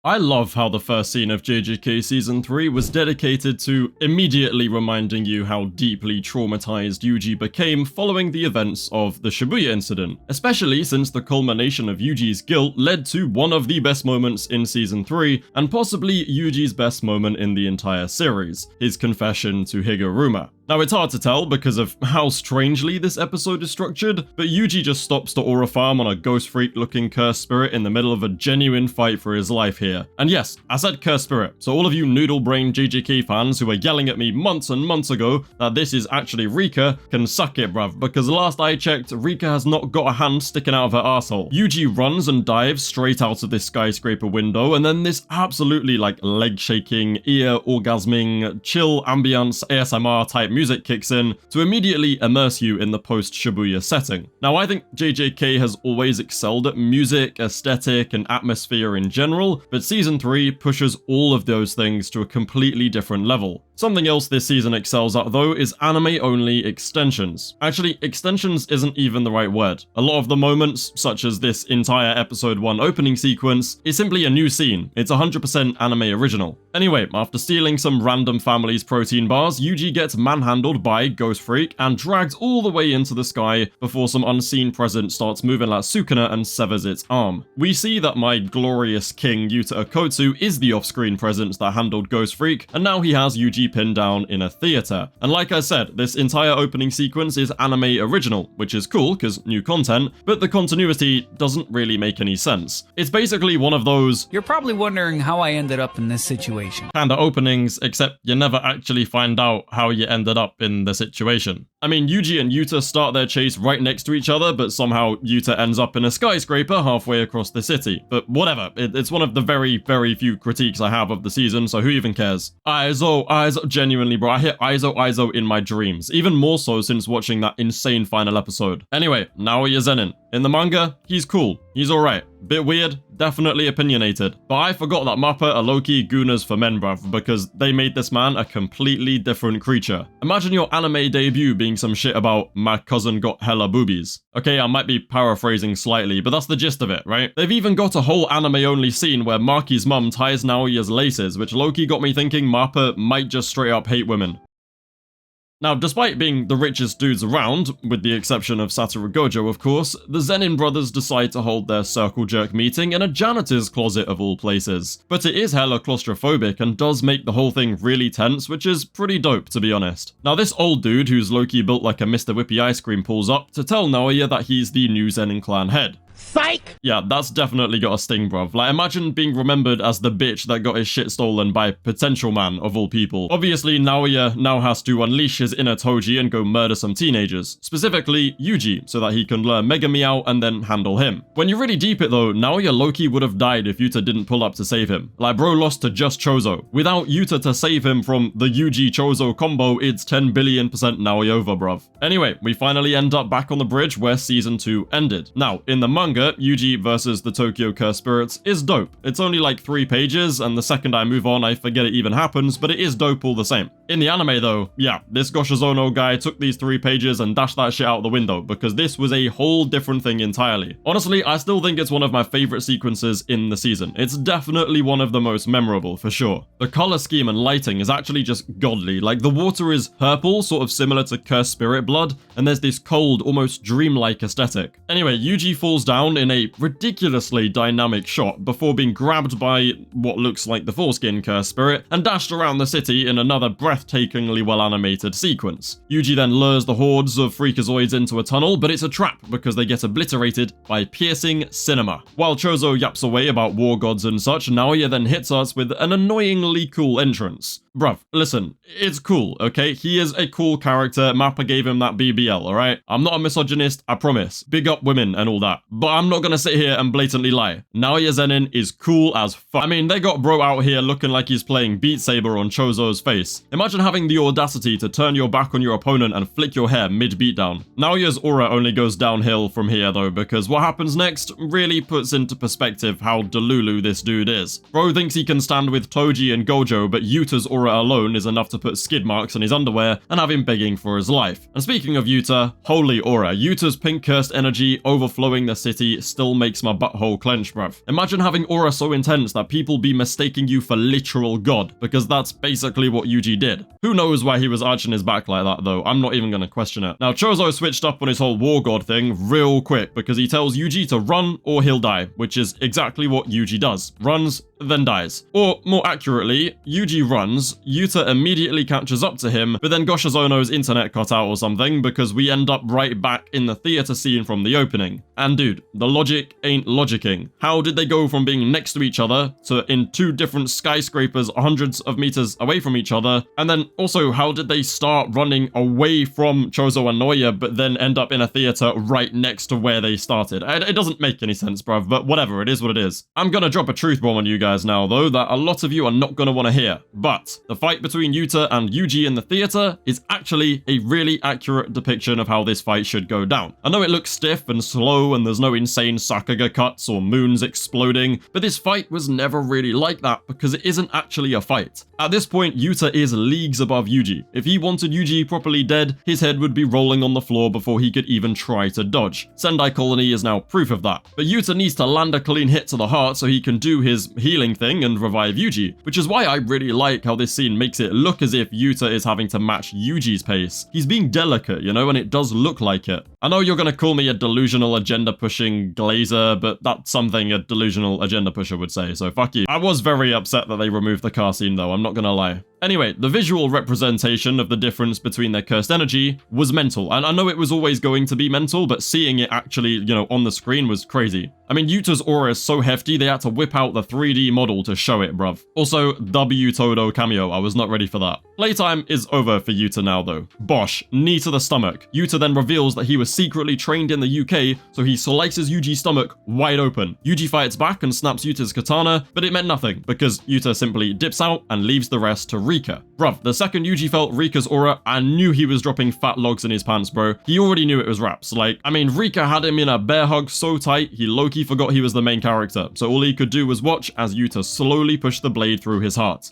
I love how the first scene of JJK Season 3 was dedicated to immediately reminding you how deeply traumatized Yuji became following the events of the Shibuya incident, especially since the culmination of Yuji's guilt led to one of the best moments in Season 3, and possibly Yuji's best moment in the entire series, his confession to Higuruma. Now, it's hard to tell because of how strangely this episode is structured, but Yuji just stops the aura farm on a ghost freak looking cursed spirit in the middle of a genuine fight for his life here. And yes, I said cursed spirit, so all of you noodle-brained JJK fans who were yelling at me months and months ago that this is actually Rika can suck it, bruv, because last I checked, Rika has not got a hand sticking out of her arsehole. Yuji runs and dives straight out of this skyscraper window, and then this absolutely leg-shaking, ear-orgasming, chill ambience ASMR type music kicks in to immediately immerse you in the post-Shibuya setting. Now, I think JJK has always excelled at music, aesthetic, and atmosphere in general, but Season 3 pushes all of those things to a completely different level. Something else this season excels at though is anime-only extensions. Actually, extensions isn't even the right word. A lot of the moments, such as this entire episode 1 opening sequence, is simply a new scene. It's 100% anime original. Anyway, after stealing some random family's protein bars, Yuji gets manhandled by Ghost Freak and dragged all the way into the sky before some unseen presence starts moving like sukuna and severs its arm. We see that my glorious king Yuta Okkotsu is the off-screen presence that handled Ghost Freak, and now he has Yuji pinned down in a theater. And like I said, this entire opening sequence is anime original, which is cool because new content, but the continuity doesn't really make any sense. It's basically one of those "You're probably wondering how I ended up in this situation" kind of openings, except you never actually find out how you ended up in the situation. I mean, Yuji and Yuta start their chase right next to each other, but somehow Yuta ends up in a skyscraper halfway across the city. But whatever, it's one of the very, very few critiques I have of the season, so who even cares? Aizo, genuinely bro, I hear Aizo in my dreams, even more so since watching that insane final episode. Anyway, Naoya Zenin. In the manga, he's cool, he's alright. Bit weird, definitely opinionated. But I forgot that Mappa are low-key goonas for men, bruv, because they made this man a completely different creature. Imagine your anime debut being some shit about "my cousin got hella boobies." Okay, I might be paraphrasing slightly, but that's the gist of it, right? They've even got a whole anime-only scene where Maki's mum ties Naoya's laces, which low-key got me thinking Mappa might just straight up hate women. Now, despite being the richest dudes around, with the exception of Satoru Gojo of course, the Zenin brothers decide to hold their circle jerk meeting in a janitor's closet of all places. But it is hella claustrophobic and does make the whole thing really tense, which is pretty dope to be honest. Now this old dude who's low-key built like a Mr. Whippy ice cream pulls up to tell Naoya that he's the new Zenin clan head. Psych! Yeah, that's definitely got a sting, bruv. Like, imagine being remembered as the bitch that got his shit stolen by potential man of all people. Obviously, Naoya now has to unleash his inner Toji and go murder some teenagers. Specifically, Yuji, so that he can lure Megumi out and then handle him. When you really deep it though, Naoya low-key would have died if Yuta didn't pull up to save him. Like, bro lost to just Choso. Without Yuta to save him from the Yuji-Choso combo, it's 10 billion% Naoya over, bruv. Anyway, we finally end up back on the bridge where Season 2 ended. Now, in the manga, Yuji versus the Tokyo Cursed Spirits is dope. It's only like 3 pages, and the second I move on, I forget it even happens, but it is dope all the same. In the anime though, yeah, this Goshizono guy took these 3 pages and dashed that shit out the window, because this was a whole different thing entirely. Honestly, I still think it's one of my favorite sequences in the season. It's definitely one of the most memorable, for sure. The color scheme and lighting is actually just godly. Like, the water is purple, sort of similar to Cursed Spirit blood, and there's this cold, almost dreamlike aesthetic. Anyway, Yuji falls down in a ridiculously dynamic shot before being grabbed by what looks like the foreskin Cursed Spirit and dashed around the city in another breathtakingly well animated sequence. Yuji then lures the hordes of freakazoids into a tunnel, but it's a trap because they get obliterated by piercing cinema. While Choso yaps away about war gods and such, Naoya then hits us with an annoyingly cool entrance. Bruv, listen, it's cool, okay? He is a cool character. Mappa gave him that BBL, alright? I'm not a misogynist, I promise. Big up women and all that. But I'm not gonna sit here and blatantly lie. Naoya Zenin is cool as fuck. I mean, they got bro out here looking like he's playing Beat Saber on Choso's face. Imagine having the audacity to turn your back on your opponent and flick your hair mid-beatdown. Naoya's aura only goes downhill from here though, because what happens next really puts into perspective how delulu this dude is. Bro thinks he can stand with Toji and Gojo, but Yuta's aura alone is enough to put skid marks on his underwear and have him begging for his life. And speaking of Yuta, holy aura. Yuta's pink cursed energy overflowing the city intensity still makes my butthole clench, bruv. Imagine having aura so intense that people be mistaking you for literal god, because that's basically what Yuji did. Who knows why he was arching his back like that though, I'm not even gonna question it. Now Choso switched up on his whole war god thing real quick because he tells Yuji to run or he'll die, which is exactly what Yuji does. Runs, then dies. Or more accurately, Yuji runs, Yuta immediately catches up to him, but then Goshizono's internet cut out or something because we end up right back in the theater scene from the opening. And dude, the logic ain't logicking. How did they go from being next to each other to in two different skyscrapers hundreds of meters away from each other? And then also, how did they start running away from Choso and Naoya but then end up in a theater right next to where they started? It doesn't make any sense, bruv, but whatever, it is what it is. I'm gonna drop a truth bomb on you guys now though that a lot of you are not gonna want to hear, but the fight between Yuta and Yuji in the theater is actually a really accurate depiction of how this fight should go down. I know it looks stiff and slow and there's no insane Sakuga cuts or moons exploding, but this fight was never really like that because it isn't actually a fight. At this point, Yuta is leagues above Yuji. If he wanted Yuji properly dead, his head would be rolling on the floor before he could even try to dodge. Sendai Colony is now proof of that. But Yuta needs to land a clean hit to the heart so he can do his healing thing and revive Yuji, which is why I really like how this scene makes it look as if Yuta is having to match Yuji's pace. He's being delicate, you know, and it does look like it. I know you're gonna call me a delusional agenda-pushing glazer, but that's something a delusional agenda pusher would say, so fuck you. I was very upset that they removed the car scene though, I'm not gonna lie. Anyway, the visual representation of the difference between their cursed energy was mental, and I know it was always going to be mental, but seeing it actually, you know, on the screen was crazy. I mean, Yuta's aura is so hefty, they had to whip out the 3D model to show it, bruv. Also, W Todo cameo, I was not ready for that. Playtime is over for Yuta now though. Bosh, knee to the stomach. Yuta then reveals that he was secretly trained in the UK, so he slices Yuji's stomach wide open. Yuji fights back and snaps Yuta's katana, but it meant nothing, because Yuta simply dips out and leaves the rest to Rika. Bruv, the second Yuji felt Rika's aura, I knew he was dropping fat logs in his pants, bro. He already knew it was raps. Like, I mean, Rika had him in a bear hug so tight, he low-key forgot he was the main character, so all he could do was watch as Yuta slowly pushed the blade through his heart.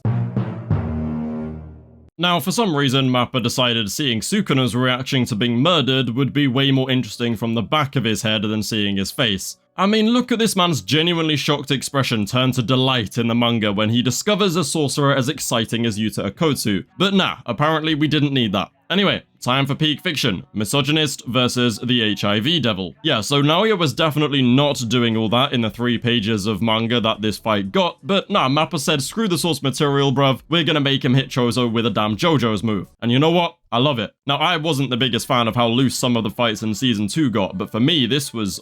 Now, for some reason, Mappa decided seeing Sukuna's reaction to being murdered would be way more interesting from the back of his head than seeing his face. I mean, look at this man's genuinely shocked expression turn to delight in the manga when he discovers a sorcerer as exciting as Yuta Okkotsu. But nah, apparently we didn't need that. Anyway, time for peak fiction. Misogynist versus the HIV devil. Yeah, so Naoya was definitely not doing all that in the 3 pages of manga that this fight got, but nah, Mappa said screw the source material, bruv, we're gonna make him hit Choso with a damn JoJo's move. And you know what? I love it. Now, I wasn't the biggest fan of how loose some of the fights in Season 2 got, but for me, this was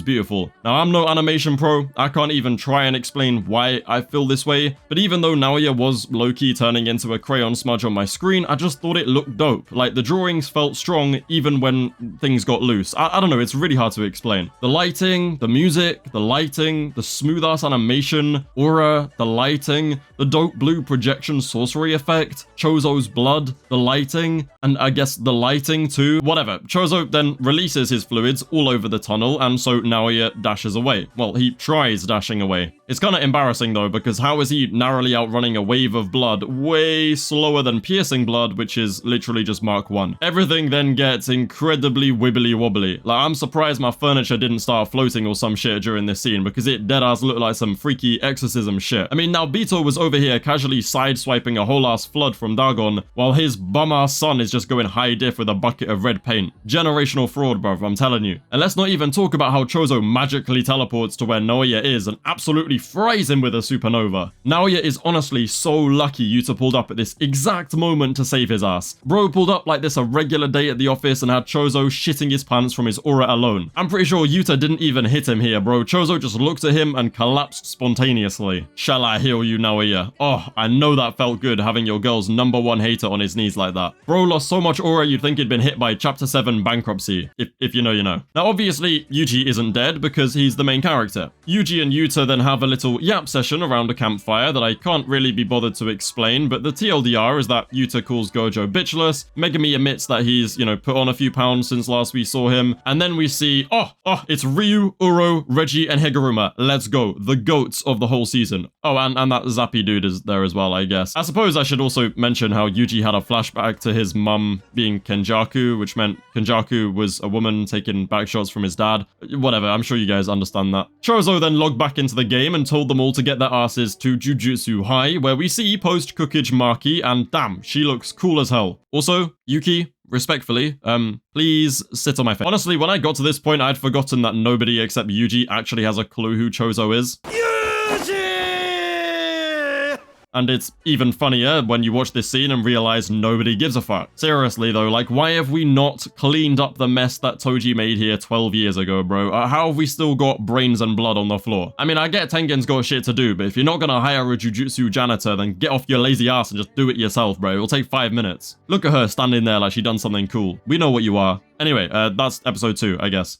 beautiful. Now, I'm no animation pro, I can't even try and explain why I feel this way, but even though Naoya was low-key turning into a crayon smudge on my screen, I just thought it looked dope. Like, the drawings felt strong even when things got loose. I don't know, it's really hard to explain. The lighting, the music, the lighting, the smooth-ass animation, aura, the lighting, the dope blue projection sorcery effect, Choso's blood, the lighting, and I guess the lighting too. Whatever. Choso then releases his fluids all over the tunnel, and so Naoya dashes away. Well, he tries dashing away. It's kinda embarrassing though, because how is he narrowly outrunning a wave of blood way slower than piercing blood, which is literally just Mark 1. Everything then gets incredibly wibbly wobbly. Like, I'm surprised my furniture didn't start floating or some shit during this scene, because it deadass looked like some freaky exorcism shit. I mean, now Bito was over here casually sideswiping a whole ass flood from Dagon, while his bum-ass son is just going high diff with a bucket of red paint. Generational fraud, bruv, I'm telling you. And let's not even talk about how Choso magically teleports to where Naoya is and absolutely fries him with a supernova. Naoya is honestly so lucky Yuta pulled up at this exact moment to save his ass. Bro pulled up like this a regular day at the office and had Choso shitting his pants from his aura alone. I'm pretty sure Yuta didn't even hit him here, bro. Choso just looked at him and collapsed spontaneously. Shall I heal you, Naoya? Oh, I know that felt good having your girl's #1 hater on his knees like that. Bro lost so much aura you'd think he'd been hit by Chapter 7 bankruptcy. If you know, you know. Now obviously, Yuji isn't dead because he's the main character. Yuji and Yuta then have have a little yap session around a campfire that I can't really be bothered to explain, but the TLDR is that Yuta calls Gojo bitchless, Megumi admits that he's, put on a few pounds since last we saw him, and then we see, it's Ryu, Uro, Reggie, and Higuruma. Let's go. The goats of the whole season. Oh, and that Zappy dude is there as well, I guess. I suppose I should also mention how Yuji had a flashback to his mum being Kenjaku, which meant Kenjaku was a woman taking back shots from his dad. Whatever, I'm sure you guys understand that. Choso then logged back into the game and told them all to get their asses to Jujutsu High, where we see post-cookage Maki, and damn, she looks cool as hell. Also, Yuki, respectfully, please sit on my face. Honestly, when I got to this point, I'd forgotten that nobody except Yuji actually has a clue who Choso is. And it's even funnier when you watch this scene and realize nobody gives a fuck. Seriously though, like, why have we not cleaned up the mess that Toji made here 12 years ago, bro? How have we still got brains and blood on the floor? I mean, I get Tengen's got shit to do, but if you're not gonna hire a jujutsu janitor, then get off your lazy ass and just do it yourself, bro. It'll take 5 minutes. Look at her standing there like she done something cool. We know what you are. Anyway, that's episode 2, I guess.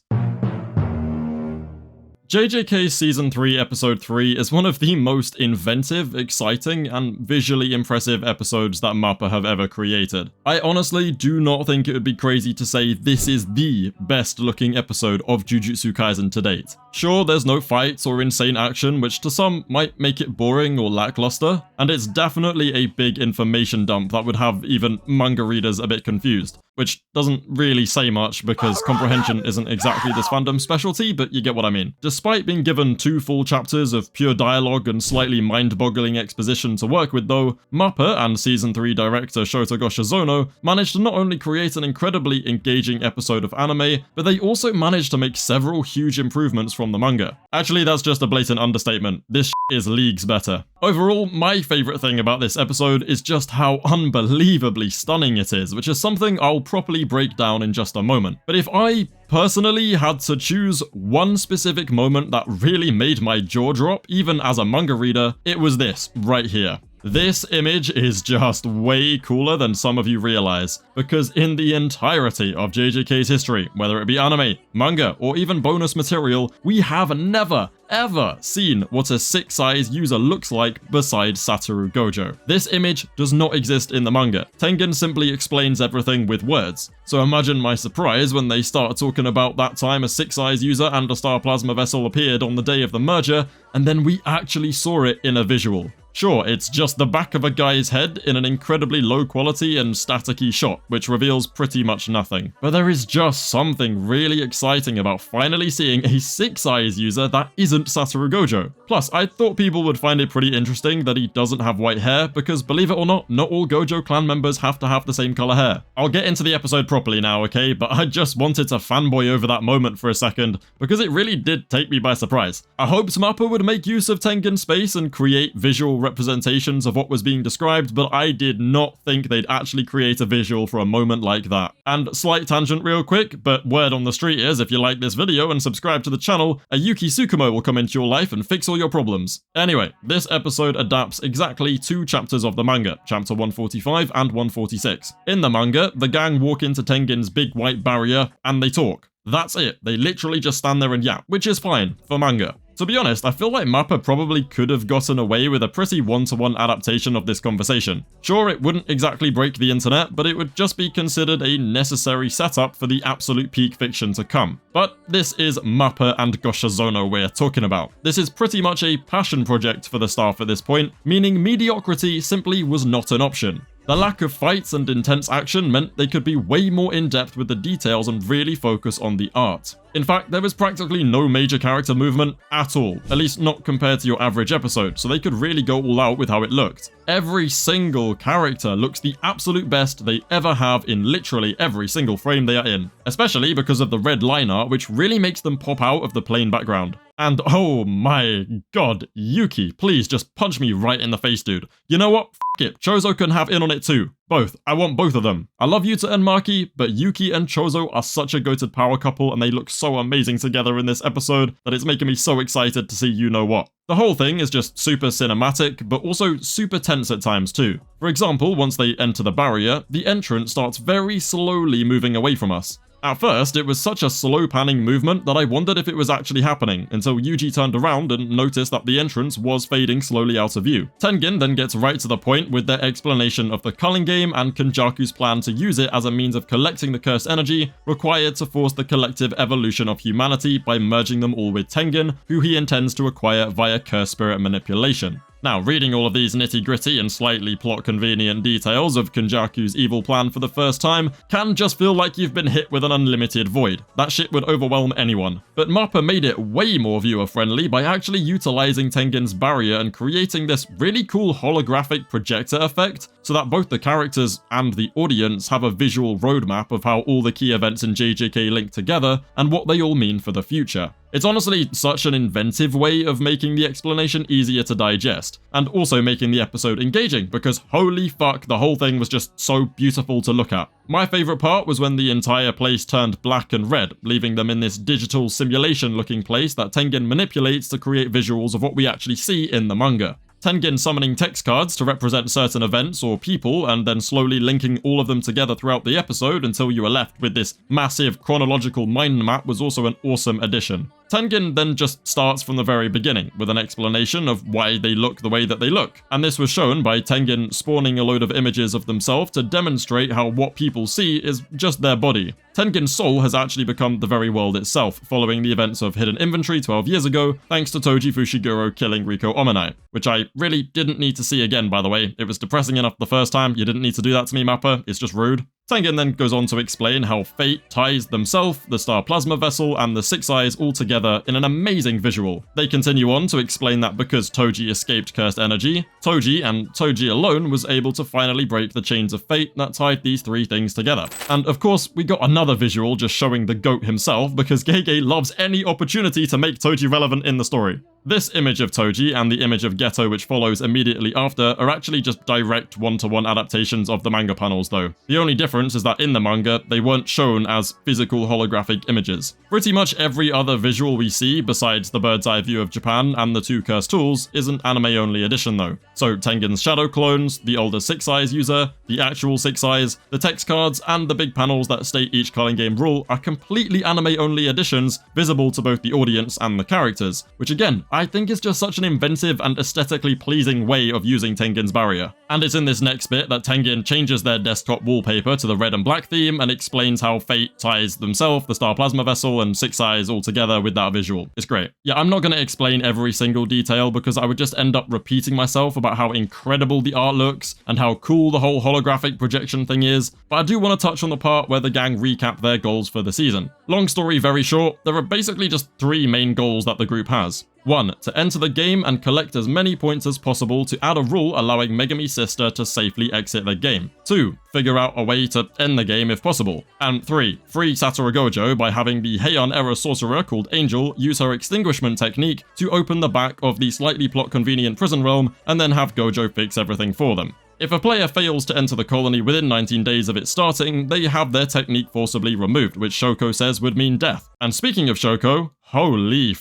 JJK Season 3 Episode 3 is one of the most inventive, exciting, and visually impressive episodes that MAPPA have ever created. I honestly do not think it would be crazy to say this is the best looking episode of Jujutsu Kaisen to date. Sure, there's no fights or insane action, which to some might make it boring or lackluster, and it's definitely a big information dump that would have even manga readers a bit confused. Which doesn't really say much because comprehension isn't exactly this fandom's specialty, but you get what I mean. Despite being given 2 full chapters of pure dialogue and slightly mind-boggling exposition to work with though, MAPPA and Season 3 director Shota Goshizono managed to not only create an incredibly engaging episode of anime, but they also managed to make several huge improvements from the manga. Actually, that's just a blatant understatement. This is leagues better. Overall, my favourite thing about this episode is just how unbelievably stunning it is, which is something I'll properly break down in just a moment. But if I personally had to choose one specific moment that really made my jaw drop, even as a manga reader, it was this, right here. This image is just way cooler than some of you realize, because in the entirety of JJK's history, whether it be anime, manga, or even bonus material, we have never, ever seen what a 6-size user looks like besides Satoru Gojo. This image does not exist in the manga. Tengen simply explains everything with words. So imagine my surprise when they start talking about that time a 6-size user and a star plasma vessel appeared on the day of the merger, and then we actually saw it in a visual. Sure, it's just the back of a guy's head in an incredibly low quality and staticky shot, which reveals pretty much nothing. But there is just something really exciting about finally seeing a 6-size user that isn't Satoru Gojo. Plus, I thought people would find it pretty interesting that he doesn't have white hair, because believe it or not all Gojo clan members have to have the same color hair. I'll get into the episode properly now, okay? But I just wanted to fanboy over that moment for a second, because it really did take me by surprise. I hoped MAPPA would make use of Tengen space and create visual representations of what was being described, but I did not think they'd actually create a visual for a moment like that. And slight tangent real quick, but word on the street is if you like this video and subscribe to the channel, a Yuki Tsukumo will come into your life and fix all your problems. Anyway, this episode adapts exactly 2 chapters of the manga, chapter 145 and 146. In the manga, the gang walk into Tengen's big white barrier and they talk. That's it, they literally just stand there and yap, which is fine for manga. To be honest, I feel like MAPPA probably could have gotten away with a pretty one-to-one adaptation of this conversation. Sure, it wouldn't exactly break the internet, but it would just be considered a necessary setup for the absolute peak fiction to come. But this is MAPPA and Goshizono we're talking about. This is pretty much a passion project for the staff at this point, meaning mediocrity simply was not an option. The lack of fights and intense action meant they could be way more in-depth with the details and really focus on the art. In fact, there was practically no major character movement at all, at least not compared to your average episode, so they could really go all out with how it looked. Every single character looks the absolute best they ever have in literally every single frame they are in, especially because of the red line art, which really makes them pop out of the plain background. And oh my god, Yuki, please just punch me right in the face, dude. You know what? F it, Choso can have in on it too. Both. I want both of them. I love Yuta and Maki, but Yuki and Choso are such a goated power couple and they look so amazing together in this episode that it's making me so excited to see you know what. The whole thing is just super cinematic, but also super tense at times too. For example, once they enter the barrier, the entrance starts very slowly moving away from us. At first, it was such a slow panning movement that I wondered if it was actually happening, until Yuji turned around and noticed that the entrance was fading slowly out of view. Tengen then gets right to the point with their explanation of the culling game and Kenjaku's plan to use it as a means of collecting the cursed energy required to force the collective evolution of humanity by merging them all with Tengen, who he intends to acquire via curse spirit manipulation. Now, reading all of these nitty-gritty and slightly plot-convenient details of Kenjaku's evil plan for the first time can just feel like you've been hit with an unlimited void. That shit would overwhelm anyone. But Mappa made it way more viewer-friendly by actually utilizing Tengen's barrier and creating this really cool holographic projector effect, so that both the characters and the audience have a visual roadmap of how all the key events in JJK link together and what they all mean for the future. It's honestly such an inventive way of making the explanation easier to digest, and also making the episode engaging, because holy fuck, the whole thing was just so beautiful to look at. My favourite part was when the entire place turned black and red, leaving them in this digital simulation looking place that Tengen manipulates to create visuals of what we actually see in the manga. Tengen summoning text cards to represent certain events or people, and then slowly linking all of them together throughout the episode until you are left with this massive chronological mind map was also an awesome addition. Tengen then just starts from the very beginning, with an explanation of why they look the way that they look, and this was shown by Tengen spawning a load of images of themselves to demonstrate how what people see is just their body. Tengen's soul has actually become the very world itself, following the events of Hidden Inventory 12 years ago, thanks to Toji Fushiguro killing Riko Omanai, which I really didn't need to see again, by the way. It was depressing enough the first time, you didn't need to do that to me, Mappa, it's just rude. Tengen then goes on to explain how fate ties themselves, the star plasma vessel, and the Six Eyes all together in an amazing visual. They continue on to explain that because Toji escaped cursed energy, Toji, and Toji alone, was able to finally break the chains of fate that tied these three things together. And of course, we got another visual just showing the goat himself, because Gege loves any opportunity to make Toji relevant in the story. This image of Toji and the image of Geto which follows immediately after are actually just direct one-to-one adaptations of the manga panels though. The only difference is that in the manga, they weren't shown as physical holographic images. Pretty much every other visual we see, besides the bird's eye view of Japan and the two cursed tools, is an anime-only edition though. So Tengen's shadow clones, the older Six Eyes user, the actual Six Eyes, the text cards, and the big panels that state each culling game rule are completely anime-only editions, visible to both the audience and the characters, which again, I think is just such an inventive and aesthetically pleasing way of using Tengen's barrier. And it's in this next bit that Tengen changes their desktop wallpaper to the red and black theme and explains how fate ties themselves, the star plasma vessel, and Six Eyes all together with that visual. It's great. Yeah, I'm not going to explain every single detail because I would just end up repeating myself about how incredible the art looks and how cool the whole holographic projection thing is, but I do want to touch on the part where the gang recap their goals for the season. Long story very short, there are basically just three main goals that the group has. 1. To enter the game and collect as many points as possible to add a rule allowing Megumi's sister to safely exit the game. 2. Figure out a way to end the game if possible. And 3. Free Satoru Gojo by having the Heian era sorcerer called Angel use her extinguishment technique to open the back of the slightly plot-convenient prison realm and then have Gojo fix everything for them. If a player fails to enter the colony within 19 days of it starting, they have their technique forcibly removed, which Shoko says would mean death. And speaking of Shoko, holy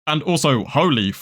and also, holy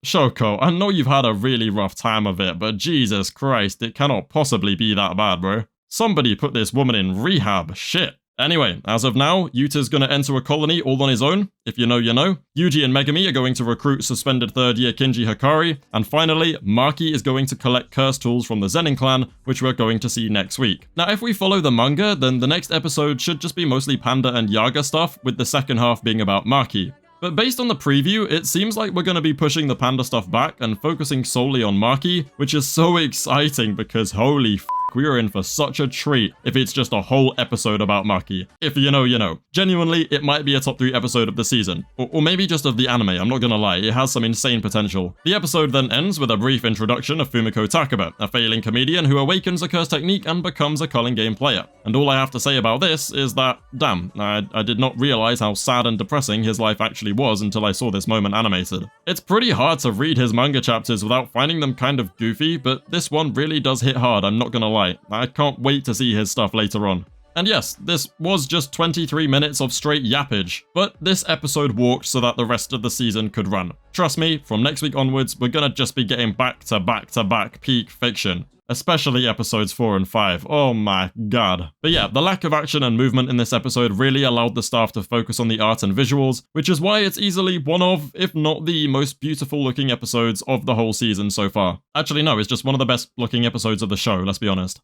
Shoko, I know you've had a really rough time of it, but Jesus Christ, it cannot possibly be that bad, bro. Somebody put this woman in rehab, shit. Anyway, as of now, Yuta's gonna enter a colony all on his own. If you know, you know. Yuji and Megumi are going to recruit suspended third-year Kinji Hikari. And finally, Maki is going to collect curse tools from the Zenin clan, which we're going to see next week. Now, if we follow the manga, then the next episode should just be mostly Panda and Yaga stuff, with the second half being about Maki. But based on the preview, it seems like we're going to be pushing the Panda stuff back and focusing solely on Maki, which is so exciting because holy we are in for such a treat if it's just a whole episode about Maki. If you know, you know. Genuinely, it might be a top 3 episode of the season. Or maybe just of the anime, I'm not gonna lie, it has some insane potential. The episode then ends with a brief introduction of Fumiko Takaba, a failing comedian who awakens a curse technique and becomes a culling game player. And all I have to say about this is that, damn, I did not realize how sad and depressing his life actually was until I saw this moment animated. It's pretty hard to read his manga chapters without finding them kind of goofy, but this one really does hit hard, I'm not gonna lie. I can't wait to see his stuff later on. And yes, this was just 23 minutes of straight yappage, but this episode walked so that the rest of the season could run. Trust me, from next week onwards, we're gonna just be getting back to back to back peak fiction. especially episodes 4 and 5. Oh my god. But yeah, the lack of action and movement in this episode really allowed the staff to focus on the art and visuals, which is why it's easily one of, if not the most beautiful looking episodes of the whole season so far. Actually no, it's just one of the best looking episodes of the show, let's be honest.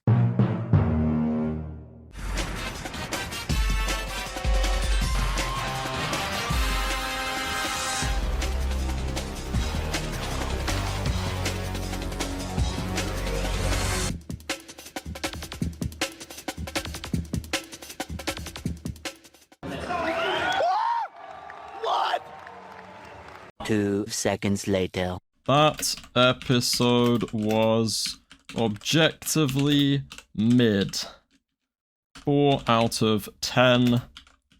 What? 2 seconds later. That episode was objectively mid. 4 out of 10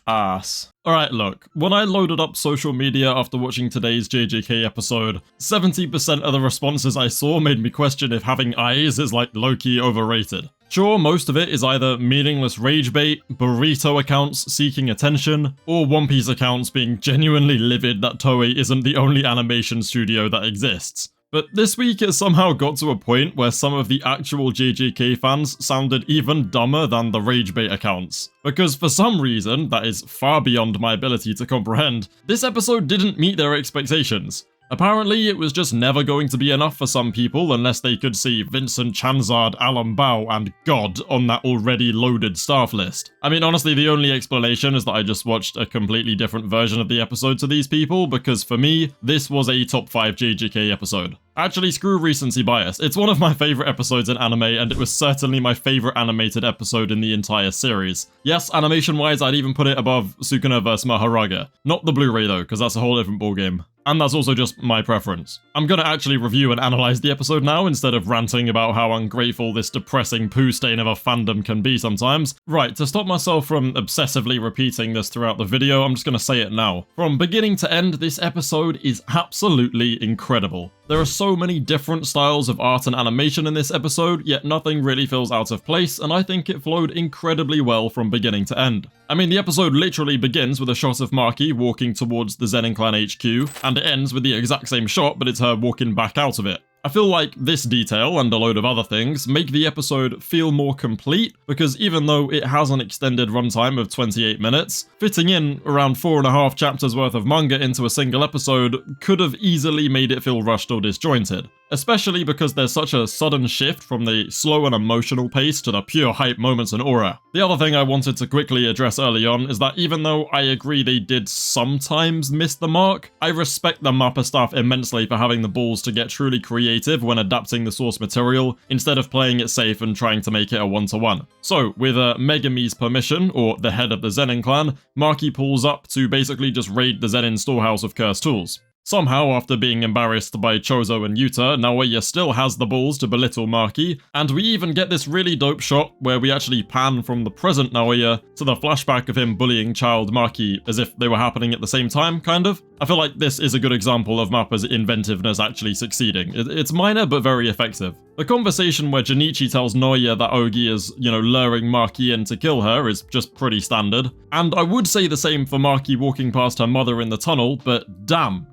ass. Alright, look, when I loaded up social media after watching today's JJK episode, 70% of the responses I saw made me question if having eyes is like low-key overrated. Sure, most of it is either meaningless rage bait, burrito accounts seeking attention, or One Piece accounts being genuinely livid that Toei isn't the only animation studio that exists. But this week it somehow got to a point where some of the actual JJK fans sounded even dumber than the rage bait accounts. Because for some reason, that is far beyond my ability to comprehend, this episode didn't meet their expectations. Apparently, it was just never going to be enough for some people unless they could see Vincent Chanzard, Alan Bao, and God on that already loaded staff list. I mean, honestly, the only explanation is that I just watched a completely different version of the episode to these people, because for me, this was a top 5 JJK episode. Actually, screw recency bias. It's one of my favourite episodes in anime, and it was certainly my favourite animated episode in the entire series. Yes, animation-wise, I'd even put it above Sukuna vs Maharaga. Not the Blu-ray though, because that's a whole different ballgame. And that's also just my preference. I'm gonna actually review and analyse the episode now, instead of ranting about how ungrateful this depressing poo stain of a fandom can be sometimes. Right, to stop myself from obsessively repeating this throughout the video, I'm just gonna say it now. From beginning to end, this episode is absolutely incredible. There are so many different styles of art and animation in this episode, yet nothing really feels out of place, and I think it flowed incredibly well from beginning to end. I mean, the episode literally begins with a shot of Maki walking towards the Zenin Clan HQ, and it ends with the exact same shot, but it's her walking back out of it. I feel like this detail, and a load of other things, make the episode feel more complete, because even though it has an extended runtime of 28 minutes, fitting in around 4.5 chapters worth of manga into a single episode could have easily made it feel rushed or disjointed. Especially because there's such a sudden shift from the slow and emotional pace to the pure hype moments and aura. The other thing I wanted to quickly address early on is that even though I agree they did sometimes miss the mark, I respect the Mappa staff immensely for having the balls to get truly creative when adapting the source material, instead of playing it safe and trying to make it a one-to-one. So, with Megumi's permission, or the head of the Zenin clan, Maki pulls up to basically just raid the Zenin storehouse of cursed tools. Somehow, after being embarrassed by Choso and Yuta, Naoya still has the balls to belittle Maki, and we even get this really dope shot where we actually pan from the present Naoya to the flashback of him bullying child Maki as if they were happening at the same time, kind of. I feel like this is a good example of Mappa's inventiveness actually succeeding. It's minor but very effective. The conversation where Junichi tells Naoya that Ogi is, luring Maki in to kill her is just pretty standard. And I would say the same for Maki walking past her mother in the tunnel, but damn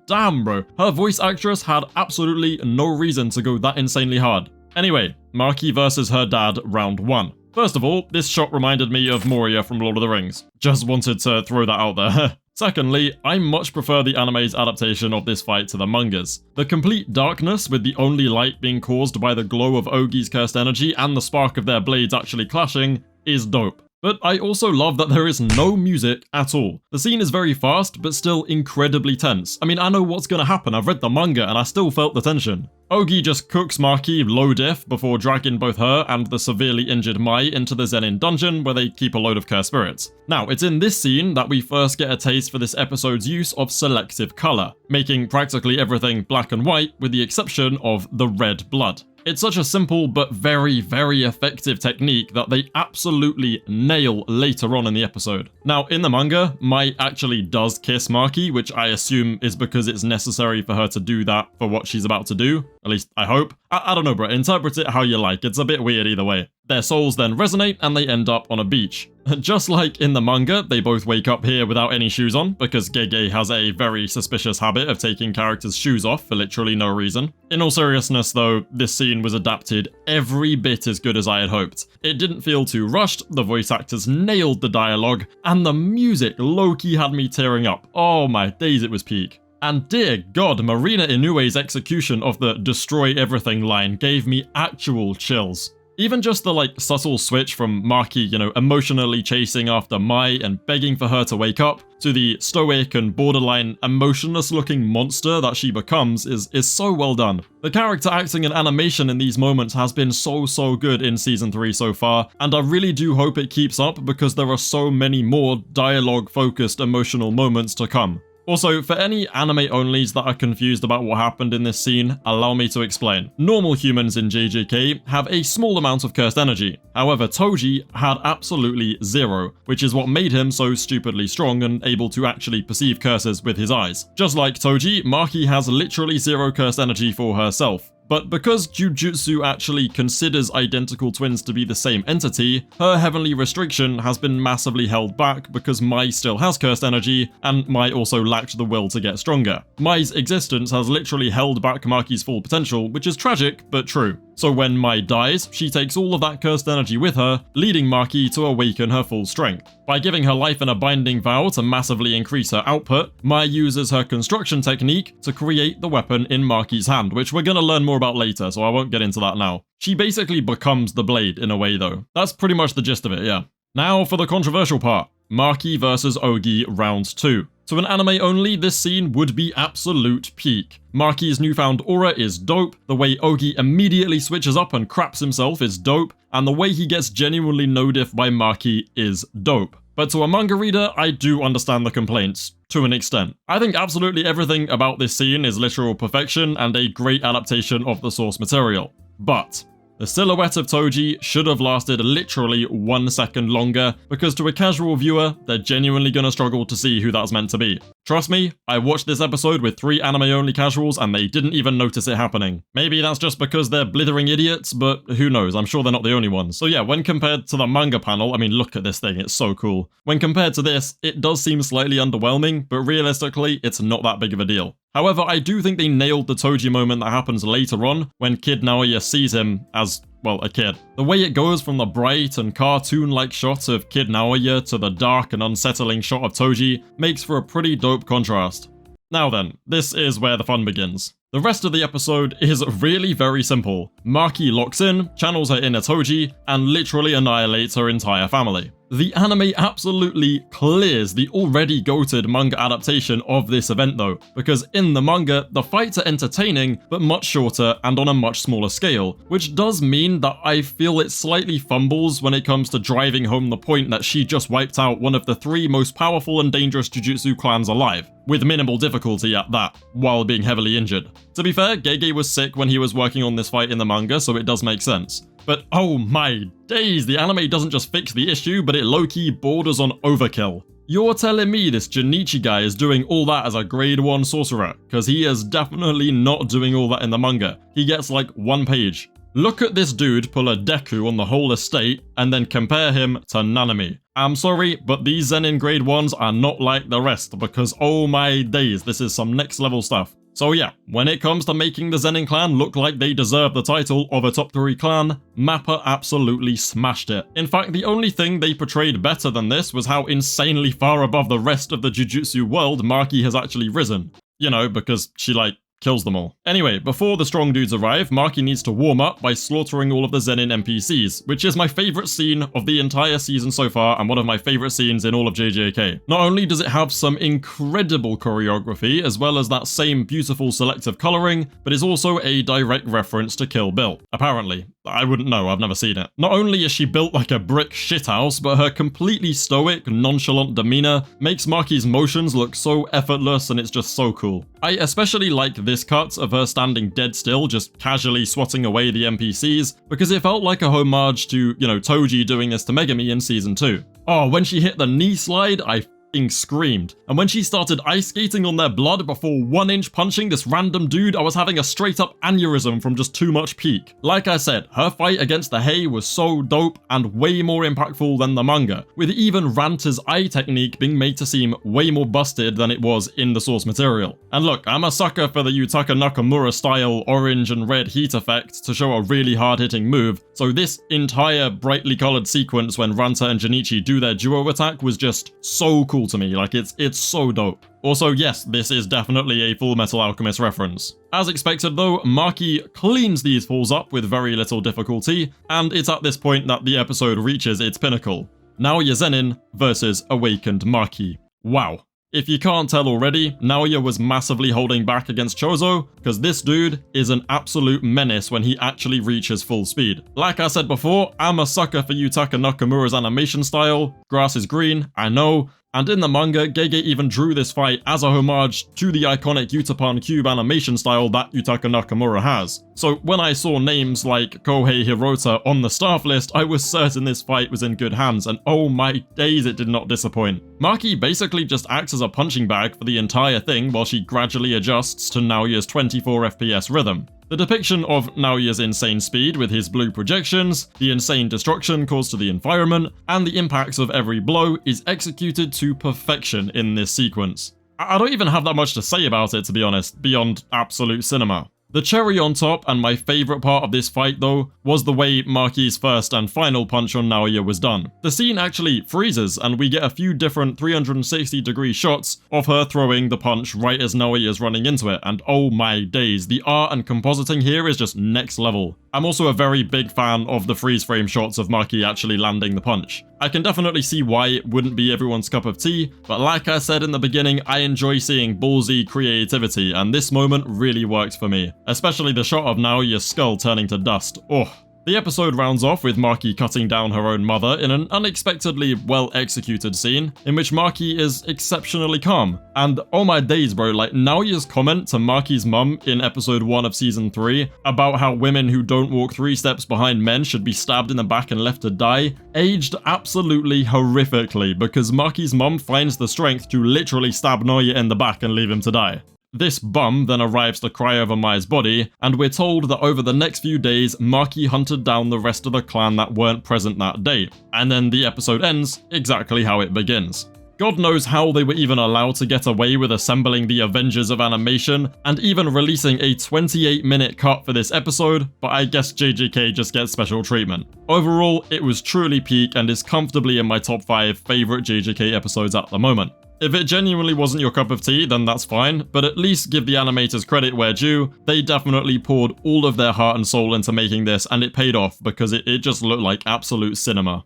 bro, her voice actress had absolutely no reason to go that insanely hard. Anyway, Maki versus her dad, round 1. First of all, this shot reminded me of Moria from Lord of the Rings. Just wanted to throw that out there. Secondly, I much prefer the anime's adaptation of this fight to the manga's. The complete darkness, with the only light being caused by the glow of Ogi's cursed energy and the spark of their blades actually clashing, is dope. But I also love that there is no music at all. The scene is very fast, but still incredibly tense. I mean, I know what's gonna happen, I've read the manga and I still felt the tension. Ogi just cooks Maki low diff before dragging both her and the severely injured Mai into the Zenin dungeon where they keep a load of cursed spirits. Now, it's in this scene that we first get a taste for this episode's use of selective colour, making practically everything black and white with the exception of the red blood. It's such a simple but very, very effective technique that they absolutely nail later on in the episode. Now, in the manga, Mai actually does kiss Maki, which I assume is because it's necessary for her to do that for what she's about to do. At least, I hope. I don't know, bro. Interpret it how you like. It's a bit weird either way. Their souls then resonate and they end up on a beach. Just like in the manga, they both wake up here without any shoes on, because Gege has a very suspicious habit of taking characters' shoes off for literally no reason. In all seriousness though, this scene was adapted every bit as good as I had hoped. It didn't feel too rushed, the voice actors nailed the dialogue, and the music low-key had me tearing up. Oh my days, it was peak. And dear god, Marina Inue's execution of the destroy everything line gave me actual chills. Even just the subtle switch from Maki, emotionally chasing after Mai and begging for her to wake up, to the stoic and borderline emotionless looking monster that she becomes is so well done. The character acting and animation in these moments has been so good in season 3 so far, and I really do hope it keeps up because there are so many more dialogue focused emotional moments to come. Also, for any anime-onlys that are confused about what happened in this scene, allow me to explain. Normal humans in JJK have a small amount of cursed energy. However, Toji had absolutely zero, which is what made him so stupidly strong and able to actually perceive curses with his eyes. Just like Toji, Maki has literally zero cursed energy for herself. But because Jujutsu actually considers identical twins to be the same entity, her heavenly restriction has been massively held back because Mai still has cursed energy, and Mai also lacked the will to get stronger. Mai's existence has literally held back Maki's full potential, which is tragic, but true. So when Mai dies, she takes all of that cursed energy with her, leading Maki to awaken her full strength. By giving her life in a binding vow to massively increase her output, Mai uses her construction technique to create the weapon in Maki's hand, which we're gonna learn more about later, so I won't get into that now. She basically becomes the blade in a way though. That's pretty much the gist of it, yeah. Now for the controversial part. Maki vs Ogi Round 2. To an anime only, this scene would be absolute peak. Maki's newfound aura is dope, the way Ogi immediately switches up and craps himself is dope, and the way he gets genuinely no-diff by Maki is dope. But to a manga reader, I do understand the complaints, to an extent. I think absolutely everything about this scene is literal perfection and a great adaptation of the source material. But the silhouette of Toji should have lasted literally 1 second longer, because to a casual viewer, they're genuinely gonna struggle to see who that's meant to be. Trust me, I watched this episode with 3 anime-only casuals and they didn't even notice it happening. Maybe that's just because they're blithering idiots, but who knows, I'm sure they're not the only ones. So yeah, when compared to the manga panel, I mean look at this thing, it's so cool. When compared to this, it does seem slightly underwhelming, but realistically, it's not that big of a deal. However, I do think they nailed the Toji moment that happens later on, when Kid Naoya sees him as, well, a kid. The way it goes from the bright and cartoon-like shot of Kid Naoya to the dark and unsettling shot of Toji makes for a pretty dope contrast. Now then, this is where the fun begins. The rest of the episode is really very simple. Maki locks in, channels her inner Toji, and literally annihilates her entire family. The anime absolutely clears the already goated manga adaptation of this event though, because in the manga, the fights are entertaining, but much shorter and on a much smaller scale, which does mean that I feel it slightly fumbles when it comes to driving home the point that she just wiped out one of the 3 most powerful and dangerous Jujutsu clans alive, with minimal difficulty at that, while being heavily injured. To be fair, Gege was sick when he was working on this fight in the manga, so it does make sense. But oh my days, the anime doesn't just fix the issue, but it low-key borders on overkill. You're telling me this Junichi guy is doing all that as a grade 1 sorcerer, because he is definitely not doing all that in the manga. He gets like 1 page. Look at this dude pull a Deku on the whole estate, and then compare him to Nanami. I'm sorry, but these Zenin grade 1s are not like the rest, because oh my days, this is some next level stuff. So yeah, when it comes to making the Zenin clan look like they deserve the title of a top 3 clan, Mappa absolutely smashed it. In fact, the only thing they portrayed better than this was how insanely far above the rest of the Jujutsu world Maki has actually risen. You know, because she kills them all. Anyway, before the strong dudes arrive, Maki needs to warm up by slaughtering all of the Zenin NPCs, which is my favourite scene of the entire season so far and one of my favourite scenes in all of JJK. Not only does it have some incredible choreography, as well as that same beautiful selective colouring, but it's also a direct reference to Kill Bill. Apparently. I wouldn't know, I've never seen it. Not only is she built like a brick shithouse, but her completely stoic, nonchalant demeanour makes Maki's motions look so effortless and it's just so cool. I especially like this cut of her standing dead still, just casually swatting away the NPCs, because it felt like a homage to, Toji doing this to Megumi in Season 2. Oh, when she hit the knee slide, I fucking screamed. And when she started ice skating on their blood before 1-inch punching this random dude, I was having a straight up aneurysm from just too much peak. Like I said, her fight against the Hei was so dope and way more impactful than the manga, with even Ranter's eye technique being made to seem way more busted than it was in the source material. And look, I'm a sucker for the Yutaka Nakamura style orange and red heat effect to show a really hard-hitting move, so this entire brightly colored sequence when Ranter and Junichi do their duo attack was just so cool to me. Like, it's so dope. Also, yes, this is definitely a Full Metal Alchemist reference. As expected though, Maki cleans these falls up with very little difficulty, and it's at this point that the episode reaches its pinnacle. Naoya Zenin versus Awakened Maki. Wow. If you can't tell already, Naoya was massively holding back against Choso, because this dude is an absolute menace when he actually reaches full speed. Like I said before, I'm a sucker for Yutaka Nakamura's animation style. Grass is green, I know. And in the manga, Gege even drew this fight as a homage to the iconic Utapan Cube animation style that Yutaka Nakamura has. So when I saw names like Kohei Hirota on the staff list, I was certain this fight was in good hands, and oh my days, it did not disappoint. Maki basically just acts as a punching bag for the entire thing while she gradually adjusts to Naoya's 24 FPS rhythm. The depiction of Naoya's insane speed with his blue projections, the insane destruction caused to the environment, and the impacts of every blow is executed to perfection in this sequence. I don't even have that much to say about it, to be honest, beyond absolute cinema. The cherry on top, and my favourite part of this fight though, was the way Maki's first and final punch on Naoya was done. The scene actually freezes, and we get a few different 360-degree shots of her throwing the punch right as Naoya is running into it, and oh my days, the art and compositing here is just next level. I'm also a very big fan of the freeze frame shots of Maki actually landing the punch. I can definitely see why it wouldn't be everyone's cup of tea, but like I said in the beginning, I enjoy seeing ballsy creativity, and this moment really worked for me. Especially the shot of Naoya's skull turning to dust. Oh. The episode rounds off with Maki cutting down her own mother in an unexpectedly well-executed scene, in which Maki is exceptionally calm. And oh my days bro, like Naoya's comment to Maki's mum in episode 1 of season 3 about how women who don't walk 3 steps behind men should be stabbed in the back and left to die, aged absolutely horrifically, because Maki's mum finds the strength to literally stab Naoya in the back and leave him to die. This bum then arrives to cry over Mai's body, and we're told that over the next few days, Maki hunted down the rest of the clan that weren't present that day. And then the episode ends exactly how it begins. God knows how they were even allowed to get away with assembling the Avengers of animation, and even releasing a 28-minute cut for this episode, but I guess JJK just gets special treatment. Overall, it was truly peak and is comfortably in my top 5 favourite JJK episodes at the moment. If it genuinely wasn't your cup of tea, then that's fine, but at least give the animators credit where due. They definitely poured all of their heart and soul into making this, and it paid off because it just looked like absolute cinema.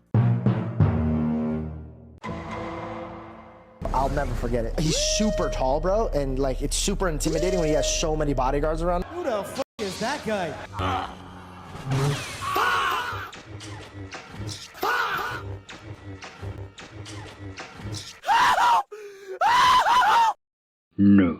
I'll never forget it. He's super tall, bro, and like it's super intimidating when he has so many bodyguards around. Who the f is that guy? No.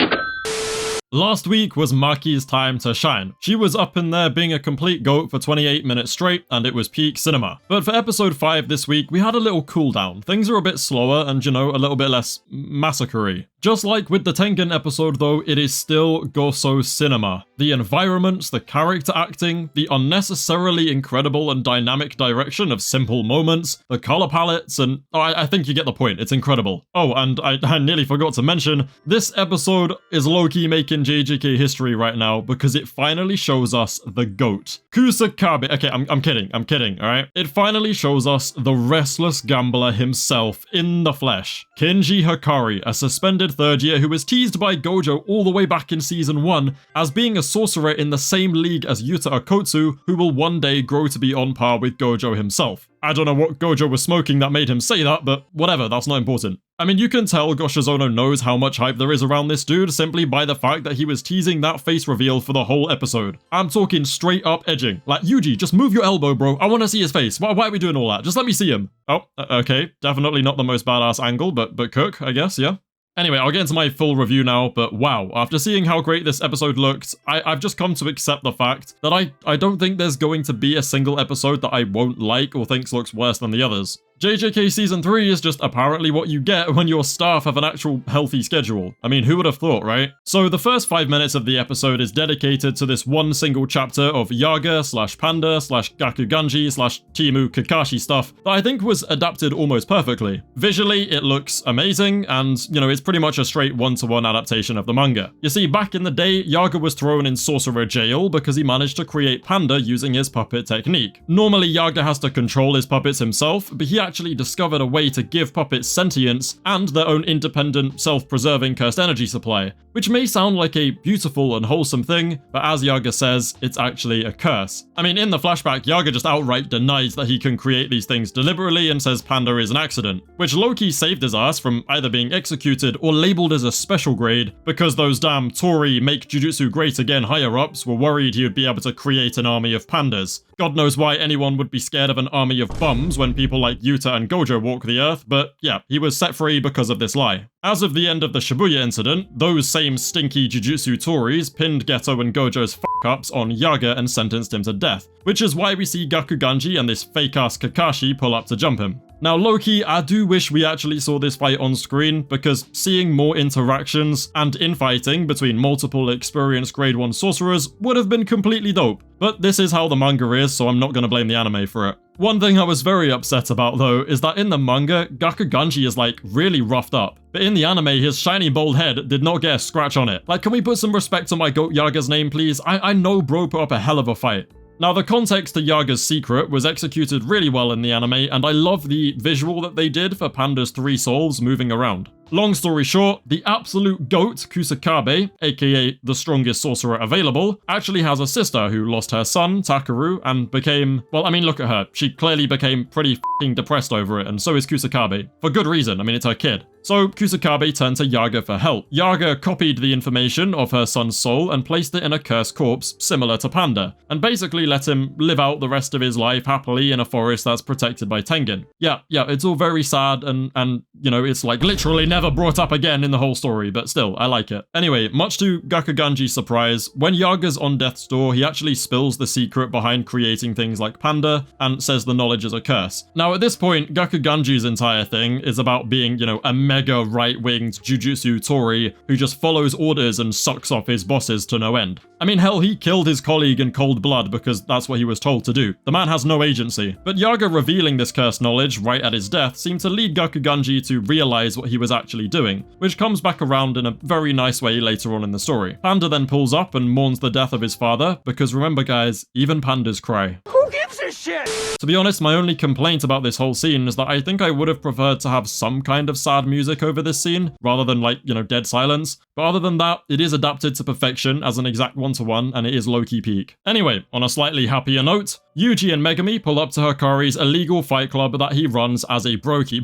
Last week was Maki's time to shine. She was up in there being a complete goat for 28 minutes straight, and it was peak cinema. But for episode 5 this week, we had a little cooldown. Things are a bit slower and, you know, a little bit less massacre-y. Just like with the Tengen episode though, it is still goso cinema. The environments, the character acting, the unnecessarily incredible and dynamic direction of simple moments, the color palettes, and I think you get the point, it's incredible. Oh, and I nearly forgot to mention, this episode is low-key making JJK history right now because it finally shows us the GOAT. Kusakabe, okay, I'm kidding, alright? It finally shows us the restless gambler himself in the flesh. Kinji Hikari, a suspended third year who was teased by Gojo all the way back in season 1 as being a sorcerer in the same league as Yuta Okotsu, who will one day grow to be on par with Gojo himself. I don't know what Gojo was smoking that made him say that, but whatever, that's not important. I mean, you can tell Goshizono knows how much hype there is around this dude simply by the fact that he was teasing that face reveal for the whole episode. I'm talking straight up edging. Like, Yuji, just move your elbow, bro. I want to see his face. Why are we doing all that? Just let me see him. Oh, okay. Definitely not the most badass angle, but cook, I guess, yeah? Anyway, I'll get into my full review now, but wow, after seeing how great this episode looked, I've just come to accept the fact that I don't think there's going to be a single episode that I won't like or thinks looks worse than the others. JJK Season 3 is just apparently what you get when your staff have an actual healthy schedule. I mean, who would have thought, right? So the first 5 minutes of the episode is dedicated to this one single chapter of Yaga/Panda/Gakuganji/Timu Kakashi stuff that I think was adapted almost perfectly. Visually, it looks amazing, and, you know, it's pretty much a straight one-to-one adaptation of the manga. You see, back in the day, Yaga was thrown in sorcerer jail because he managed to create Panda using his puppet technique. Normally, Yaga has to control his puppets himself, but he actually discovered a way to give puppets sentience and their own independent, self-preserving cursed energy supply, which may sound like a beautiful and wholesome thing, but as Yaga says, it's actually a curse. I mean, in the flashback, Yaga just outright denies that he can create these things deliberately and says Panda is an accident, which low-key saved his ass from either being executed or labeled as a special grade because those damn Tory make Jujutsu great again higher-ups were worried he would be able to create an army of pandas. God knows why anyone would be scared of an army of bums when people like Yuta and Gojo walk the earth, but yeah, he was set free because of this lie. As of the end of the Shibuya incident, those same stinky Jujutsu Tories pinned Geto and Gojo's fuck-ups on Yaga and sentenced him to death, which is why we see Gakuganji and this fake-ass Kakashi pull up to jump him. Now, low-key, I do wish we actually saw this fight on screen, because seeing more interactions and infighting between multiple experienced Grade 1 sorcerers would have been completely dope. But this is how the manga is, so I'm not gonna blame the anime for it. One thing I was very upset about, though, is that in the manga, Gakuganji is, like, really roughed up. But in the anime, his shiny bald head did not get a scratch on it. Like, can we put some respect on my goat Yaga's name, please? I know bro put up a hell of a fight. Now, the context to Yaga's secret was executed really well in the anime, and I love the visual that they did for Panda's 3 souls moving around. Long story short, the absolute GOAT, Kusakabe, aka the strongest sorcerer available, actually has a sister who lost her son, Takeru, and became, well, I mean, look at her. She clearly became pretty f***ing depressed over it, and so is Kusakabe. For good reason, I mean, it's her kid. So Kusakabe turned to Yaga for help. Yaga copied the information of her son's soul and placed it in a cursed corpse similar to Panda, and basically let him live out the rest of his life happily in a forest that's protected by Tengen. Yeah, it's all very sad, and you know, it's like literally never brought up again in the whole story, but still, I like it. Anyway, much to Gakuganji's surprise, when Yaga's on death's door, he actually spills the secret behind creating things like Panda, and says the knowledge is a curse. Now, at this point, Gakuganji's entire thing is about being, you know, a mega right-winged Jujutsu Tori who just follows orders and sucks off his bosses to no end. I mean, hell, he killed his colleague in cold blood because that's what he was told to do. The man has no agency. But Yaga revealing this cursed knowledge right at his death seemed to lead Gakuganji to realize what he was actually doing, which comes back around in a very nice way later on in the story. Panda then pulls up and mourns the death of his father, because remember guys, even pandas cry. Who gives a shit? To be honest, my only complaint about this whole scene is that I think I would have preferred to have some kind of sad music over this scene, rather than like, you know, dead silence. But other than that, it is adapted to perfection as an exact one-to-one, and it is low-key peak. Anyway, on a slightly happier note, Yuji and Megumi pull up to Hikari's illegal fight club that he runs as a bookie.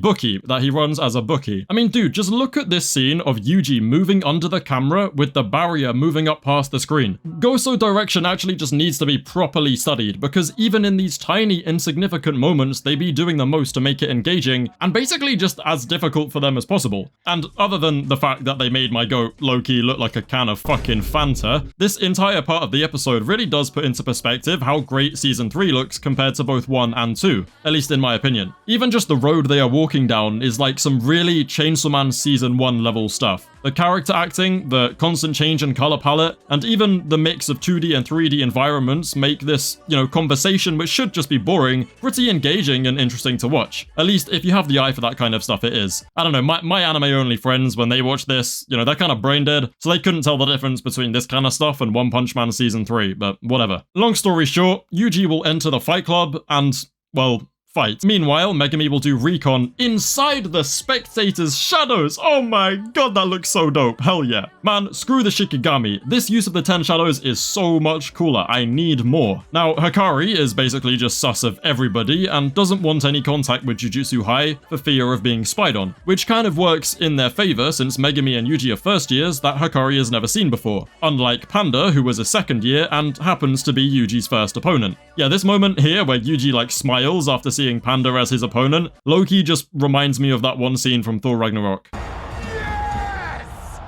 I mean, dude, just look at this scene of Yuji moving under the camera with the barrier moving up past the screen. Goso direction actually just needs to be properly studied, because even in these tiny insignificant moments, they be doing the most to make it engaging, and basically just as difficult for them as possible. And other than the fact that they made my goat low-key look like a can of fucking Fanta, this entire part of the episode really does put into perspective how great Season 3 looks compared to both 1 and 2, at least in my opinion. Even just the road they are walking down is like some really Chainsaw Man Season 1 level stuff. The character acting, the constant change in color palette, and even the mix of 2D and 3D environments make this, you know, conversation, which should just be boring, pretty engaging and interesting to watch. At least if you have the eye for that kind of stuff, it is. I don't know, my anime-only friends, when they watch this, you know, they're kind of brain dead, so they couldn't tell the difference between this kind of stuff and One Punch Man Season 3, but whatever. Long story short, Yuji will enter the fight club and, well, fight. Meanwhile, Megumi will do recon inside the spectator's shadows. Oh my god, that looks so dope. Hell yeah. Man, screw the Shikigami. This use of the 10 shadows is so much cooler. I need more. Now, Hikari is basically just sus of everybody and doesn't want any contact with Jujutsu High for fear of being spied on, which kind of works in their favor since Megumi and Yuji are first years that Hikari has never seen before, unlike Panda, who was a second year and happens to be Yuji's first opponent. Yeah, this moment here where Yuji like smiles after seeing Panda as his opponent, low-key just reminds me of that one scene from Thor Ragnarok. Yes!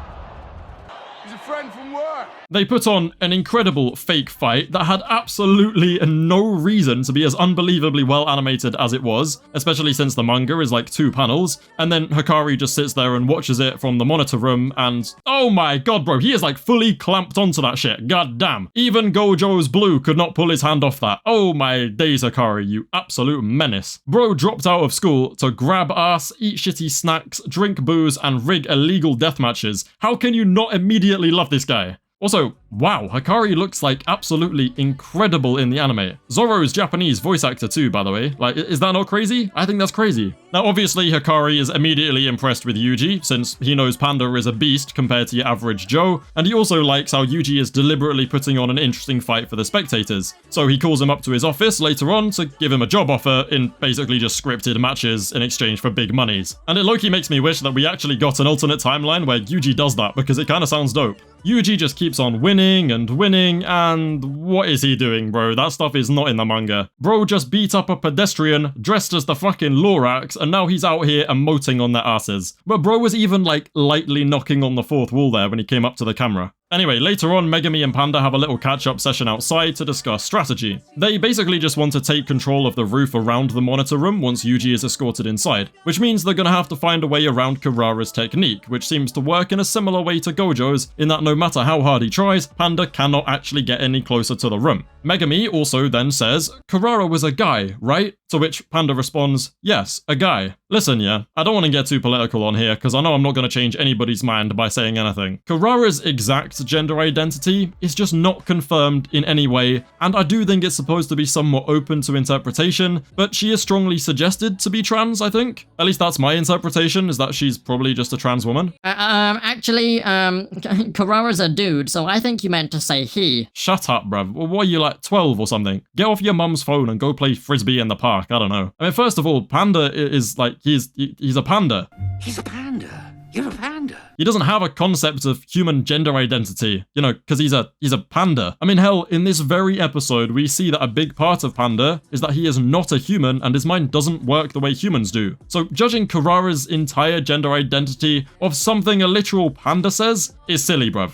He's a friend from work. They put on an incredible fake fight that had absolutely no reason to be as unbelievably well animated as it was, especially since the manga is like 2 panels, and then Hikari just sits there and watches it from the monitor room and oh my god bro, he is like fully clamped onto that shit, god damn. Even Gojo's Blue could not pull his hand off that. Oh my days Hikari, you absolute menace. Bro dropped out of school to grab ass, eat shitty snacks, drink booze, and rig illegal death matches. How can you not immediately love this guy? Also, wow, Hikari looks like absolutely incredible in the anime. Zoro's Japanese voice actor too, by the way. Like, is that not crazy? I think that's crazy. Now, obviously, Hikari is immediately impressed with Yuji, since he knows Panda is a beast compared to your average Joe, and he also likes how Yuji is deliberately putting on an interesting fight for the spectators. So he calls him up to his office later on to give him a job offer in basically just scripted matches in exchange for big monies. And it low-key makes me wish that we actually got an alternate timeline where Yuji does that, because it kind of sounds dope. Yuji just keeps on winning, and what is he doing, bro? That stuff is not in the manga. Bro just beat up a pedestrian dressed as the fucking Lorax, and now he's out here emoting on their asses. But bro was even like lightly knocking on the 4th wall there when he came up to the camera. Anyway, later on, Megumi and Panda have a little catch-up session outside to discuss strategy. They basically just want to take control of the roof around the monitor room once Yuji is escorted inside, which means they're gonna have to find a way around Kurara's technique, which seems to work in a similar way to Gojo's, in that no matter how hard he tries, Panda cannot actually get any closer to the room. Megumi also then says, Kurara was a guy, right? To which Panda responds, yes, a guy. Listen, yeah, I don't want to get too political on here, because I know I'm not going to change anybody's mind by saying anything. Kurara's exact gender identity is just not confirmed in any way, and I do think it's supposed to be somewhat open to interpretation, but she is strongly suggested to be trans, I think. At least that's my interpretation, is that she's probably just a trans woman. Actually, Kurara's a dude, so I think you meant to say he. Shut up, bruv. What are you, like 12 or something? Get off your mum's phone and go play frisbee in the park. I don't know. I mean, first of all, Panda is like, he's a panda. He's a panda. You're a panda. He doesn't have a concept of human gender identity, you know, because he's a panda. I mean, hell, in this very episode, we see that a big part of Panda is that he is not a human and his mind doesn't work the way humans do. So judging Kurara's entire gender identity of something a literal panda says is silly, bruv.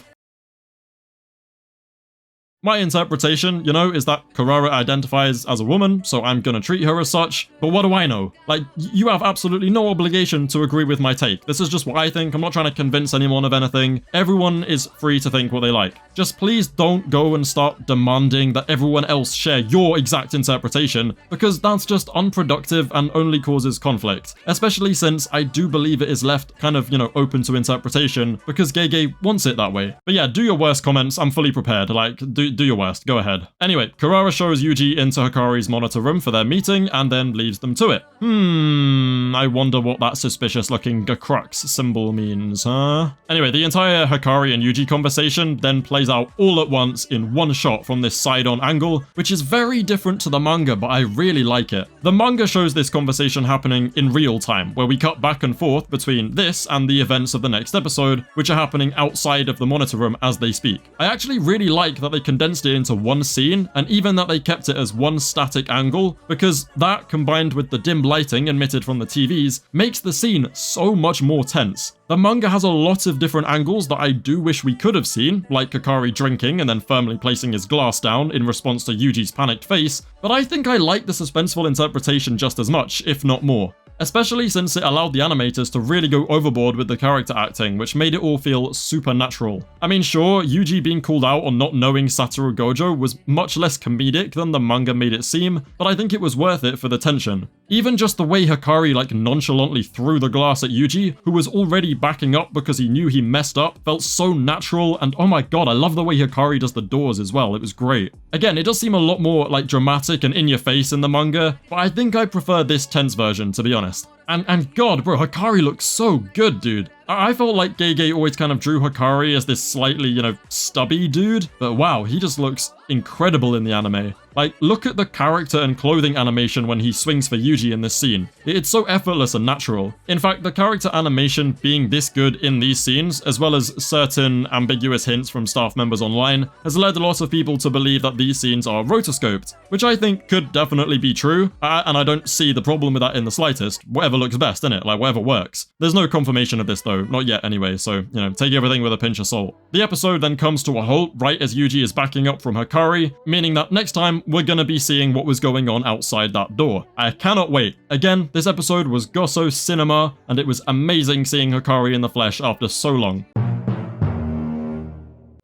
My interpretation, you know, is that Kurara identifies as a woman, so I'm gonna treat her as such, but what do I know? Like, you have absolutely no obligation to agree with my take. This is just what I think. I'm not trying to convince anyone of anything. Everyone is free to think what they like. Just please don't go and start demanding that everyone else share your exact interpretation, because that's just unproductive and only causes conflict. Especially since I do believe it is left kind of, you know, open to interpretation, because Gege wants it that way. But yeah, do your worst comments. I'm fully prepared. Like, do your worst, go ahead. Anyway, Kurara shows Yuji into Hikari's monitor room for their meeting and then leaves them to it. I wonder what that suspicious looking crux symbol means, huh? Anyway, the entire Hikari and Yuji conversation then plays out all at once in one shot from this side-on angle, which is very different to the manga, but I really like it. The manga shows this conversation happening in real time, where we cut back and forth between this and the events of the next episode, which are happening outside of the monitor room as they speak. I actually really like that they condensed it into one scene, and even that they kept it as one static angle, because that, combined with the dim lighting emitted from the TVs, makes the scene so much more tense. The manga has a lot of different angles that I do wish we could have seen, like Hikari drinking and then firmly placing his glass down in response to Yuji's panicked face, but I think I like the suspenseful interpretation just as much, if not more. Especially since it allowed the animators to really go overboard with the character acting, which made it all feel supernatural. I mean, sure, Yuji being called out on not knowing Satoru Gojo was much less comedic than the manga made it seem, but I think it was worth it for the tension. Even just the way Hikari like nonchalantly threw the glass at Yuji, who was already backing up because he knew he messed up, felt so natural, and oh my god, I love the way Hikari does the doors as well, it was great. Again, it does seem a lot more like dramatic and in your face in the manga, but I think I prefer this tense version, to be honest. And god, bro, Hikari looks so good, dude. I felt like Gege always kind of drew Hikari as this slightly, you know, stubby dude, but wow, he just looks incredible in the anime. Like, look at the character and clothing animation when he swings for Yuji in this scene. It's so effortless and natural. In fact, the character animation being this good in these scenes, as well as certain ambiguous hints from staff members online, has led a lot of people to believe that these scenes are rotoscoped, which I think could definitely be true, and I don't see the problem with that in the slightest, whatever looks best, innit? Like, whatever works. There's no confirmation of this though, not yet anyway, so, you know, take everything with a pinch of salt. The episode then comes to a halt right as Yuji is backing up from Hikari, meaning that next time we're gonna be seeing what was going on outside that door. I cannot wait. Again, this episode was Goso cinema, and it was amazing seeing Hikari in the flesh after so long.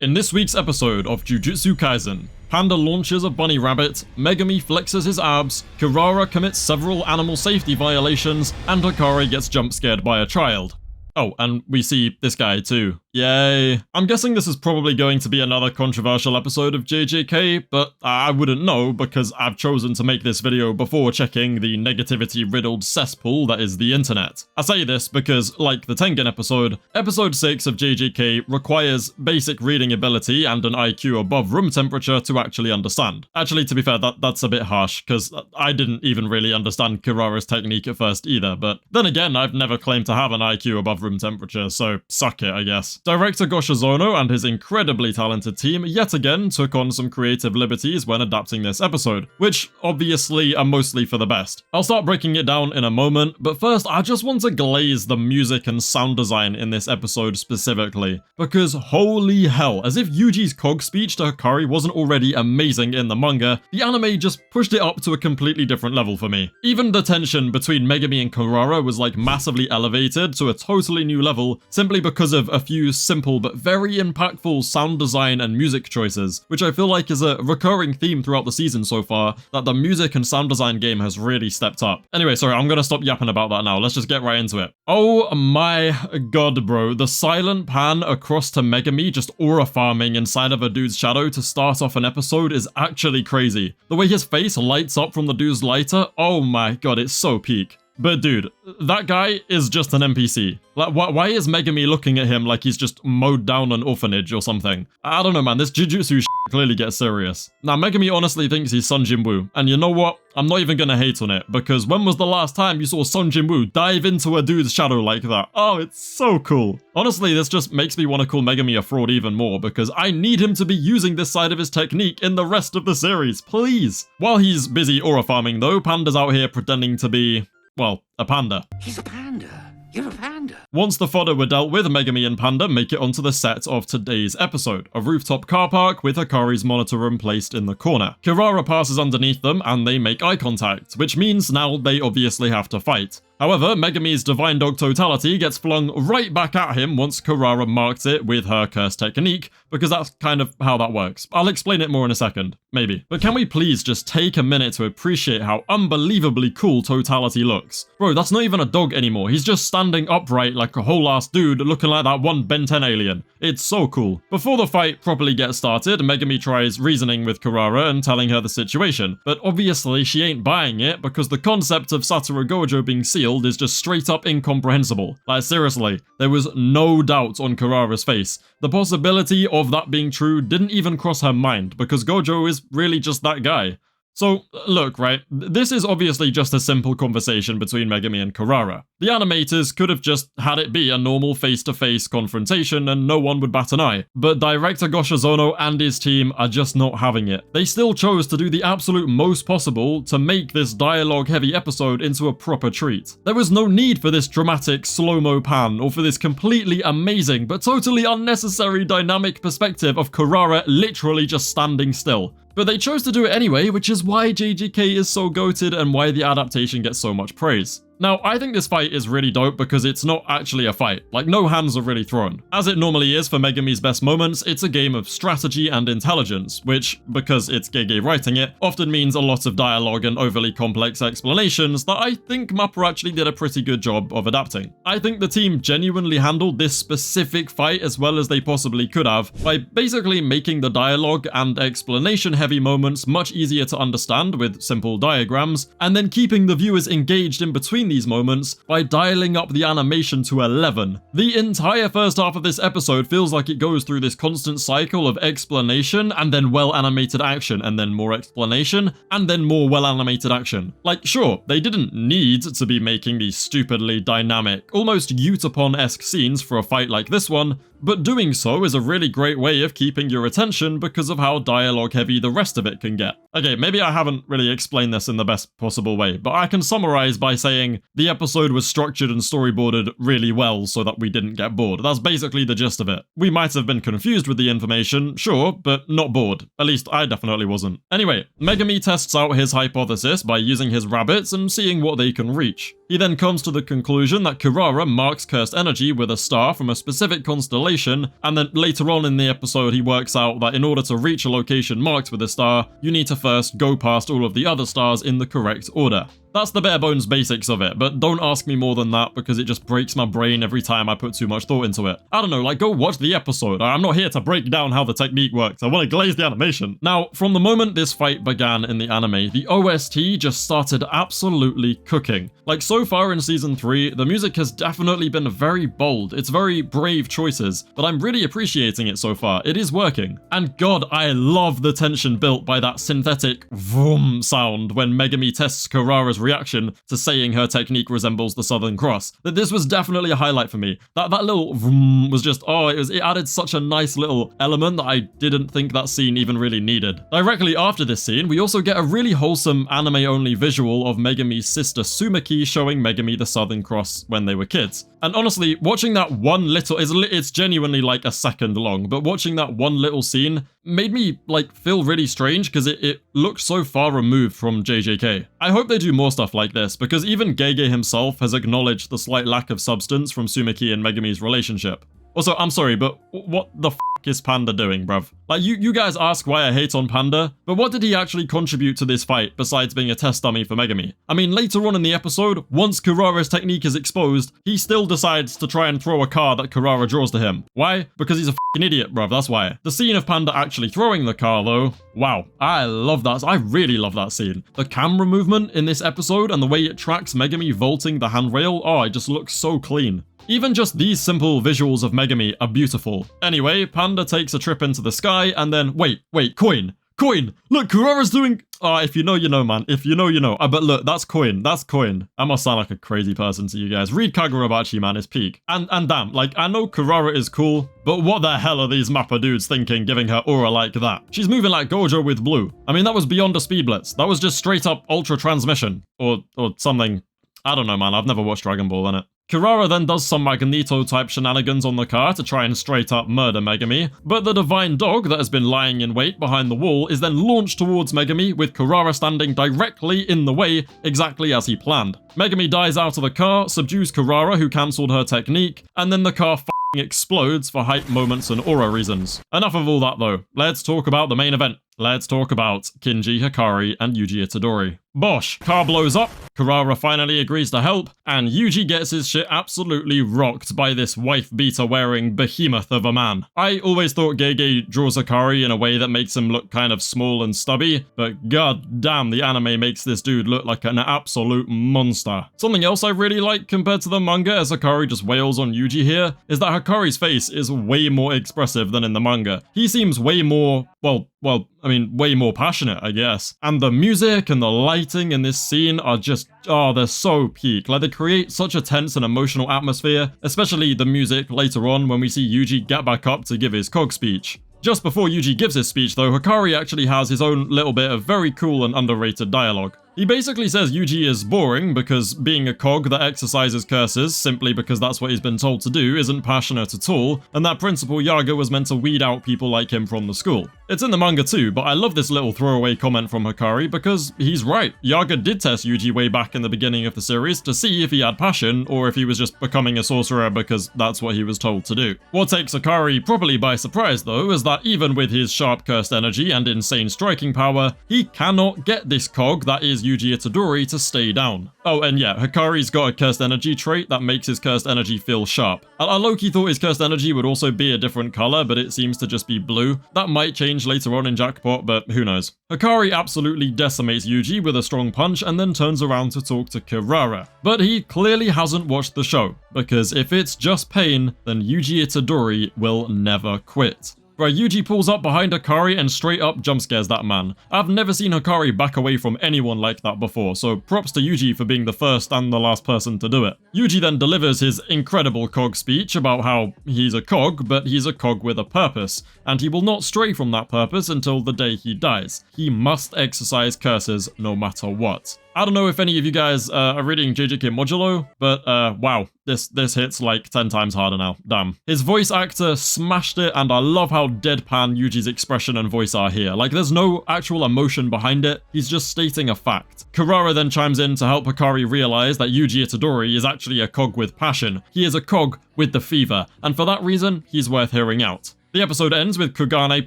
In this week's episode of Jujutsu Kaisen, Panda launches a bunny rabbit, Megumi flexes his abs, Kirara commits several animal safety violations, and Hikari gets jump scared by a child. Oh, and we see this guy too. Yay. I'm guessing this is probably going to be another controversial episode of JJK, but I wouldn't know because I've chosen to make this video before checking the negativity-riddled cesspool that is the internet. I say this because, like the Tengen episode, episode 6 of JJK requires basic reading ability and an IQ above room temperature to actually understand. Actually, to be fair, that's a bit harsh, because I didn't even really understand Kirara's technique at first either, but then again, I've never claimed to have an IQ above room temperature, so suck it, I guess. Director Goshizono and his incredibly talented team yet again took on some creative liberties when adapting this episode, which obviously are mostly for the best. I'll start breaking it down in a moment, but first I just want to glaze the music and sound design in this episode specifically, because holy hell, as if Yuji's Cog speech to Hikari wasn't already amazing in the manga, the anime just pushed it up to a completely different level for me. Even the tension between Megumi and Kirara was like massively elevated to a totally new level simply because of a few simple but very impactful sound design and music choices, which I feel like is a recurring theme throughout the season so far, that the music and sound design game has really stepped up. Anyway, sorry, I'm gonna stop yapping about that now, let's just get right into it. Oh my god, bro, the silent pan across to Megumi just aura farming inside of a dude's shadow to start off an episode is actually crazy. The way his face lights up from the dude's lighter, oh my god, it's so peak. But dude, that guy is just an NPC. Like, why is Megumi looking at him like he's just mowed down an orphanage or something? I don't know, man, this Jujutsu clearly gets serious. Now, Megumi honestly thinks he's Sun Jinwoo, and you know what? I'm not even gonna hate on it, because when was the last time you saw Sun Jinwoo dive into a dude's shadow like that? Oh, it's so cool. Honestly, this just makes me want to call Megumi a fraud even more, because I need him to be using this side of his technique in the rest of the series, please. While he's busy aura farming though, Panda's out here pretending to be, well, a panda. He's a panda. You're a panda. Once the fodder were dealt with, Megumi and Panda make it onto the set of today's episode, a rooftop car park with Hikari's monitor room placed in the corner. Kirara passes underneath them and they make eye contact, which means now they obviously have to fight. However, Megumi's Divine Dog Totality gets flung right back at him once Kirara marked it with her curse technique, because that's kind of how that works. I'll explain it more in a second, maybe. But can we please just take a minute to appreciate how unbelievably cool Totality looks? Bro, that's not even a dog anymore, he's just standing upright like a whole ass dude looking like that one Ben 10 alien. It's so cool. Before the fight properly gets started, Megumi tries reasoning with Kirara and telling her the situation, but obviously she ain't buying it because the concept of Satoru Gojo being sealed is just straight up incomprehensible. Like seriously, there was no doubt on Kirara's face. The possibility of that being true didn't even cross her mind because Gojo is really just that guy. So, look, right, this is obviously just a simple conversation between Megumi and Kirara. The animators could have just had it be a normal face-to-face confrontation and no one would bat an eye, but director Goshizono and his team are just not having it. They still chose to do the absolute most possible to make this dialogue-heavy episode into a proper treat. There was no need for this dramatic slow-mo pan or for this completely amazing but totally unnecessary dynamic perspective of Kirara literally just standing still. But they chose to do it anyway, which is why JJK is so goated and why the adaptation gets so much praise. Now, I think this fight is really dope because it's not actually a fight, like no hands are really thrown. As it normally is for Megumi's best moments, it's a game of strategy and intelligence, which, because it's Gege writing it, often means a lot of dialogue and overly complex explanations that I think Mappa actually did a pretty good job of adapting. I think the team genuinely handled this specific fight as well as they possibly could have, by basically making the dialogue and explanation heavy moments much easier to understand with simple diagrams, and then keeping the viewers engaged in between these moments by dialing up the animation to 11. The entire first half of this episode feels like it goes through this constant cycle of explanation and then well-animated action and then more explanation and then more well-animated action. Like, sure, they didn't need to be making these stupidly dynamic, almost Utapon-esque scenes for a fight like this one, but doing so is a really great way of keeping your attention because of how dialogue heavy the rest of it can get. Okay, maybe I haven't really explained this in the best possible way, but I can summarize by saying saying the episode was structured and storyboarded really well so that we didn't get bored. That's basically the gist of it. We might have been confused with the information, sure, but not bored. At least I definitely wasn't. Anyway, Megumi tests out his hypothesis by using his rabbits and seeing what they can reach. He then comes to the conclusion that Kurara marks cursed energy with a star from a specific constellation, and then later on in the episode he works out that in order to reach a location marked with a star, you need to first go past all of the other stars in the correct order. That's the bare bones basics of it, but don't ask me more than that because it just breaks my brain every time I put too much thought into it. I don't know, like, go watch the episode. I'm not here to break down how the technique works. I want to glaze the animation. Now, from the moment this fight began in the anime, the OST just started absolutely cooking. Like, so far in season 3, the music has definitely been very bold. It's very brave choices, but I'm really appreciating it so far. It is working. And God, I love the tension built by that synthetic vroom sound when Megumi tests Kurara's reaction to saying her technique resembles the Southern Cross. That this was definitely a highlight for me. That little vroom was just, it added such a nice little element that I didn't think that scene even really needed. Directly after this scene, we also get a really wholesome anime-only visual of Megumi's sister Sumaki showing Megumi the Southern Cross when they were kids. And honestly, watching that one little, it's genuinely like a second long, but watching that one little scene made me like feel really strange because it looked so far removed from JJK. I hope they do more stuff like this because even Gege himself has acknowledged the slight lack of substance from Sumaki and Megumi's relationship. Also, I'm sorry, but what the f is Panda doing, bruv? Like, you guys ask why I hate on Panda, but what did he actually contribute to this fight besides being a test dummy for Megumi? I mean, later on in the episode, once Kurara's technique is exposed, he still decides to try and throw a card that Kurara draws to him. Why? Because he's a f***ing idiot, bruv, that's why. The scene of Panda actually throwing the card, though, wow, I love that. I really love that scene. The camera movement in this episode and the way it tracks Megumi vaulting the handrail, it just looks so clean. Even just these simple visuals of Megumi are beautiful. Anyway, Panda takes a trip into the sky and then, wait, coin! Look, Kurara's doing... if you know, you know, man. If you know, you know. But look, that's coin. I must sound like a crazy person to you guys. Read Kagurabachi, man, it's peak. And damn, like, I know Kurara is cool, but what the hell are these Mappa dudes thinking giving her aura like that? She's moving like Gojo with blue. I mean, that was beyond a speed blitz. That was just straight up ultra transmission. Or something. I don't know, man. I've never watched Dragon Ball, innit? Kurara then does some Magneto-type shenanigans on the car to try and straight up murder Megumi, but the divine dog that has been lying in wait behind the wall is then launched towards Megumi with Kurara standing directly in the way, exactly as he planned. Megumi dies out of the car, subdues Kurara who cancelled her technique, and then the car explodes for hype moments and aura reasons. Enough of all that though, let's talk about the main event. Let's talk about Kinji, Hikari, and Yuji Itadori. Bosh! Car blows up, Kurara finally agrees to help, and Yuji gets his shit absolutely rocked by this wife-beater-wearing behemoth of a man. I always thought Gege draws Hikari in a way that makes him look kind of small and stubby, but god damn, the anime makes this dude look like an absolute monster. Something else I really like compared to the manga as Hikari just wails on Yuji here, is that Hikari's face is way more expressive than in the manga. He seems way more, way more passionate, I guess. And the music and the lighting in this scene are just, they're so peak. Like, they create such a tense and emotional atmosphere, especially the music later on when we see Yuji get back up to give his Kog speech. Just before Yuji gives his speech though, Hikari actually has his own little bit of very cool and underrated dialogue. He basically says Yuji is boring because being a cog that exercises curses simply because that's what he's been told to do isn't passionate at all, and that Principal Yaga was meant to weed out people like him from the school. It's in the manga too, but I love this little throwaway comment from Hikari because he's right. Yaga did test Yuji way back in the beginning of the series to see if he had passion or if he was just becoming a sorcerer because that's what he was told to do. What takes Hikari properly by surprise though is that even with his sharp cursed energy and insane striking power, he cannot get this cog that is Yuji Itadori to stay down. Oh, and yeah, Hikari's got a cursed energy trait that makes his cursed energy feel sharp. I low-key thought his cursed energy would also be a different color, but it seems to just be blue. That might change later on in Jackpot, but who knows. Hikari absolutely decimates Yuji with a strong punch and then turns around to talk to Kurara. But he clearly hasn't watched the show, because if it's just pain, then Yuji Itadori will never quit. Bro, Yuji pulls up behind Hikari and straight up jump scares that man. I've never seen Hikari back away from anyone like that before, so props to Yuji for being the first and the last person to do it. Yuji then delivers his incredible cog speech about how he's a cog, but he's a cog with a purpose, and he will not stray from that purpose until the day he dies. He must exercise curses no matter what. I don't know if any of you guys are reading JJK Modulo, but wow, this hits like 10 times harder now. Damn. His voice actor smashed it, and I love how deadpan Yuji's expression and voice are here. Like, there's no actual emotion behind it, he's just stating a fact. Kurara then chimes in to help Hikari realize that Yuji Itadori is actually a cog with passion. He is a cog with the fever, and for that reason, he's worth hearing out. The episode ends with Kugane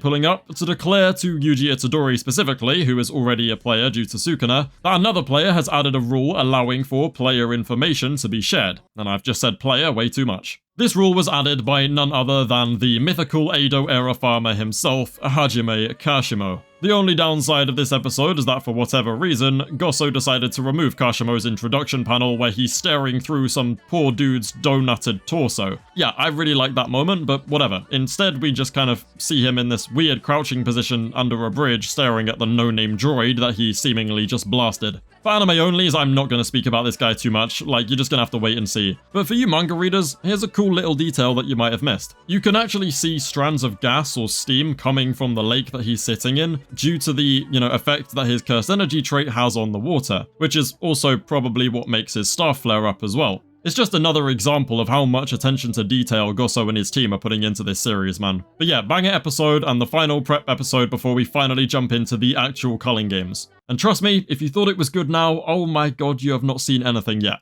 pulling up to declare to Yuji Itadori specifically, who is already a player due to Sukuna, that another player has added a rule allowing for player information to be shared. And I've just said player way too much. This rule was added by none other than the mythical Edo-era farmer himself, Hajime Kashimo. The only downside of this episode is that for whatever reason, Goso decided to remove Kashimo's introduction panel where he's staring through some poor dude's donutted torso. Yeah, I really like that moment, but whatever. Instead, we just kind of see him in this weird crouching position under a bridge staring at the no-name droid that he seemingly just blasted. For anime onlys, I'm not going to speak about this guy too much, like, you're just going to have to wait and see. But for you manga readers, here's a cool little detail that you might have missed. You can actually see strands of gas or steam coming from the lake that he's sitting in, due to the, effect that his cursed energy trait has on the water, which is also probably what makes his star flare up as well. It's just another example of how much attention to detail Goso and his team are putting into this series, man. But yeah, banger episode and the final prep episode before we finally jump into the actual culling games. And trust me, if you thought it was good now, oh my god, you have not seen anything yet.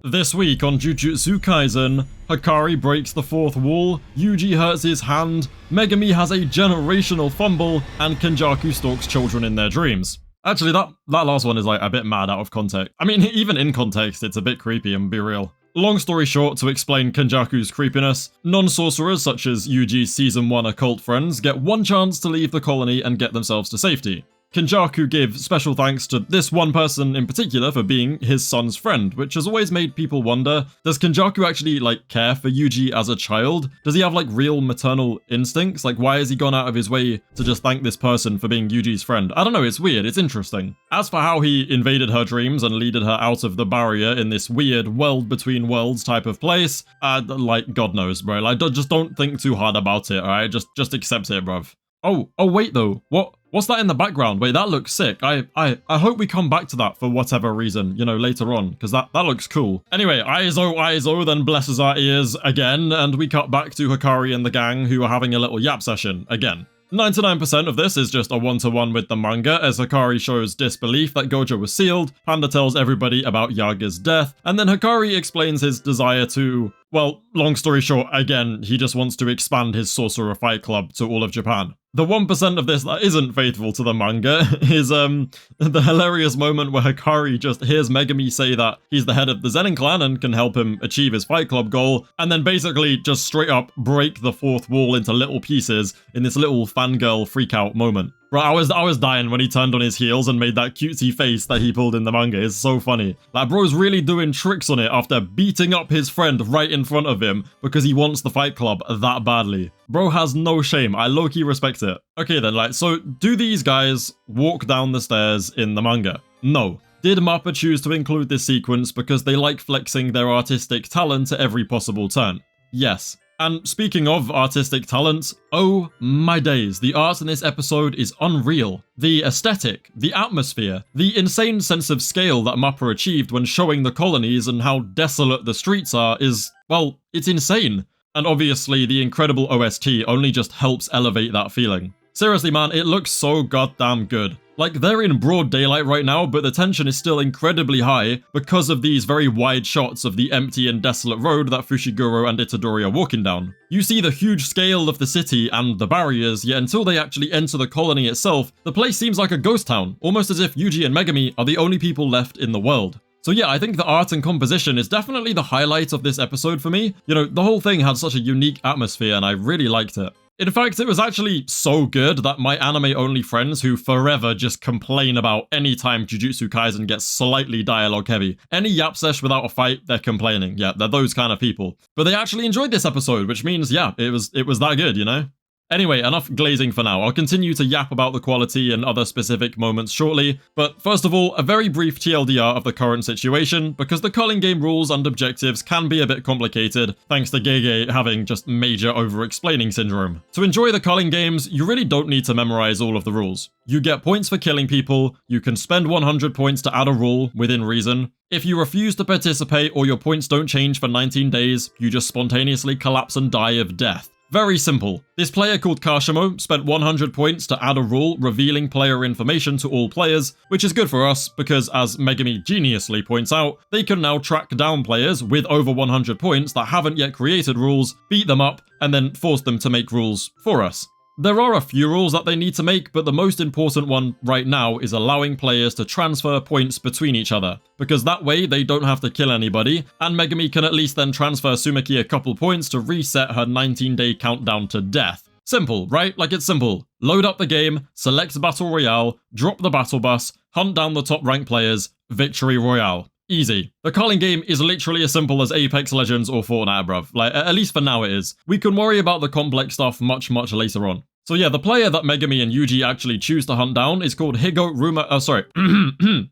This week on Jujutsu Kaisen, Hikari breaks the fourth wall, Yuji hurts his hand, Megumi has a generational fumble, and Kenjaku stalks children in their dreams. Actually, that last one is like a bit mad out of context. I mean, even in context, it's a bit creepy, and be real. Long story short, to explain Kenjaku's creepiness, non-sorcerers such as Yuji's Season 1 occult friends get one chance to leave the colony and get themselves to safety. Kenjaku gives special thanks to this one person in particular for being his son's friend, which has always made people wonder, does Kenjaku actually, care for Yuji as a child? Does he have, real maternal instincts? Why has he gone out of his way to just thank this person for being Yuji's friend? I don't know, it's weird, it's interesting. As for how he invaded her dreams and leaded her out of the barrier in this weird world between worlds type of place, God knows, bro. Just don't think too hard about it, alright? Just accept it, bruv. Oh, wait though, what's that in the background? Wait, that looks sick. I hope we come back to that for whatever reason, later on, because that looks cool. Anyway, Aizo then blesses our ears again, and we cut back to Hikari and the gang who are having a little yap session again. 99% of this is just a one-to-one with the manga, as Hikari shows disbelief that Gojo was sealed, Panda tells everybody about Yaga's death, and then Hikari explains his desire to, well, long story short, again, he just wants to expand his Sorcerer Fight Club to all of Japan. The 1% of this that isn't faithful to the manga is the hilarious moment where Hikari just hears Megumi say that he's the head of the Zenin clan and can help him achieve his Fight Club goal, and then basically just straight up break the fourth wall into little pieces in this little fangirl freakout moment. Bro, I was dying when he turned on his heels and made that cutesy face that he pulled in the manga. It's so funny. Bro's really doing tricks on it after beating up his friend right in front of him because he wants the Fight Club that badly. Bro has no shame. I low-key respect it. Okay then, so do these guys walk down the stairs in the manga? No. Did Mappa choose to include this sequence because they like flexing their artistic talent at every possible turn? Yes. And speaking of artistic talent, oh my days, the art in this episode is unreal. The aesthetic, the atmosphere, the insane sense of scale that Mappa achieved when showing the colonies and how desolate the streets are is, well, it's insane. And obviously the incredible OST only just helps elevate that feeling. Seriously man, it looks so goddamn good. They're in broad daylight right now, but the tension is still incredibly high because of these very wide shots of the empty and desolate road that Fushiguro and Itadori are walking down. You see the huge scale of the city and the barriers, yet until they actually enter the colony itself, the place seems like a ghost town, almost as if Yuji and Megumi are the only people left in the world. So yeah, I think the art and composition is definitely the highlight of this episode for me. The whole thing had such a unique atmosphere and I really liked it. In fact, it was actually so good that my anime-only friends who forever just complain about any time Jujutsu Kaisen gets slightly dialogue-heavy. Any yap sesh without a fight, they're complaining. Yeah, they're those kind of people. But they actually enjoyed this episode, which means, yeah, it was that good, you know? Anyway, enough glazing for now. I'll continue to yap about the quality and other specific moments shortly, but first of all, a very brief TLDR of the current situation, because the culling game rules and objectives can be a bit complicated, thanks to Gege having just major over-explaining syndrome. To enjoy the culling games, you really don't need to memorize all of the rules. You get points for killing people, you can spend 100 points to add a rule, within reason. If you refuse to participate or your points don't change for 19 days, you just spontaneously collapse and die of death. Very simple. This player called Kashimo spent 100 points to add a rule revealing player information to all players, which is good for us because, as Megumi geniusly points out, they can now track down players with over 100 points that haven't yet created rules, beat them up, and then force them to make rules for us. There are a few rules that they need to make, but the most important one right now is allowing players to transfer points between each other, because that way they don't have to kill anybody, and Megumi can at least then transfer Sumiki a couple points to reset her 19-day countdown to death. Simple, right? Like, it's simple. Load up the game, select Battle Royale, drop the battle bus, hunt down the top ranked players, Victory Royale. Easy. The culling game is literally as simple as Apex Legends or Fortnite, bruv. Like, at least for now it is. We can worry about the complex stuff much later on. So yeah, the player that Megumi and Yuji actually choose to hunt down is called Higuruma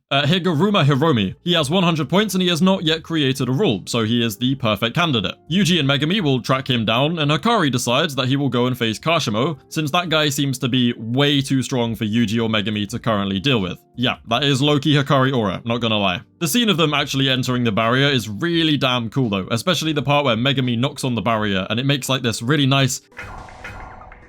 Hiromi. He has 100 points and he has not yet created a rule, so he is the perfect candidate. Yuji and Megumi will track him down, and Hikari decides that he will go and face Kashimo, since that guy seems to be way too strong for Yuji or Megumi to currently deal with. Yeah, that is low-key Hikari aura, not gonna lie. The scene of them actually entering the barrier is really damn cool though, especially the part where Megumi knocks on the barrier and it makes like this really nice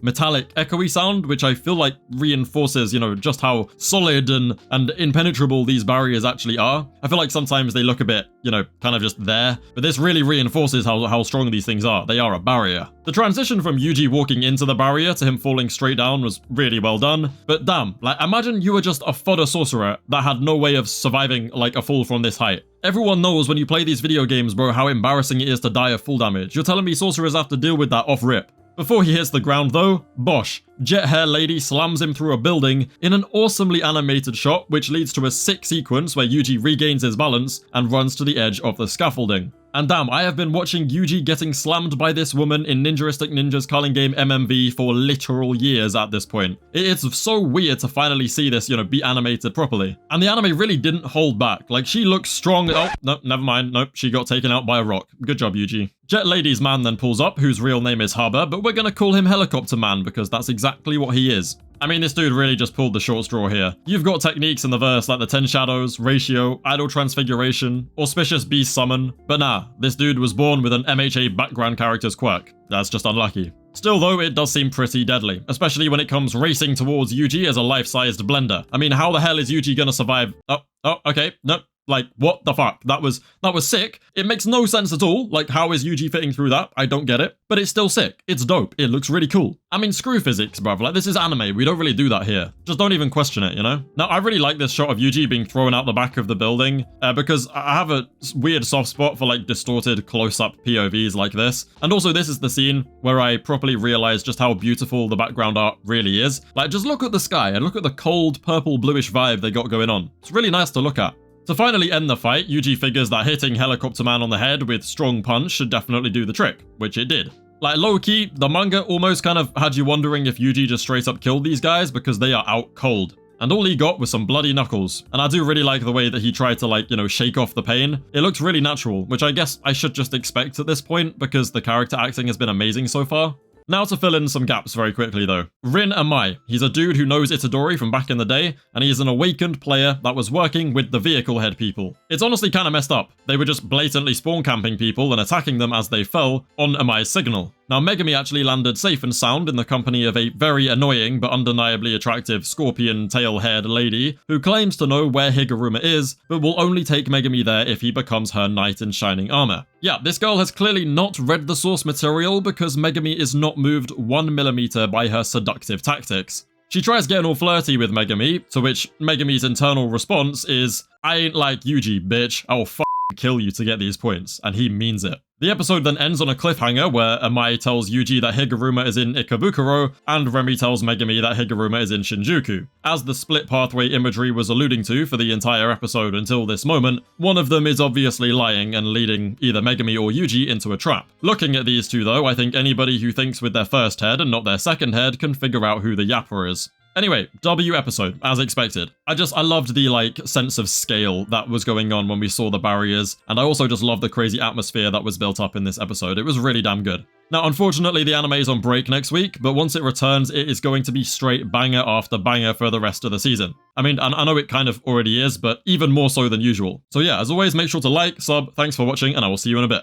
metallic echoey sound, which I feel like reinforces, you know, just how solid and impenetrable these barriers actually are. I feel like sometimes they look a bit, you know, kind of just there, but this really reinforces how strong these things are. They are a barrier. The transition from Yuji walking into the barrier to him falling straight down was really well done, but damn, like, imagine you were just a fodder sorcerer that had no way of surviving like a fall from this height. Everyone knows when you play these video games, bro, how embarrassing it is to die of full damage. You're telling me sorcerers have to deal with that off rip. Before he hits the ground though, bosh, jet hair lady slams him through a building in an awesomely animated shot, which leads to a sick sequence where Yuji regains his balance and runs to the edge of the scaffolding. And damn, I have been watching Yuji getting slammed by this woman in Ninjaristic Ninja's culling game MMV for literal years at this point. It's so weird to finally see this, you know, be animated properly. And the anime really didn't hold back. Like, she looks strong. Oh, no, never mind. Nope, she got taken out by a rock. Good job, Yuji. Jet Lady's man then pulls up, whose real name is Harbor, but we're gonna call him Helicopter Man because that's exactly what he is. I mean, this dude really just pulled the short straw here. You've got techniques in the verse like the 10 Shadows, Ratio, Idol Transfiguration, Auspicious Beast Summon, but nah, this dude was born with an MHA background character's quirk. That's just unlucky. Still though, it does seem pretty deadly, especially when it comes racing towards Yuji as a life-sized blender. I mean, how the hell is Yuji gonna survive? Oh, okay, nope. Like, what the fuck? That was sick. It makes no sense at all. Like, how is Yuji fitting through that? I don't get it. But it's still sick. It's dope. It looks really cool. I mean, screw physics, bruv. Like, this is anime. We don't really do that here. Just don't even question it, you know? Now, I really like this shot of Yuji being thrown out the back of the building, because I have a weird soft spot for, like, distorted close-up POVs like this. And also, this is the scene where I properly realized just how beautiful the background art really is. Like, just look at the sky and look at the cold, purple-bluish vibe they got going on. It's really nice to look at. To finally end the fight, Yuji figures that hitting Helicopter Man on the head with strong punch should definitely do the trick, which it did. Like, low-key, the manga almost kind of had you wondering if Yuji just straight up killed these guys because they are out cold. And all he got was some bloody knuckles. And I do really like the way that he tried to, like, you know, shake off the pain. It looks really natural, which I guess I should just expect at this point because the character acting has been amazing so far. Now to fill in some gaps very quickly though. Rin Amai. He's a dude who knows Itadori from back in the day, and he is an awakened player that was working with the vehicle head people. It's honestly kinda messed up. They were just blatantly spawn camping people and attacking them as they fell on Amai's signal. Now Megumi actually landed safe and sound in the company of a very annoying but undeniably attractive scorpion tail-haired lady who claims to know where Higuruma is, but will only take Megumi there if he becomes her knight in shining armor. Yeah, this girl has clearly not read the source material because Megumi is not moved 1 millimeter by her seductive tactics. She tries getting all flirty with Megumi, to which Megumi's internal response is, "I ain't like Yuji, bitch. I'll kill you to get these points, and he means it. The episode then ends on a cliffhanger where Amai tells Yuji that Higuruma is in Ikebukuro, and Remy tells Megumi that Higuruma is in Shinjuku. As the split pathway imagery was alluding to for the entire episode until this moment, one of them is obviously lying and leading either Megumi or Yuji into a trap. Looking at these two though, I think anybody who thinks with their first head and not their second head can figure out who the yapper is. Anyway, W episode, as expected. I loved the, sense of scale that was going on when we saw the barriers, and I also just loved the crazy atmosphere that was built up in this episode. It was really damn good. Now, unfortunately, the anime is on break next week, but once it returns, it is going to be straight banger after banger for the rest of the season. I mean, I know it kind of already is, but even more so than usual. So yeah, as always, make sure to like, sub, thanks for watching, and I will see you in a bit.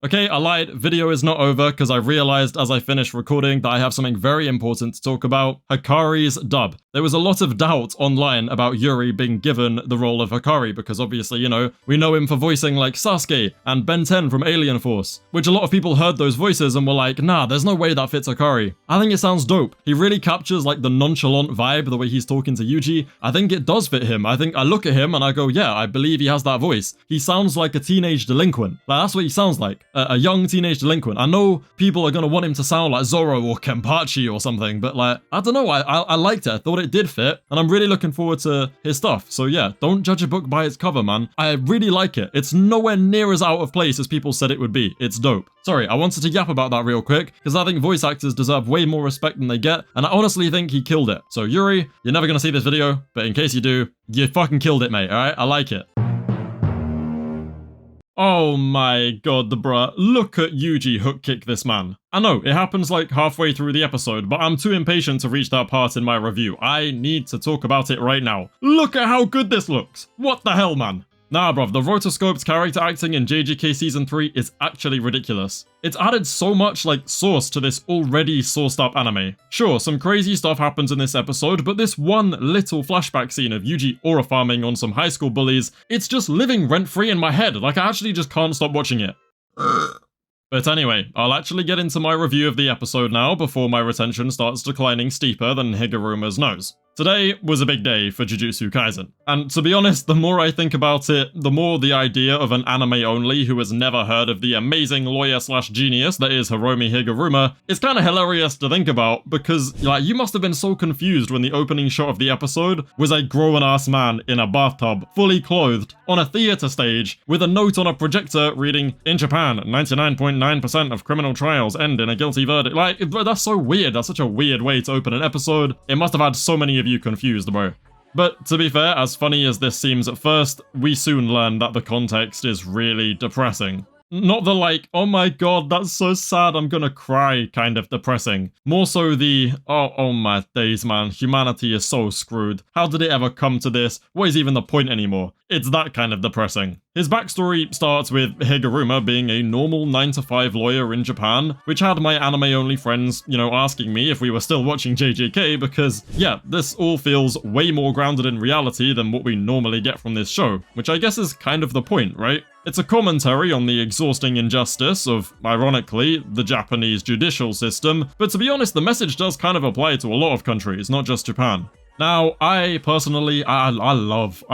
Okay, I lied, video is not over because I realized as I finished recording that I have something very important to talk about, Hikari's dub. There was a lot of doubt online about Yuri being given the role of Hikari because obviously, we know him for voicing like Sasuke and Ben 10 from Alien Force, which a lot of people heard those voices and were like, nah, there's no way that fits Hikari. I think it sounds dope. He really captures the nonchalant vibe, the way he's talking to Yuji. I think it does fit him. I think I look at him and I go, yeah, I believe he has that voice. He sounds like a teenage delinquent. That's what he sounds like. A young teenage delinquent. I know people are going to want him to sound like Zoro or Kenpachi or something, but I don't know, I liked it. I thought it did fit, and I'm really looking forward to his stuff. So yeah, don't judge a book by its cover, man. I really like it. It's nowhere near as out of place as people said it would be. It's dope. Sorry, I wanted to yap about that real quick, because I think voice actors deserve way more respect than they get, and I honestly think he killed it. So Yuri, you're never going to see this video, but in case you do, you fucking killed it, mate, alright? I like it. Oh my god, the bruh. Look at Yuji hook kick this man. I know, it happens halfway through the episode, but I'm too impatient to reach that part in my review. I need to talk about it right now. Look at how good this looks. What the hell, man? Nah, bruv, the rotoscoped character acting in JJK Season 3 is actually ridiculous. It's added so much, sauce to this already sauced up anime. Sure, some crazy stuff happens in this episode, but this one little flashback scene of Yuji aura farming on some high school bullies, it's just living rent-free in my head. I actually just can't stop watching it. But anyway, I'll actually get into my review of the episode now before my retention starts declining steeper than Higuruma's nose. Today was a big day for Jujutsu Kaisen, and to be honest, the more I think about it, the more the idea of an anime only who has never heard of the amazing lawyer/genius that is Hiromi Higuruma is kind of hilarious to think about, because you must have been so confused when the opening shot of the episode was a grown-ass man in a bathtub, fully clothed, on a theater stage, with a note on a projector reading, "In Japan, 99.9% of criminal trials end in a guilty verdict." That's so weird. That's such a weird way to open an episode. It must have had so many of you confused, bro. But to be fair, as funny as this seems at first, we soon learn that the context is really depressing. Not the oh my god, that's so sad, I'm gonna cry kind of depressing. More so the, oh my days, man, humanity is so screwed. How did it ever come to this? What is even the point anymore? It's that kind of depressing. His backstory starts with Higuruma being a normal 9-to-5 lawyer in Japan, which had my anime-only friends, asking me if we were still watching JJK because, yeah, this all feels way more grounded in reality than what we normally get from this show, which I guess is kind of the point, right? It's a commentary on the exhausting injustice of, ironically, the Japanese judicial system, but to be honest, the message does kind of apply to a lot of countries, not just Japan. Now, I personally, I love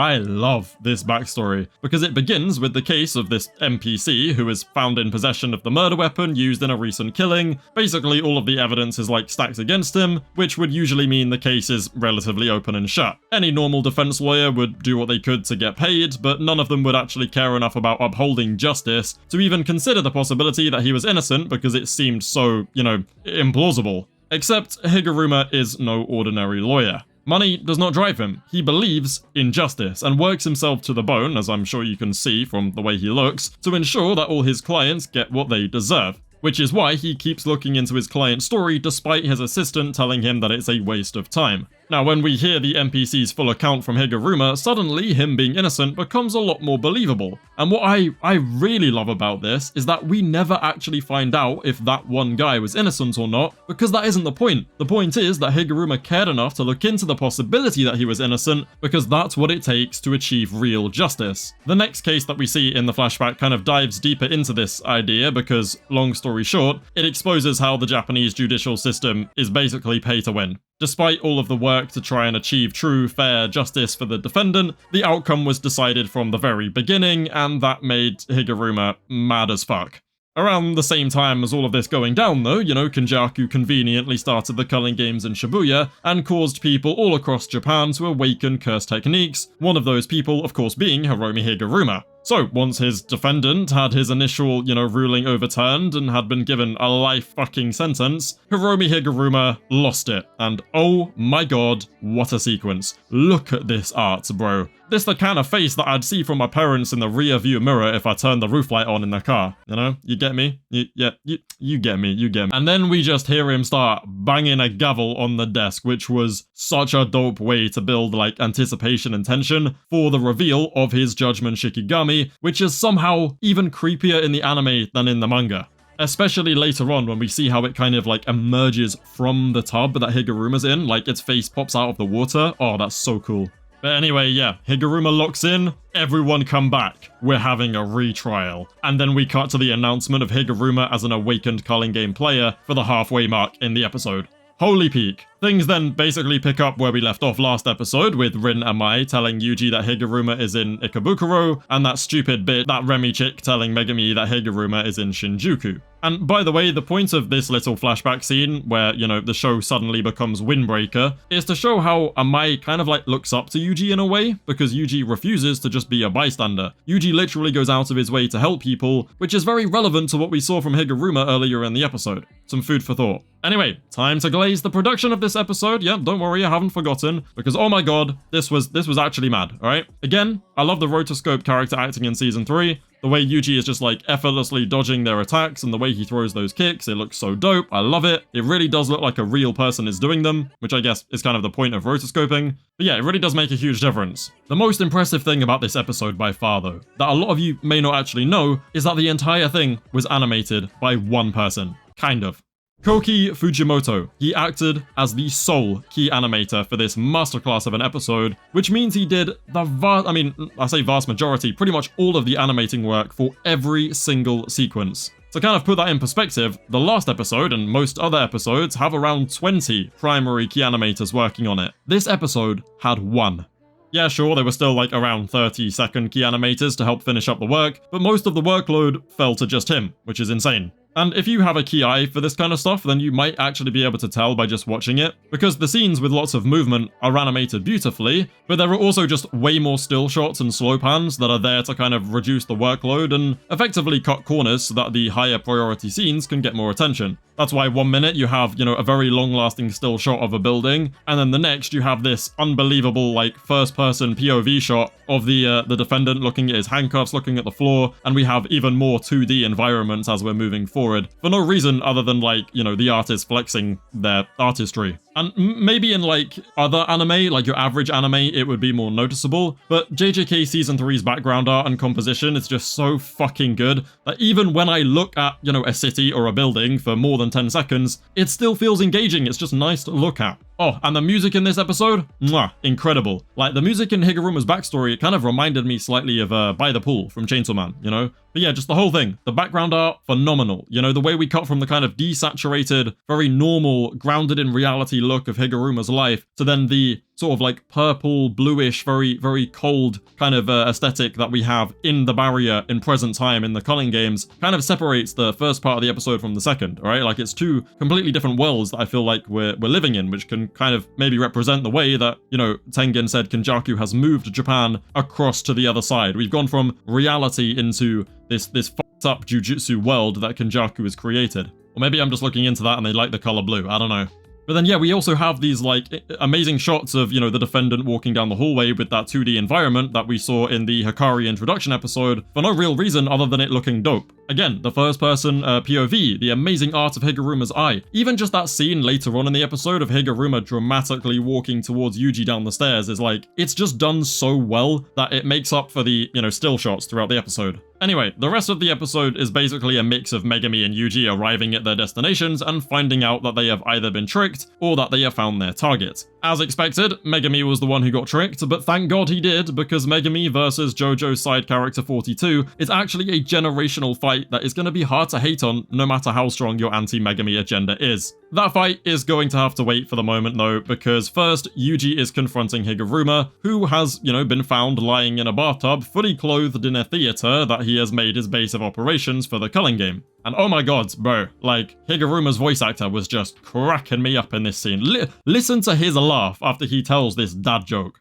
this backstory, because it begins with the case of this NPC who is found in possession of the murder weapon used in a recent killing. Basically, all of the evidence is stacked against him, which would usually mean the case is relatively open and shut. Any normal defense lawyer would do what they could to get paid, but none of them would actually care enough about upholding justice to even consider the possibility that he was innocent because it seemed so, implausible. Except Higuruma is no ordinary lawyer. Money does not drive him. He believes in justice and works himself to the bone, as I'm sure you can see from the way he looks, to ensure that all his clients get what they deserve. Which is why he keeps looking into his client's story despite his assistant telling him that it's a waste of time. Now, when we hear the NPC's full account from Higuruma, suddenly him being innocent becomes a lot more believable. And what I really love about this is that we never actually find out if that one guy was innocent or not, because that isn't the point. The point is that Higuruma cared enough to look into the possibility that he was innocent, because that's what it takes to achieve real justice. The next case that we see in the flashback kind of dives deeper into this idea, because, long story short, it exposes how the Japanese judicial system is basically pay to win. Despite all of the work to try and achieve true, fair justice for the defendant, the outcome was decided from the very beginning, and that made Higuruma mad as fuck. Around the same time as all of this going down though, Kenjaku conveniently started the culling games in Shibuya and caused people all across Japan to awaken curse techniques, one of those people of course being Hiromi Higuruma. So, once his defendant had his initial, ruling overturned and had been given a life-fucking sentence, Hiromi Higuruma lost it. And oh my god, what a sequence. Look at this art, bro. This the kind of face that I'd see from my parents in the rear view mirror if I turned the roof light on in the car. You get me? You get me. And then we just hear him start banging a gavel on the desk, which was such a dope way to build, anticipation and tension for the reveal of his Judgment Shikigami, which is somehow even creepier in the anime than in the manga. Especially later on when we see how it kind of emerges from the tub that Higuruma's in, its face pops out of the water. Oh, that's so cool. But anyway, yeah, Higuruma locks in, everyone come back, we're having a retrial. And then we cut to the announcement of Higuruma as an awakened culling game player for the halfway mark in the episode. Holy peak. Things then basically pick up where we left off last episode, with Rin and Mai telling Yuji that Higuruma is in Ikebukuro, and that stupid bit, that Remy chick telling Megumi that Higuruma is in Shinjuku. And by the way, the point of this little flashback scene, where, the show suddenly becomes Windbreaker, is to show how Mai kind of looks up to Yuji in a way, because Yuji refuses to just be a bystander. Yuji literally goes out of his way to help people, which is very relevant to what we saw from Higuruma earlier in the episode. Some food for thought. Anyway, time to glaze the production of this episode. Yeah, don't worry, I haven't forgotten, because oh my god, this was actually mad, alright? Again, I love the rotoscope character acting in Season 3. The way Yuji is just effortlessly dodging their attacks and the way he throws those kicks, it looks so dope. I love it. It really does look like a real person is doing them, which I guess is kind of the point of rotoscoping. But yeah, it really does make a huge difference. The most impressive thing about this episode by far though, that a lot of you may not actually know, is that the entire thing was animated by one person. Kind of. Koki Fujimoto. He acted as the sole key animator for this masterclass of an episode, which means he did the vast majority, pretty much all of the animating work for every single sequence. To kind of put that in perspective, the last episode and most other episodes have around 20 primary key animators working on it. This episode had one. Yeah, sure, there were still around 30-second key animators to help finish up the work, but most of the workload fell to just him, which is insane. And if you have a key eye for this kind of stuff, then you might actually be able to tell by just watching it, because the scenes with lots of movement are animated beautifully, but there are also just way more still shots and slow pans that are there to kind of reduce the workload and effectively cut corners so that the higher priority scenes can get more attention. That's why 1 minute you have, a very long-lasting still shot of a building, and then the next you have this unbelievable, first-person POV shot of the defendant looking at his handcuffs, looking at the floor, and we have even more 2D environments as we're moving forward, for no reason other than, the artist flexing their artistry. And maybe in other anime, your average anime, it would be more noticeable, but JJK Season 3's background art and composition is just so fucking good that even when I look at, a city or a building for more than 10 seconds, it still feels engaging. It's just nice to look at. Oh, and the music in this episode? Mwah, incredible. The music in Higuruma's backstory, it kind of reminded me slightly of By the Pool from Chainsaw Man, But yeah, just the whole thing. The background art, phenomenal. The way we cut from the kind of desaturated, very normal, grounded in reality look of Higuruma's life to then the sort of purple, bluish, very, very cold kind of aesthetic that we have in the barrier in present time in the culling games kind of separates the first part of the episode from the second, right? It's two completely different worlds that I feel like we're living in, which can kind of maybe represent the way that, Tengen said Kenjaku has moved Japan across to the other side. We've gone from reality into this fucked up jujutsu world that Kenjaku has created. Or maybe I'm just looking into that and they like the color blue, I don't know. But then, yeah, we also have these, amazing shots of, the defendant walking down the hallway with that 2D environment that we saw in the Hikari introduction episode for no real reason other than it looking dope. Again, the first-person POV, the amazing art of Higuruma's eye. Even just that scene later on in the episode of Higuruma dramatically walking towards Yuji down the stairs is it's just done so well that it makes up for the, still shots throughout the episode. Anyway, the rest of the episode is basically a mix of Megumi and Yuji arriving at their destinations and finding out that they have either been tricked or that they have found their target. As expected, Megumi was the one who got tricked, but thank God he did, because Megumi versus JoJo's side character 42 is actually a generational fight that is going to be hard to hate on no matter how strong your anti-Megumi agenda is. That fight is going to have to wait for the moment though, because first, Yuji is confronting Higuruma, who has, been found lying in a bathtub, fully clothed in a theater that he has made his base of operations for the Culling game. And oh my god, bro, like, Higuruma's voice actor was just cracking me up in this scene. Listen to his laugh after he tells this dad joke.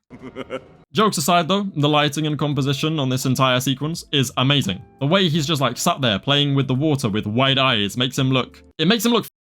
Jokes aside though, the lighting and composition on this entire sequence is amazing. The way he's just like sat there playing with the water with wide eyes makes him look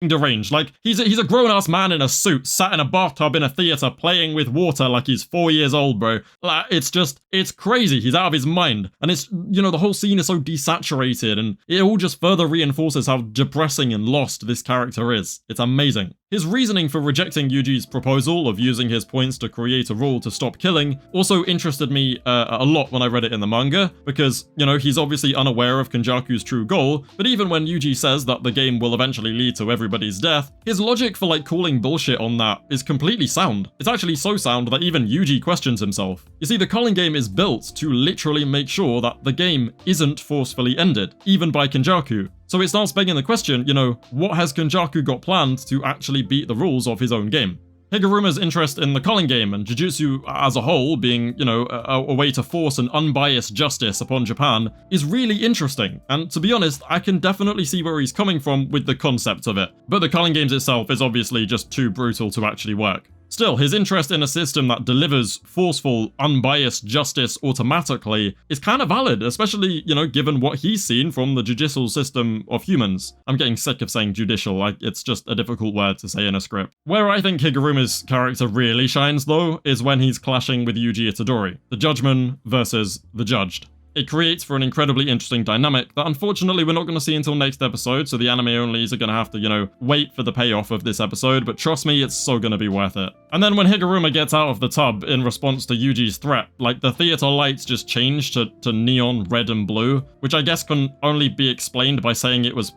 deranged. Like, he's a grown-ass man in a suit, sat in a bathtub in a theater playing with water like he's 4 years old, bro. Like, it's crazy. He's out of his mind. And it's, the whole scene is so desaturated, and it all just further reinforces how depressing and lost this character is. It's amazing. His reasoning for rejecting Yuji's proposal of using his points to create a rule to stop killing also interested me a lot when I read it in the manga, because, he's obviously unaware of Kenjaku's true goal, but even when Yuji says that the game will eventually lead to everybody's death, his logic for like calling bullshit on that is completely sound. It's actually so sound that even Yuji questions himself. You see, the Culling game is built to literally make sure that the game isn't forcefully ended, even by Kenjaku. So it starts begging the question, what has Kenjaku got planned to actually beat the rules of his own game? Higuruma's interest in the Culling game and Jujutsu as a whole being, a way to force an unbiased justice upon Japan is really interesting. And to be honest, I can definitely see where he's coming from with the concept of it. But the Culling games itself is obviously just too brutal to actually work. Still, his interest in a system that delivers forceful, unbiased justice automatically is kind of valid, especially, given what he's seen from the judicial system of humans. I'm getting sick of saying judicial, it's just a difficult word to say in a script. Where I think Higuruma's character really shines, though, is when he's clashing with Yuji Itadori, the judgment versus the judged. It creates for an incredibly interesting dynamic that unfortunately we're not going to see until next episode, so the anime onlys are going to have to, wait for the payoff of this episode, but trust me, it's so going to be worth it. And then when Higuruma gets out of the tub in response to Yuji's threat, like the theater lights just change to neon red and blue, which I guess can only be explained by saying it was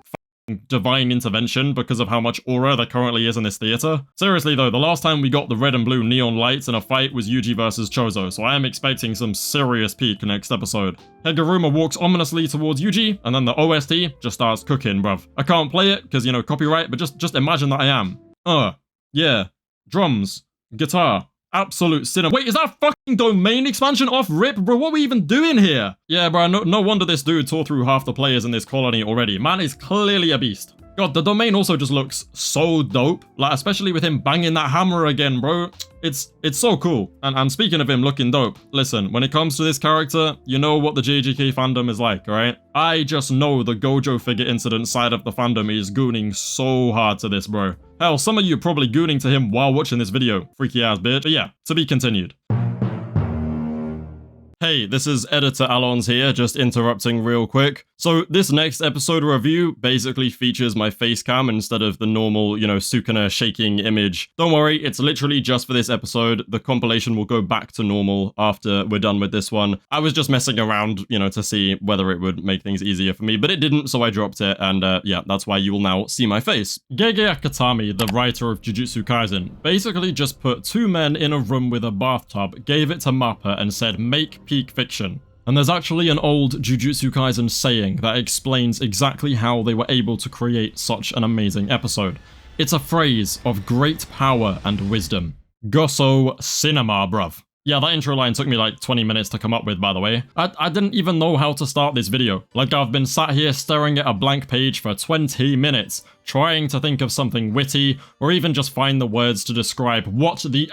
divine intervention because of how much aura there currently is in this theater. Seriously though, the last time we got the red and blue neon lights in a fight was Yuji versus Choso, so I am expecting some serious peak next episode. Higuruma walks ominously towards Yuji, and then the OST just starts cooking, bruv. I can't play it, because, copyright, but just imagine that I am. Yeah. Drums. Guitar. Absolute cinema. Wait, is that fucking domain expansion off rip? Bro, what are we even doing here? Yeah, bro, no wonder this dude tore through half the players in this colony already. Man is clearly a beast. God, the domain also just looks so dope. Like, especially with him banging that hammer again, bro. It's so cool. And speaking of him looking dope, listen, when it comes to this character, you know what the JJK fandom is like, alright? I just know the Gojo figure incident side of the fandom is gooning so hard to this, bro. Hell, some of you are probably gooning to him while watching this video. Freaky ass bitch. But yeah, to be continued. Hey, this is Editor Allons here, just interrupting real quick. So this next episode review basically features my face cam instead of the normal, sukuna shaking image. Don't worry, it's literally just for this episode. The compilation will go back to normal after we're done with this one. I was just messing around, to see whether it would make things easier for me, but it didn't, so I dropped it, and yeah, that's why you will now see my face. Gege Akutami, the writer of Jujutsu Kaisen, basically just put two men in a room with a bathtub, gave it to Mappa, and said, make peak fiction. And there's actually an old Jujutsu Kaisen saying that explains exactly how they were able to create such an amazing episode. It's a phrase of great power and wisdom. Goso cinema, bruv. Yeah, that intro line took me like 20 minutes to come up with, by the way. I didn't even know how to start this video. Like, I've been sat here staring at a blank page for 20 minutes, trying to think of something witty, or even just find the words to describe what in the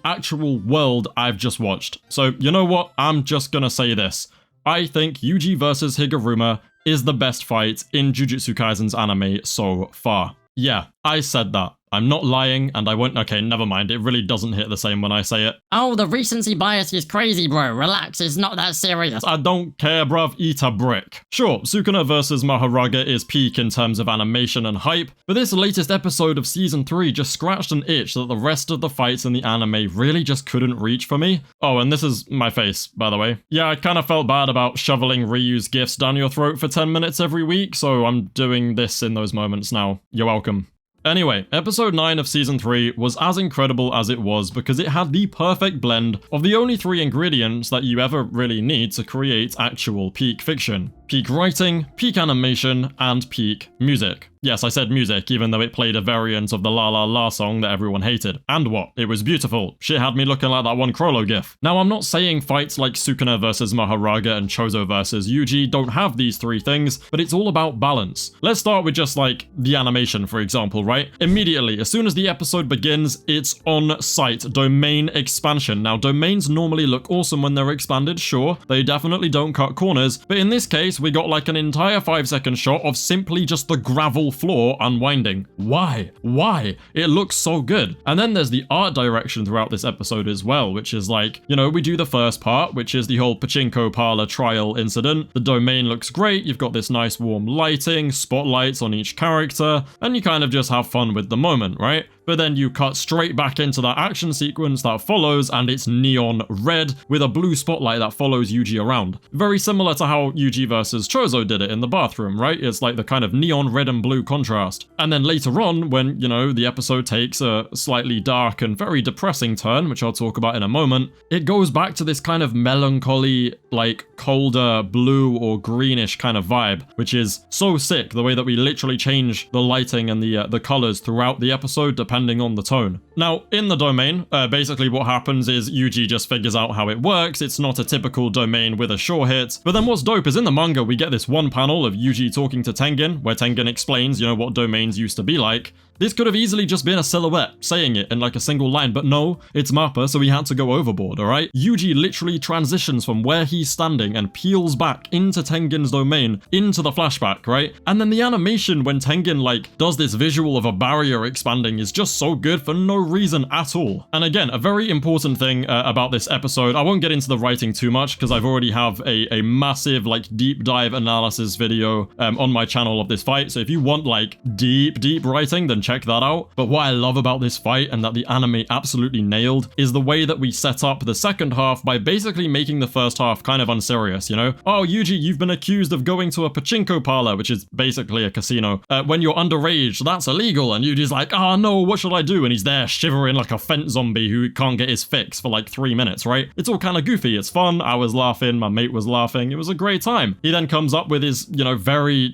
actual world I've just watched. So, you know what? I'm just gonna say this. I think Yuji versus Higuruma is the best fight in Jujutsu Kaisen's anime so far. Yeah, I said that. I'm not lying, and I won't— okay, never mind, it really doesn't hit the same when I say it. Oh, the recency bias is crazy, bro. Relax, it's not that serious. I don't care, bruv, eat a brick. Sure, Sukuna vs Mahoraga is peak in terms of animation and hype, but this latest episode of Season 3 just scratched an itch that the rest of the fights in the anime really just couldn't reach for me. Oh, and this is my face, by the way. Yeah, I kind of felt bad about shoveling reused gifs down your throat for 10 minutes every week, so I'm doing this in those moments now. You're welcome. Anyway, episode 9 of season 3 was as incredible as it was because it had the perfect blend of the only 3 ingredients that you ever really need to create actual peak fiction. Peak writing, peak animation, and peak music. Yes, I said music, even though it played a variant of the La La La song that everyone hated. And what? It was beautiful. Shit had me looking like that one Crollo gif. Now, I'm not saying fights like Sukuna versus Maharaga and Choso versus Yuji don't have these 3 things, but it's all about balance. Let's start with just like the animation, for example, right? Immediately, as soon as the episode begins, it's on site. Domain expansion. Now, domains normally look awesome when they're expanded, sure. They definitely don't cut corners, but in this case, we got like an entire 5-second shot of simply just the gravel floor unwinding. Why? Why? It looks so good. And then there's the art direction throughout this episode as well, which is like, you know, we do the first part, which is the whole pachinko parlor trial incident. The domain looks great. You've got this nice warm lighting, spotlights on each character, and you kind of just have fun with the moment, right? But then you cut straight back into that action sequence that follows, and it's neon red with a blue spotlight that follows Yuji around. Very similar to how Yuji versus Choso did it in the bathroom, right? It's like the kind of neon red and blue contrast. And then later on, when, you know, the episode takes a slightly dark and very depressing turn, which I'll talk about in a moment, it goes back to this kind of melancholy, like colder blue or greenish kind of vibe, which is so sick, the way that we literally change the lighting and the colors throughout the episode depending on the tone. Now, in the domain, basically what happens is Yuji just figures out how it works. It's not a typical domain with a sure hit. But then what's dope is in the manga, we get this one panel of Yuji talking to Tengen, where Tengen explains, you know, what domains used to be like. This could have easily just been a silhouette saying it in like a single line, but no, it's Mappa, so he had to go overboard, alright? Yuji literally transitions from where he's standing and peels back into Tengen's domain, into the flashback, right? And then the animation when Tengen like does this visual of a barrier expanding is just so good for no reason at all. And again, a very important thing about this episode, I won't get into the writing too much because I've already have a massive like deep dive analysis video on my channel of this fight, so if you want like deep writing, then check that out. But what I love about this fight, and that the anime absolutely nailed, is the way that we set up the second half by basically making the first half kind of unserious, you know? Oh, Yuji, you've been accused of going to a pachinko parlor, which is basically a casino, when you're underage, that's illegal. And Yuji's like, oh no, what should I do? And he's there shivering like a fence zombie who can't get his fix for like 3 minutes, right? It's all kind of goofy, it's fun, I was laughing, my mate was laughing, it was a great time. He then comes up with his, you know, very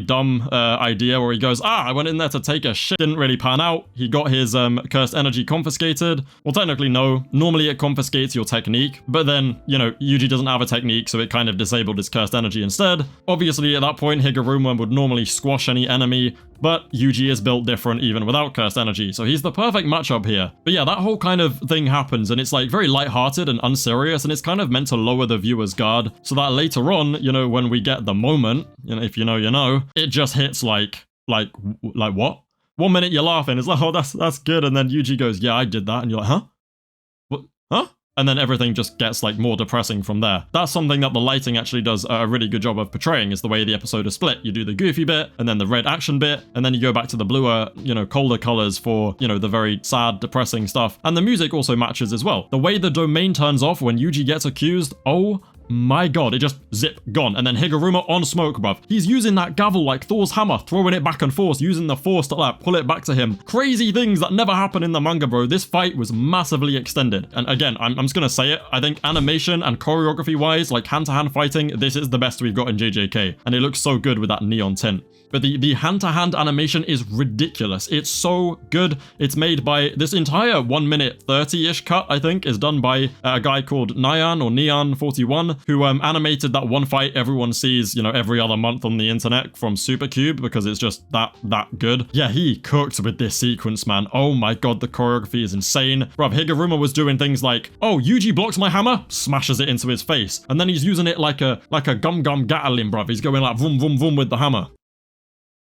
dumb idea where he goes, I went in there to take a shit. Didn't really pan out. He got his cursed energy confiscated. Well, technically no. Normally it confiscates your technique, but then, you know, Yuji doesn't have a technique, so it kind of disabled his cursed energy instead. Obviously, at that point, Higuruma would normally squash any enemy, but Yuji is built different even without cursed energy, so he's the perfect matchup here. But yeah, that whole kind of thing happens, and it's like very lighthearted and unserious, and it's kind of meant to lower the viewer's guard, so that later on, you know, when we get the moment, you know, if you know, you know, it just hits like what? 1 minute you're laughing, it's like, oh, that's good, and then Yuji goes, yeah, I did that, and you're like, huh? What? Huh? And then everything just gets like more depressing from there. That's something that the lighting actually does a really good job of portraying, is the way the episode is split. You do the goofy bit, and then the red action bit, and then you go back to the bluer, you know, colder colors for, you know, the very sad, depressing stuff. And the music also matches as well. The way the domain turns off when Yuji gets accused, oh my god, it just zip, gone. And then Higuruma on smoke, bruv. He's using that gavel like Thor's hammer, throwing it back and forth, using the force to like pull it back to him. Crazy things that never happen in the manga, bro. This fight was massively extended. And again, I'm just gonna say it, I think animation and choreography wise, like hand-to-hand fighting, this is the best we've got in JJK. And it looks so good with that neon tint. But the hand-to-hand animation is ridiculous. It's so good. It's made by this entire 1 minute 30-ish cut, I think, is done by a guy called Nyan or Neon41, who animated that one fight everyone sees, you know, every other month on the internet from Supercube, because it's just that good. Yeah, he cooked with this sequence, man. Oh my god, the choreography is insane. Bruv, Higuruma was doing things like, oh, Yuji blocks my hammer, smashes it into his face. And then he's using it like a gum Gatling, bruv. He's going like vroom, vroom, vroom with the hammer.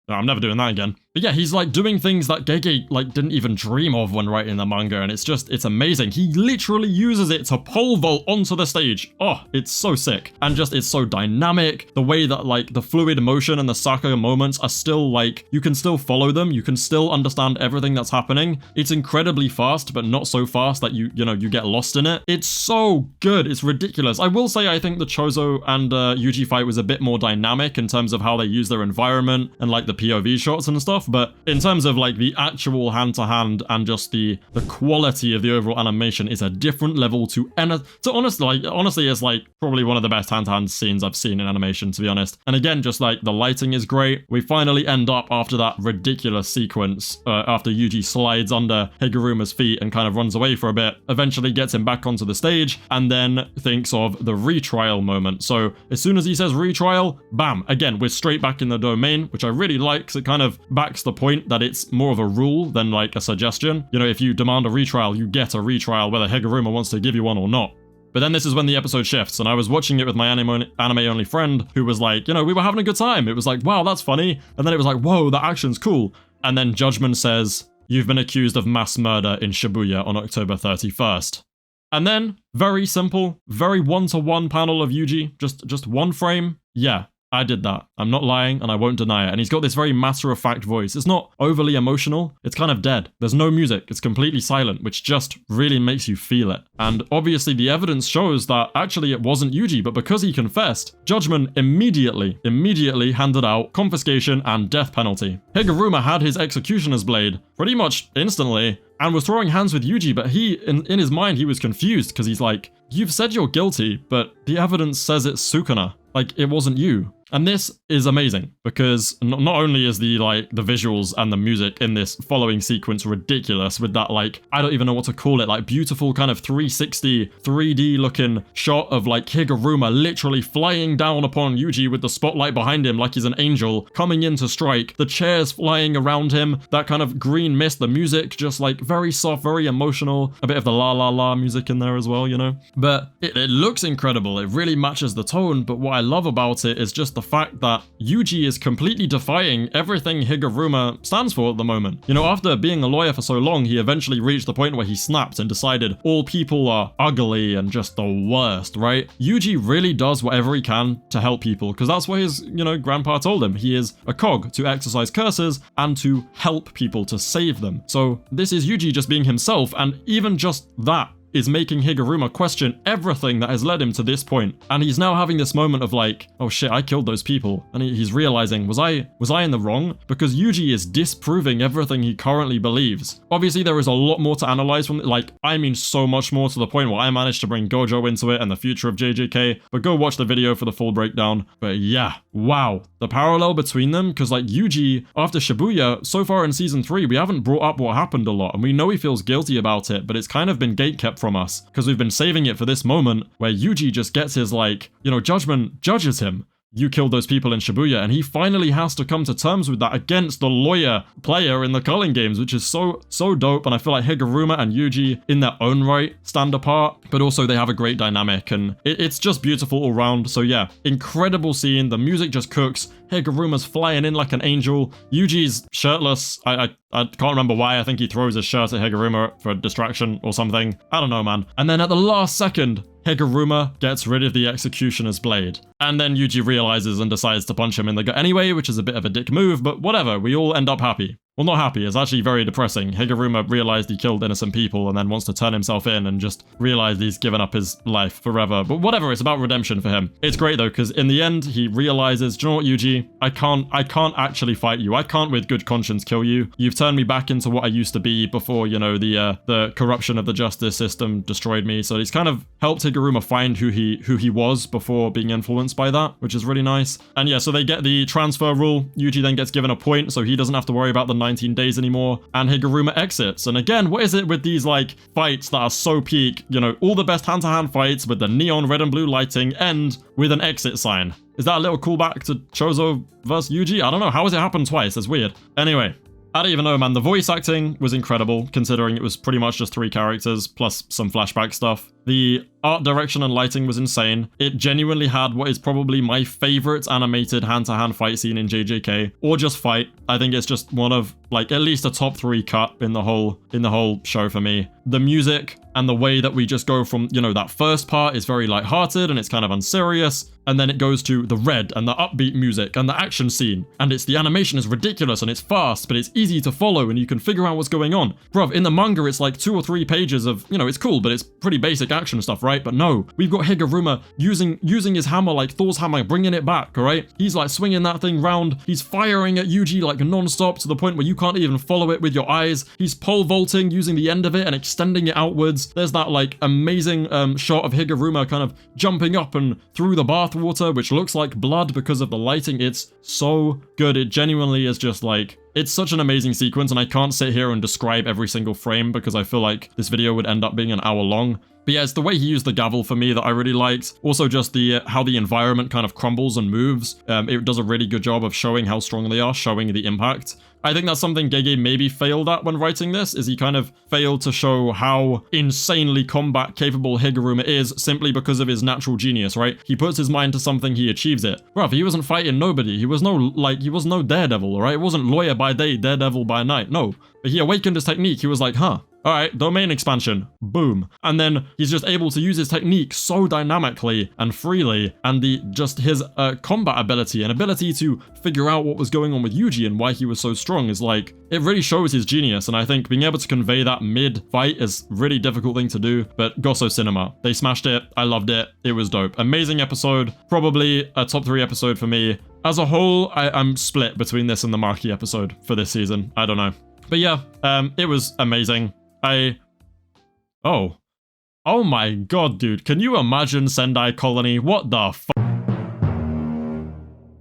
No, I'm never doing that again. But yeah, he's like doing things that Gege like didn't even dream of when writing the manga, and it's amazing. He literally uses it to pole vault onto the stage. Oh, it's so sick. And just, it's so dynamic. The way that like the fluid motion and the saga moments are still like, you can still follow them. You can still understand everything that's happening. It's incredibly fast, but not so fast that you get lost in it. It's so good. It's ridiculous. I will say I think the Choso and Yuji fight was a bit more dynamic in terms of how they use their environment and like the POV shots and stuff. but in terms of like the actual hand-to-hand and just the quality of the overall animation is a different level to honestly it's like probably one of the best hand-to-hand scenes I've seen in animation, to be honest. And again, just like the lighting is great. We finally end up after that ridiculous sequence, after Yuji slides under Higuruma's feet and kind of runs away for a bit, eventually gets him back onto the stage, and then thinks of the retrial moment. So as soon as he says retrial, bam, again, we're straight back in the domain, which I really like because it kind of backs the point that it's more of a rule than like a suggestion. You know, if you demand a retrial, you get a retrial whether Higuruma wants to give you one or not. But then this is when the episode shifts, and I was watching it with my anime-only friend who was like, you know, we were having a good time. It was like, wow, that's funny. And then it was like, whoa, that action's cool. And then Judgment says, you've been accused of mass murder in Shibuya on October 31st. And then, very simple, very one-to-one panel of Yuji, just one frame. Yeah, I did that. I'm not lying, and I won't deny it. And he's got this very matter-of-fact voice. It's not overly emotional. It's kind of dead. There's no music. It's completely silent, which just really makes you feel it. And obviously the evidence shows that actually it wasn't Yuji, but because he confessed, Judgment immediately handed out confiscation and death penalty. Higuruma had his executioner's blade pretty much instantly and was throwing hands with Yuji, but he, in his mind, he was confused because he's like, you've said you're guilty, but the evidence says it's sukuna. Like, it wasn't you. And this is amazing because not only is the visuals and the music in this following sequence ridiculous with that, like, I don't even know what to call it, like beautiful kind of 360 3D looking shot of like Higuruma literally flying down upon Yuji with the spotlight behind him like he's an angel coming in to strike, the chairs flying around him, that kind of green mist, the music just like very soft, very emotional, a bit of the la la la music in there as well, you know? But it looks incredible, it really matches the tone, but what I love about it is just the fact that Yuji is completely defying everything Higuruma stands for at the moment. You know, after being a lawyer for so long, he eventually reached the point where he snapped and decided all people are ugly and just the worst, right? Yuji really does whatever he can to help people, because that's what his, you know, grandpa told him. He is a cog to exercise curses and to help people, to save them. So this is Yuji just being himself, and even just that is making Higuruma question everything that has led him to this point. And he's now having this moment of like, oh shit, I killed those people. And he's realizing, was I in the wrong? Because Yuji is disproving everything he currently believes. Obviously, there is a lot more to analyze from it. Like, I mean so much more, to the point where I managed to bring Gojo into it and the future of JJK. But go watch the video for the full breakdown. But yeah, wow. The parallel between them, because like Yuji, after Shibuya, so far in season 3, we haven't brought up what happened a lot. And we know he feels guilty about it, but it's kind of been gatekept from us because we've been saving it for this moment where Yuji just gets his, like, you know, Judgment judges him. You killed those people in Shibuya, and he finally has to come to terms with that against the lawyer player in the Culling games, which is so dope. And I feel like Higuruma and Yuji in their own right stand apart, but also they have a great dynamic, and it's just beautiful all round. So yeah, incredible scene. The music just cooks. Higuruma's flying in like an angel. Yuji's shirtless. I can't remember why. I think he throws his shirt at Higuruma for a distraction or something. I don't know, man. And then at the last second, Higuruma gets rid of the executioner's blade. And then Yuji realizes and decides to punch him in the gut anyway, which is a bit of a dick move, but whatever, we all end up happy. Well, not happy, it's actually very depressing. Higuruma realized he killed innocent people and then wants to turn himself in and just realized he's given up his life forever. But whatever, it's about redemption for him. It's great though, because in the end, he realizes, do you know what, Yuji? I can't actually fight you. I can't with good conscience kill you. You've turned me back into what I used to be before, you know, the corruption of the justice system destroyed me. So he's kind of helped Higuruma find who he was before being influenced by that, which is really nice. And yeah, so they get the transfer rule. Yuji then gets given a point, so he doesn't have to worry about the 19 days anymore, and Higuruma exits. And again, what is it with these like fights that are so peak? You know, all the best hand-to-hand fights with the neon red and blue lighting end with an exit sign. Is that a little callback to Choso vs Yuji? I don't know. How has it happened twice? It's weird. Anyway, I don't even know, man. The voice acting was incredible, considering it was pretty much just 3 characters plus some flashback stuff. The art direction and lighting was insane. It genuinely had what is probably my favorite animated hand-to-hand fight scene in JJK, or just fight. I think it's just one of like at least a top 3 cut in the whole show for me. The music and the way that we just go from, you know, that first part is very lighthearted and it's kind of unserious, and then it goes to the red and the upbeat music and the action scene, and the animation is ridiculous and it's fast, but it's easy to follow and you can figure out what's going on. Bruv, in the manga it's like 2 or 3 pages of, you know, it's cool, but it's pretty basic action stuff, right? But no, we've got Higuruma using his hammer like Thor's hammer, bringing it back, all right? He's like swinging that thing round. He's firing at Yuji like non-stop to the point where you can't even follow it with your eyes. He's pole vaulting using the end of it and extending it outwards. There's that like amazing shot of Higuruma kind of jumping up and through the bathwater, which looks like blood because of the lighting. It's so good. It genuinely is just like, it's such an amazing sequence, and I can't sit here and describe every single frame because I feel like this video would end up being an hour long. But yeah, it's the way he used the gavel for me that I really liked. Also just the how the environment kind of crumbles and moves. It does a really good job of showing how strong they are, showing the impact. I think that's something Gege maybe failed at when writing this, is he kind of failed to show how insanely combat capable Higuruma is simply because of his natural genius, right? He puts his mind to something, he achieves it. Bruv, he wasn't fighting nobody. He was no Daredevil, alright? It wasn't lawyer by day, Daredevil by night. No. But he awakened his technique. He was like, huh. Alright, domain expansion. Boom. And then he's just able to use his technique so dynamically and freely, and his combat ability and ability to figure out what was going on with Yuji and why he was so strong is like, it really shows his genius, and I think being able to convey that mid-fight is a really difficult thing to do, but Goso Cinema. They smashed it. I loved it. It was dope. Amazing episode. Probably a top 3 episode for me. As a whole, I'm split between this and the Maki episode for this season. I don't know. But yeah, it was amazing. Oh my god, dude. Can you imagine Sendai Colony? What the f***?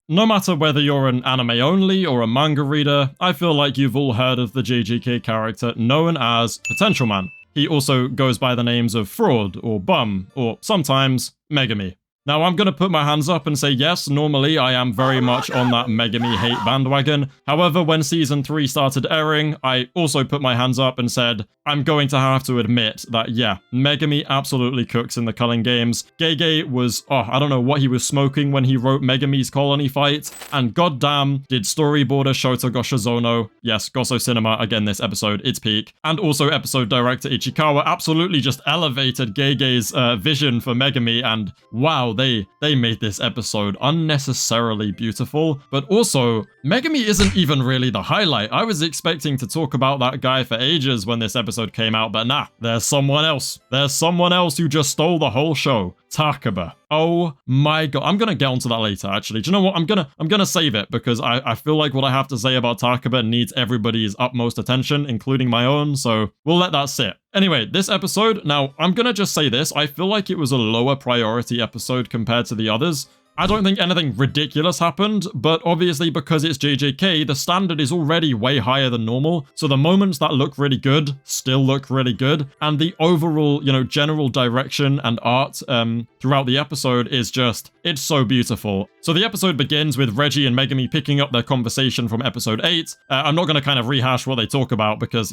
No matter whether you're an anime only or a manga reader, I feel like you've all heard of the JJK character known as Potential Man. He also goes by the names of Fraud or Bum or sometimes Megumi. Now, I'm going to put my hands up and say yes, normally I am very much on that Megumi hate bandwagon. However, when Season 3 started airing, I also put my hands up and said, I'm going to have to admit that, yeah, Megumi absolutely cooks in the Culling games. Gege was, I don't know what he was smoking when he wrote Megumi's colony fight, and goddamn, did storyboarder Shota Goshizono, yes, Goso Cinema, again this episode, its peak, and also episode director Ichikawa absolutely just elevated Gege's vision for Megumi, and wow, they made this episode unnecessarily beautiful. But also, Megumi isn't even really the highlight. I was expecting to talk about that guy for ages when this episode came out, but nah, there's someone else. There's someone else who just stole the whole show. Takaba. Oh my god. I'm gonna get onto that later, actually. Do you know what? I'm gonna save it because I feel like what I have to say about Takaba needs everybody's utmost attention, including my own, so we'll let that sit. Anyway, this episode, now, I'm gonna just say this. I feel like it was a lower priority episode compared to the others. I don't think anything ridiculous happened, but obviously because it's JJK, the standard is already way higher than normal, so the moments that look really good still look really good, and the overall, general direction and art throughout the episode is just, it's so beautiful. So the episode begins with Reggie and Megumi picking up their conversation from episode 8. I'm not going to kind of rehash what they talk about because,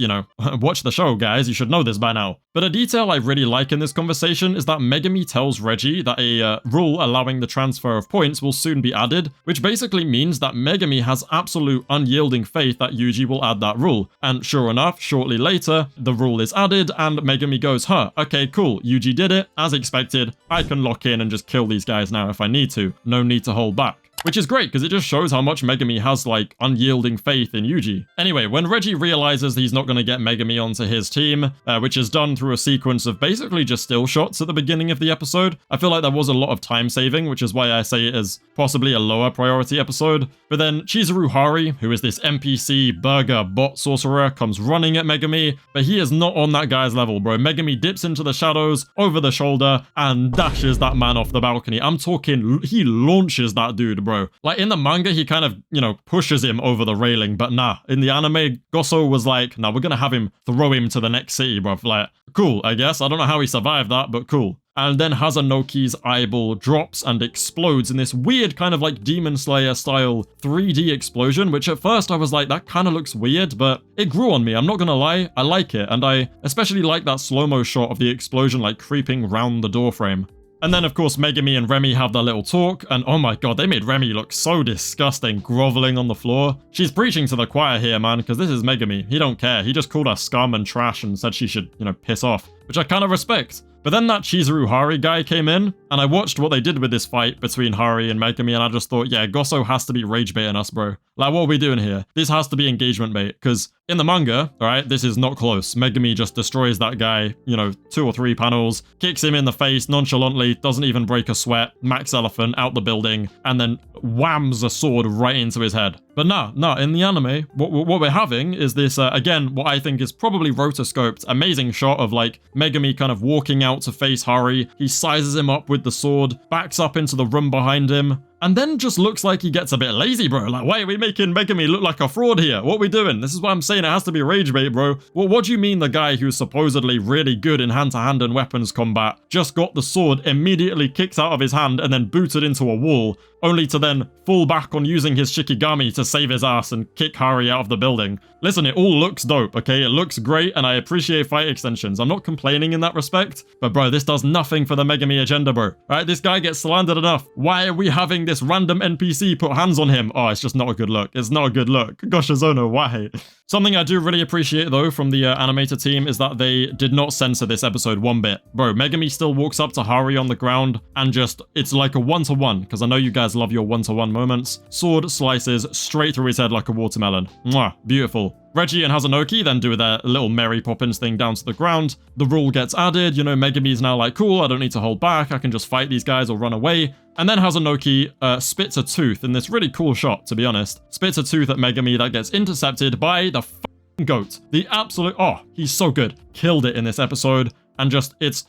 watch the show, guys, you should know this by now. But a detail I really like in this conversation is that Megumi tells Reggie that a rule allowing the transfer of points will soon be added, which basically means that Megumi has absolute unyielding faith that Yuji will add that rule. And sure enough, shortly later, the rule is added and Megumi goes, okay, cool, Yuji did it, as expected, I can lock in and just kill these guys now if I need to, no need to hold back. Which is great, because it just shows how much Megumi has, unyielding faith in Yuji. Anyway, when Reggie realizes he's not going to get Megumi onto his team, which is done through a sequence of basically just still shots at the beginning of the episode, I feel like there was a lot of time saving, which is why I say it is possibly a lower priority episode. But then Chizuru Hari, who is this NPC burger bot sorcerer, comes running at Megumi, but he is not on that guy's level, bro. Megumi dips into the shadows, over the shoulder, and dashes that man off the balcony. I'm talking, he launches that dude, bro. Like, in the manga, he kind of, pushes him over the railing, but nah. In the anime, Goso was like, nah, we're gonna have him throw him to the next city, bro. Like, cool, I guess. I don't know how he survived that, but cool. And then Hazanoki's eyeball drops and explodes in this weird kind of Demon Slayer style 3D explosion, which at first I was like, that kind of looks weird, but it grew on me, I'm not gonna lie, I like it, and I especially like that slow-mo shot of the explosion creeping round the doorframe. And then, of course, Megumi and Remy have their little talk, and oh my god, they made Remy look so disgusting, groveling on the floor. She's preaching to the choir here, man, because this is Megumi. He don't care. He just called her scum and trash and said she should, piss off, which I kind of respect. But then that Chizuru Hari guy came in, and I watched what they did with this fight between Hari and Megumi, and I just thought, yeah, Goso has to be rage baiting us, bro. Like, what are we doing here? This has to be engagement bait, because In the manga, alright, this is not close. Megumi just destroys that guy, you know, 2 or 3 panels, kicks him in the face nonchalantly, doesn't even break a sweat, Max Elephant out the building, and then whams a sword right into his head. But nah, in the anime, what we're having is this, again, what I think is probably rotoscoped, amazing shot of like Megumi kind of walking out to face Hari. He sizes him up with the sword, backs up into the room behind him, and then just looks like he gets a bit lazy, bro. Like, why are we making Megumi look like a fraud here? What are we doing? This is why I'm saying it has to be rage bait, bro. Well, what do you mean the guy who's supposedly really good in hand-to-hand and weapons combat just got the sword, immediately kicked out of his hand, and then booted into a wall, only to then fall back on using his Shikigami to save his ass and kick Hari out of the building? Listen, it all looks dope, okay? It looks great, and I appreciate fight extensions. I'm not complaining in that respect, but bro, this does nothing for the Megumi agenda, bro. Alright, this guy gets slandered enough. Why are we having this random NPC put hands on him? Oh, it's just not a good look. It's not a good look. Gosh, Azono, why? Something I do really appreciate, though, from the animator team is that they did not censor this episode one bit. Bro, Megumi still walks up to Hari on the ground and just, it's like a one-to-one, because I know you guys love your one-to-one moments. Sword slices straight through his head like a watermelon. Mwah, beautiful. Reggie and Hazanoki then do their little Mary Poppins thing down to the ground. The rule gets added, you know, Megumi's now like, cool, I don't need to hold back, I can just fight these guys or run away. And then Hazanoki spits a tooth in this really cool shot, to be honest. Spits a tooth at Megumi that gets intercepted by the f***ing goat. The absolute, oh, he's so good. Killed it in this episode. And just, it's,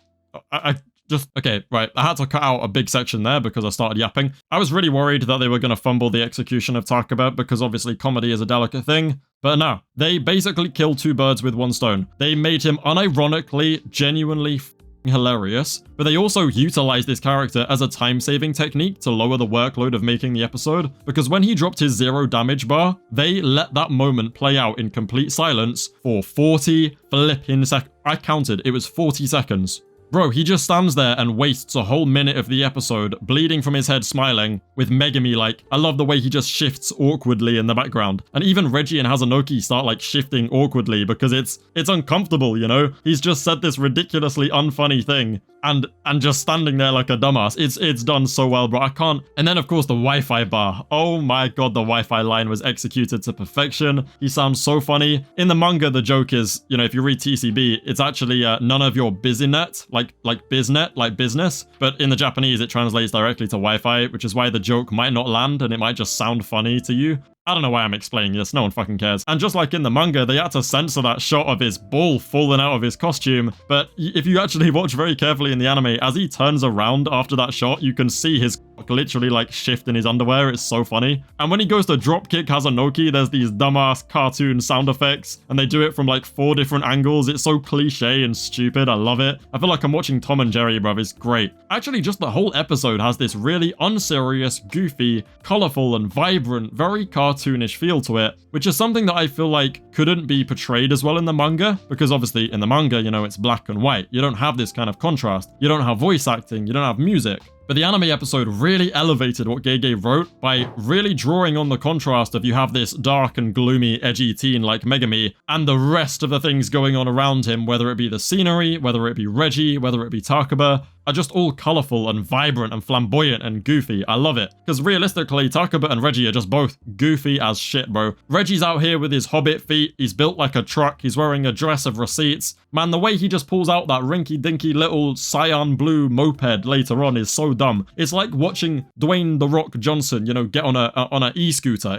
okay, right, I had to cut out a big section there because I started yapping. I was really worried that they were going to fumble the execution of Takaba because obviously comedy is a delicate thing. But no, they basically killed 2 birds with 1 stone. They made him unironically, genuinely hilarious, but they also utilized this character as a time-saving technique to lower the workload of making the episode, because when he dropped his 0 damage bar, they let that moment play out in complete silence for 40 flipping seconds. I counted, it was 40 seconds. Bro, he just stands there and wastes a whole minute of the episode, bleeding from his head, smiling, with Megumi like, I love the way he just shifts awkwardly in the background. And even Reggie and Hazanoki start like shifting awkwardly because it's uncomfortable, you know? He's just said this ridiculously unfunny thing and just standing there like a dumbass. It's done so well, bro. I can't. And then of course the Wi-Fi bar. Oh my god, the Wi-Fi line was executed to perfection. He sounds so funny. In the manga, the joke is, you know, if you read TCB, it's actually none of your busynet, like biznet, like business. But in the Japanese, it translates directly to Wi-Fi, which is why the joke might not land and it might just sound funny to you. I don't know why I'm explaining this, no one fucking cares. And just like in the manga, they had to censor that shot of his ball falling out of his costume, but if you actually watch very carefully in the anime, as he turns around after that shot, you can see his literally like shift in his underwear. It's so funny. And when he goes to dropkick Hazanoki, there's these dumbass cartoon sound effects, and they do it from like 4 different angles. It's so cliche and stupid, I love it. I feel like I'm watching Tom and Jerry, bruv, it's great. Actually, just the whole episode has this really unserious, goofy, colorful, and vibrant, very cartoonish feel to it, which is something that I feel like couldn't be portrayed as well in the manga, because obviously in the manga, you know, it's black and white. You don't have this kind of contrast. You don't have voice acting. You don't have music. But the anime episode really elevated what Gege wrote by really drawing on the contrast of you have this dark and gloomy, edgy teen like Megumi, and the rest of the things going on around him, whether it be the scenery, whether it be Reggie, whether it be Takaba, are just all colorful and vibrant and flamboyant and goofy. I love it. Because realistically, Takaba and Reggie are just both goofy as shit, bro. Reggie's out here with his hobbit feet. He's built like a truck. He's wearing a dress of receipts. Man, the way he just pulls out that rinky-dinky little cyan blue moped later on is so dumb. It's like watching Dwayne "The Rock" Johnson, you know, get on a e-scooter.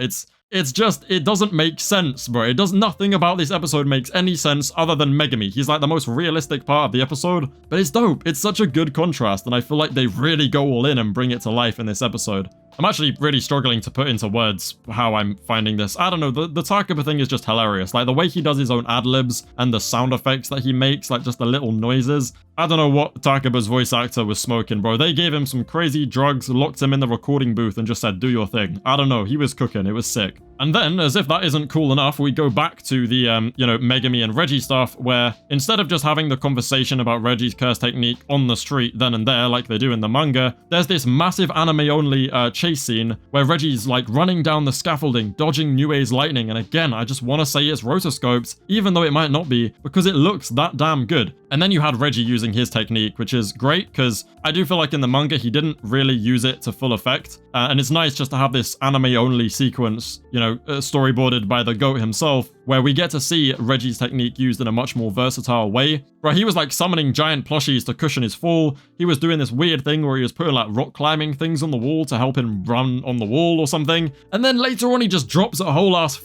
It's just, it doesn't make sense, bro. It does nothing about this episode makes any sense other than Megumi. He's like the most realistic part of the episode, but it's dope. It's such a good contrast, and I feel like they really go all in and bring it to life in this episode. I'm actually really struggling to put into words how I'm finding this. I don't know, the Takaba thing is just hilarious. Like the way he does his own ad-libs and the sound effects that he makes, like just the little noises. I don't know what Takaba's voice actor was smoking, bro. They gave him some crazy drugs, locked him in the recording booth and just said, do your thing. I don't know, he was cooking, it was sick. And then, as if that isn't cool enough, we go back to the, you know, Megumi and Reggie stuff, where instead of just having the conversation about Reggie's curse technique on the street then and there, like they do in the manga, there's this massive anime-only chase scene where Reggie's, like, running down the scaffolding, dodging Nue's lightning, and again, I just want to say it's rotoscoped, even though it might not be, because it looks that damn good. And then you had Reggie using his technique, which is great because I do feel like in the manga he didn't really use it to full effect. And it's nice just to have this anime-only sequence, you know, storyboarded by the GOAT himself, where we get to see Reggie's technique used in a much more versatile way. Bro, he was like summoning giant plushies to cushion his fall. He was doing this weird thing where he was putting like rock climbing things on the wall to help him run on the wall or something. And then later on he just drops a whole ass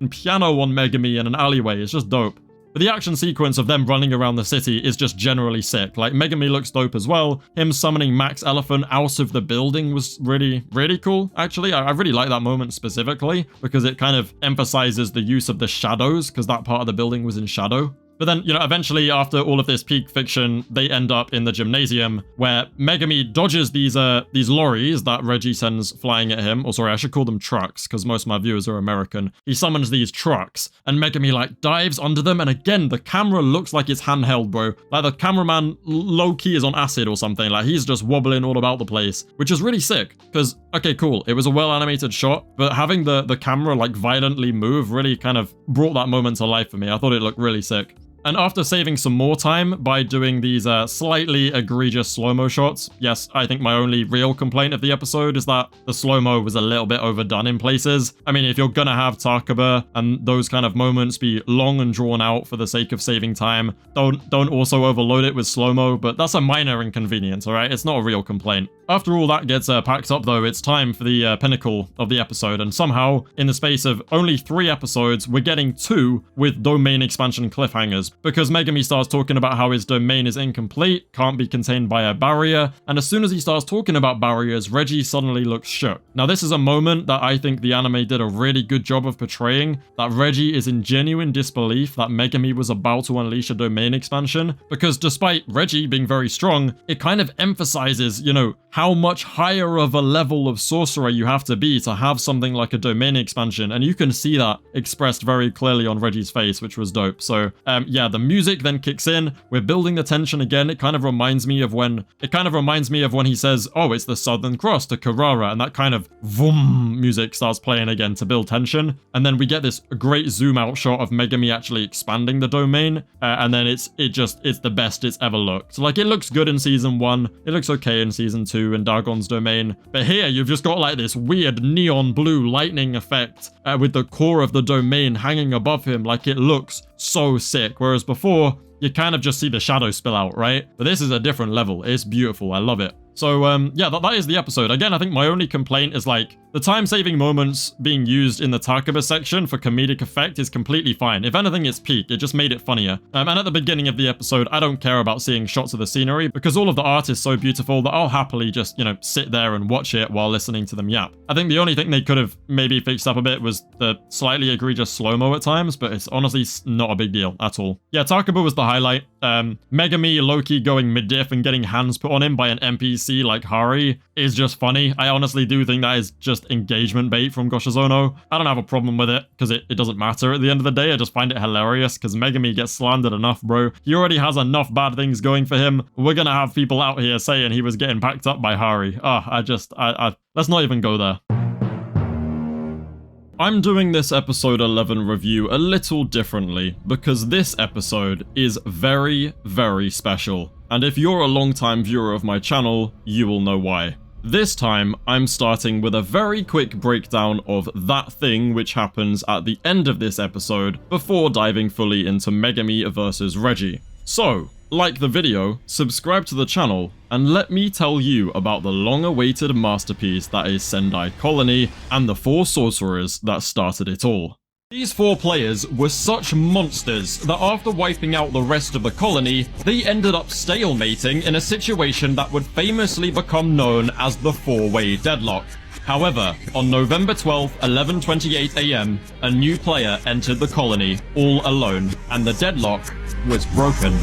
piano on Megumi in an alleyway. It's just dope. But the action sequence of them running around the city is just generally sick. Like, Megumi looks dope as well. Him summoning Max Elephant out of the building was really, really cool, actually. I really like that moment specifically because it kind of emphasizes the use of the shadows because that part of the building was in shadow. But then, you know, eventually after all of this peak fiction, they end up in the gymnasium where Megumi dodges these lorries that Reggie sends flying at him. Or sorry, I should call them trucks because most of my viewers are American. He summons these trucks and Megumi like dives under them. And again, the camera looks like it's handheld, bro. Like the cameraman low-key is on acid or something. Like he's just wobbling all about the place, which is really sick because, okay, cool. It was a well-animated shot, but having the camera like violently move really kind of brought that moment to life for me. I thought it looked really sick. And after saving some more time by doing these slightly egregious slow-mo shots, yes, I think my only real complaint of the episode is that the slow-mo was a little bit overdone in places. I mean, if you're gonna have Takaba and those kind of moments be long and drawn out for the sake of saving time, don't also overload it with slow-mo, but that's a minor inconvenience, alright? It's not a real complaint. After all that gets packed up though, it's time for the pinnacle of the episode, and somehow, in the space of only 3 episodes, we're getting 2 with domain expansion cliffhangers. Because Megumi starts talking about how his domain is incomplete, can't be contained by a barrier, and as soon as he starts talking about barriers, Reggie suddenly looks shook. Now this is a moment that I think the anime did a really good job of portraying, that Reggie is in genuine disbelief that Megumi was about to unleash a domain expansion, because despite Reggie being very strong, it kind of emphasizes, you know, how much higher of a level of sorcerer you have to be to have something like a domain expansion, and you can see that expressed very clearly on Reggie's face, which was dope. So yeah, the music then kicks in, we're building the tension again. It kind of reminds me of when he says, oh, it's the Southern Cross to Carrara, and that kind of vroom music starts playing again to build tension, and then we get this great zoom out shot of Megumi actually expanding the domain, and then it's the best it's ever looked. Like, it looks good in season 1, it looks okay in season 2 in Dagon's domain, but here you've just got like this weird neon blue lightning effect with the core of the domain hanging above him. Like, it looks so sick, whereas before you kind of just see the shadow spill out, right? But this is a different level. It's beautiful. I love it. So, yeah, that is the episode. Again, I think my only complaint is, like, the time-saving moments being used in the Takaba section for comedic effect is completely fine. If anything, it's peak. It just made it funnier. And at the beginning of the episode, I don't care about seeing shots of the scenery because all of the art is so beautiful that I'll happily just, you know, sit there and watch it while listening to them yap. I think the only thing they could have maybe fixed up a bit was the slightly egregious slow-mo at times, but it's honestly not a big deal at all. Yeah, Takaba was the highlight. Megumi low-key going mid-diff and getting hands put on him by an NPC like Hari is just funny. I honestly do think that is just engagement bait from Goshizono. I don't have a problem with it because it doesn't matter at the end of the day. I just find it hilarious because Megumi gets slandered enough, bro. He already has enough bad things going for him. We're gonna have people out here saying he was getting packed up by Hari. Let's not even go there. I'm doing this episode 11 review a little differently because this episode is very, very special. And if you're a long-time viewer of my channel, you will know why. This time, I'm starting with a very quick breakdown of that thing which happens at the end of this episode before diving fully into Megumi versus Reggie. So, like the video, subscribe to the channel, and let me tell you about the long-awaited masterpiece that is Sendai Colony and the 4 sorcerers that started it all. These 4 players were such monsters that after wiping out the rest of the colony, they ended up stalemating in a situation that would famously become known as the 4-way deadlock. However, on November 12th, 11:28 AM, a new player entered the colony all alone, and the deadlock was broken.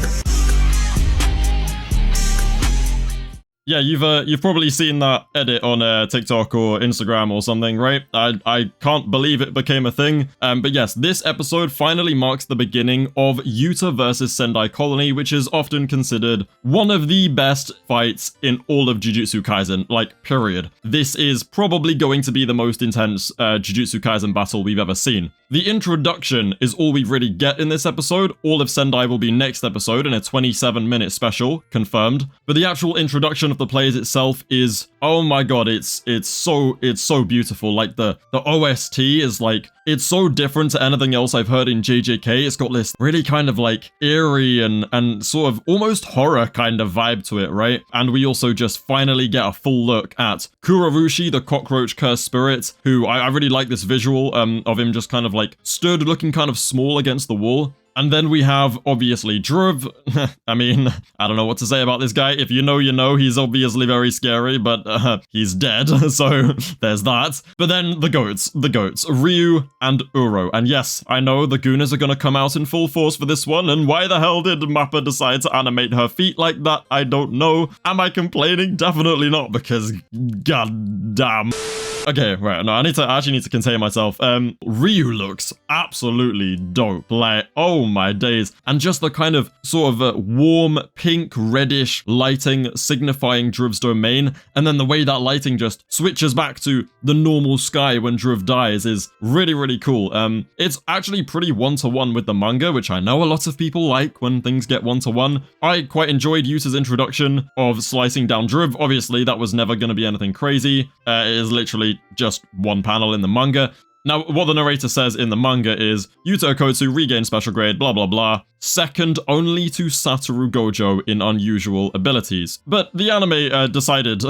Yeah, you've probably seen that edit on TikTok or Instagram or something, right? I can't believe it became a thing. But yes, this episode finally marks the beginning of Yuta versus Sendai Colony, which is often considered one of the best fights in all of Jujutsu Kaisen, like, period. This is probably going to be the most intense Jujutsu Kaisen battle we've ever seen. The introduction is all we really get in this episode. All of Sendai will be next episode in a 27-minute special, confirmed. But the actual introduction of the players itself is, oh my god, it's so beautiful. Like the OST is like, it's so different to anything else I've heard in JJK. It's got this really kind of like eerie and sort of almost horror kind of vibe to it, right? And we also just finally get a full look at Kurarushi, the cockroach cursed spirit, who I really like this visual of him just kind of like stood looking kind of small against the wall. And then we have, obviously, Druv. I mean, I don't know what to say about this guy. If you know, you know. He's obviously very scary, but he's dead, so there's that. But then the goats, Ryu and Uro. And yes, I know the Goonas are gonna come out in full force for this one, and why the hell did Mappa decide to animate her feet like that? I don't know. Am I complaining? Definitely not, because god damn. Okay, right, no, I actually need to contain myself. Ryu looks absolutely dope. Like, oh my days. And just the kind of sort of warm pink reddish lighting signifying Druv's domain, and then the way that lighting just switches back to the normal sky when Druv dies is really, really cool. It's actually pretty one-to-one with the manga, which I know a lot of people like when things get one-to-one. I quite enjoyed Yuta's introduction of slicing down Druv. Obviously, that was never going to be anything crazy. It is literally just one panel in the manga. Now, what the narrator says in the manga is, Yuta Okotsu regained special grade, blah blah blah, second only to Satoru Gojo in unusual abilities. But the anime decided,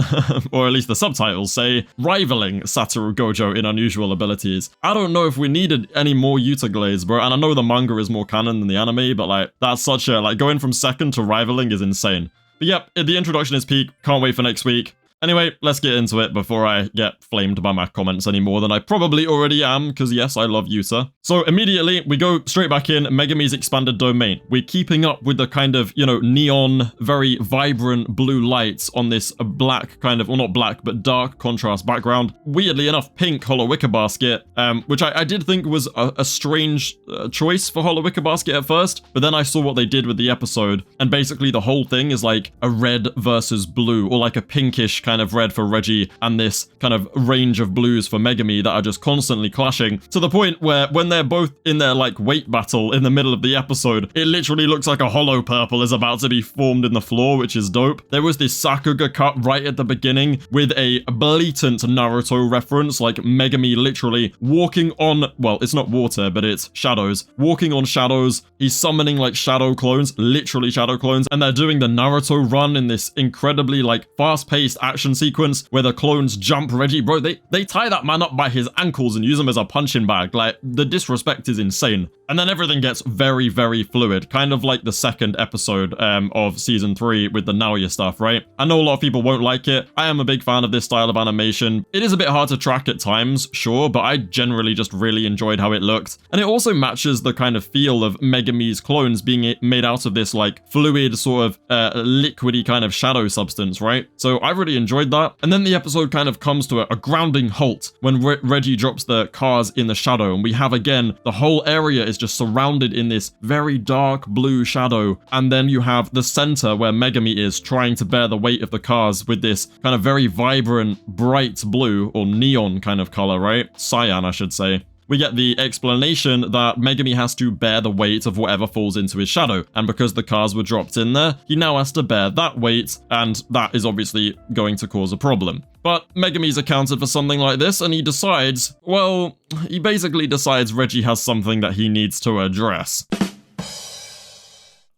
or at least the subtitles say, rivaling Satoru Gojo in unusual abilities. I don't know if we needed any more Yuta glades, bro, and I know the manga is more canon than the anime, but like, that's such a, like, going from second to rivaling is insane. But yep, the introduction is peak, can't wait for next week. Anyway, let's get into it before I get flamed by my comments any more than I probably already am, because yes, I love Yuta. So immediately, we go straight back in Megumi's expanded domain. We're keeping up with the kind of, you know, neon, very vibrant blue lights on this black kind of, well not black, but dark contrast background. Weirdly enough, pink Hollow Wicker Basket, which I did think was a strange choice for Hollow Wicker Basket at first, but then I saw what they did with the episode, and basically the whole thing is like a red versus blue, or like a pinkish kind of red for Reggie and this kind of range of blues for Megumi that are just constantly clashing, to the point where when they're both in their like weight battle in the middle of the episode, it literally looks like a hollow purple is about to be formed in the floor, which is dope. There was this Sakuga cut right at the beginning with a blatant Naruto reference, like Megumi literally walking on, well, it's not water, but it's shadows, walking on shadows. He's summoning like shadow clones, literally shadow clones, and they're doing the Naruto run in this incredibly like fast-paced action sequence where the clones jump Reggie. Bro, they tie that man up by his ankles and use him as a punching bag. Like, the disrespect is insane. And then everything gets very, very fluid, kind of like the second episode of season 3 with the Naoya stuff, right? I know a lot of people won't like it. I am a big fan of this style of animation. It is a bit hard to track at times, sure, but I generally just really enjoyed how it looked. And it also matches the kind of feel of Megumi's clones being made out of this like fluid sort of liquidy kind of shadow substance, right? So I really enjoyed that. And then the episode kind of comes to a grounding halt when Reggie drops the cars in the shadow, and we have again, the whole area is just surrounded in this very dark blue shadow, and then you have the center where Megumi is trying to bear the weight of the cars with this kind of very vibrant, bright blue, or neon kind of color, right? Cyan, I should say. We get the explanation that Megumi has to bear the weight of whatever falls into his shadow, and because the cars were dropped in there, he now has to bear that weight, and that is obviously going to cause a problem. But Megumi's accounted for something like this, and he decides, well, he basically decides Reggie has something that he needs to address.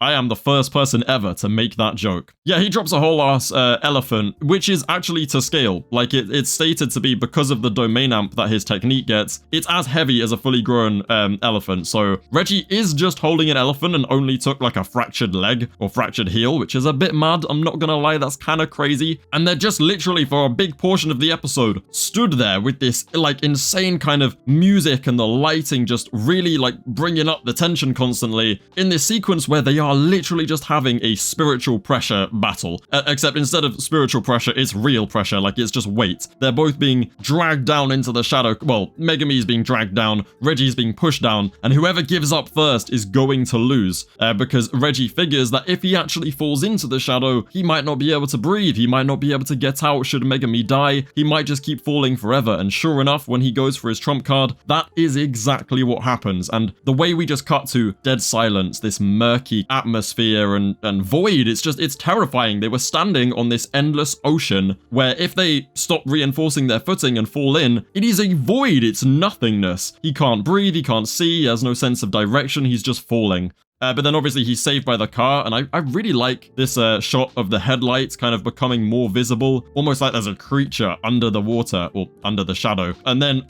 I am the first person ever to make that joke. Yeah, he drops a whole ass elephant, which is actually to scale. Like, it's stated to be because of the domain amp that his technique gets, it's as heavy as a fully grown elephant. So Reggie is just holding an elephant and only took like a fractured leg or fractured heel, which is a bit mad. I'm not gonna lie, that's kind of crazy. And they're just literally, for a big portion of the episode, stood there with this like insane kind of music and the lighting just really like bringing up the tension constantly in this sequence where they are are literally just having a spiritual pressure battle. Except instead of spiritual pressure, it's real pressure, like it's just weight. They're both being dragged down into the shadow. Well, Megumi's being dragged down, Regi's being pushed down, and whoever gives up first is going to lose. Because Reggie figures that if he actually falls into the shadow, he might not be able to breathe, he might not be able to get out should Megumi die, he might just keep falling forever. And sure enough, when he goes for his trump card, that is exactly what happens. And the way we just cut to dead silence, this murky atmosphere and void, it's terrifying. They were standing on this endless ocean where if they stop reinforcing their footing and fall in, it is a void, it's nothingness. He can't breathe, he can't see, he has no sense of direction, he's just falling. But then obviously he's saved by the car, and I really like this shot of the headlights kind of becoming more visible, almost like there's a creature under the water, or under the shadow. And then,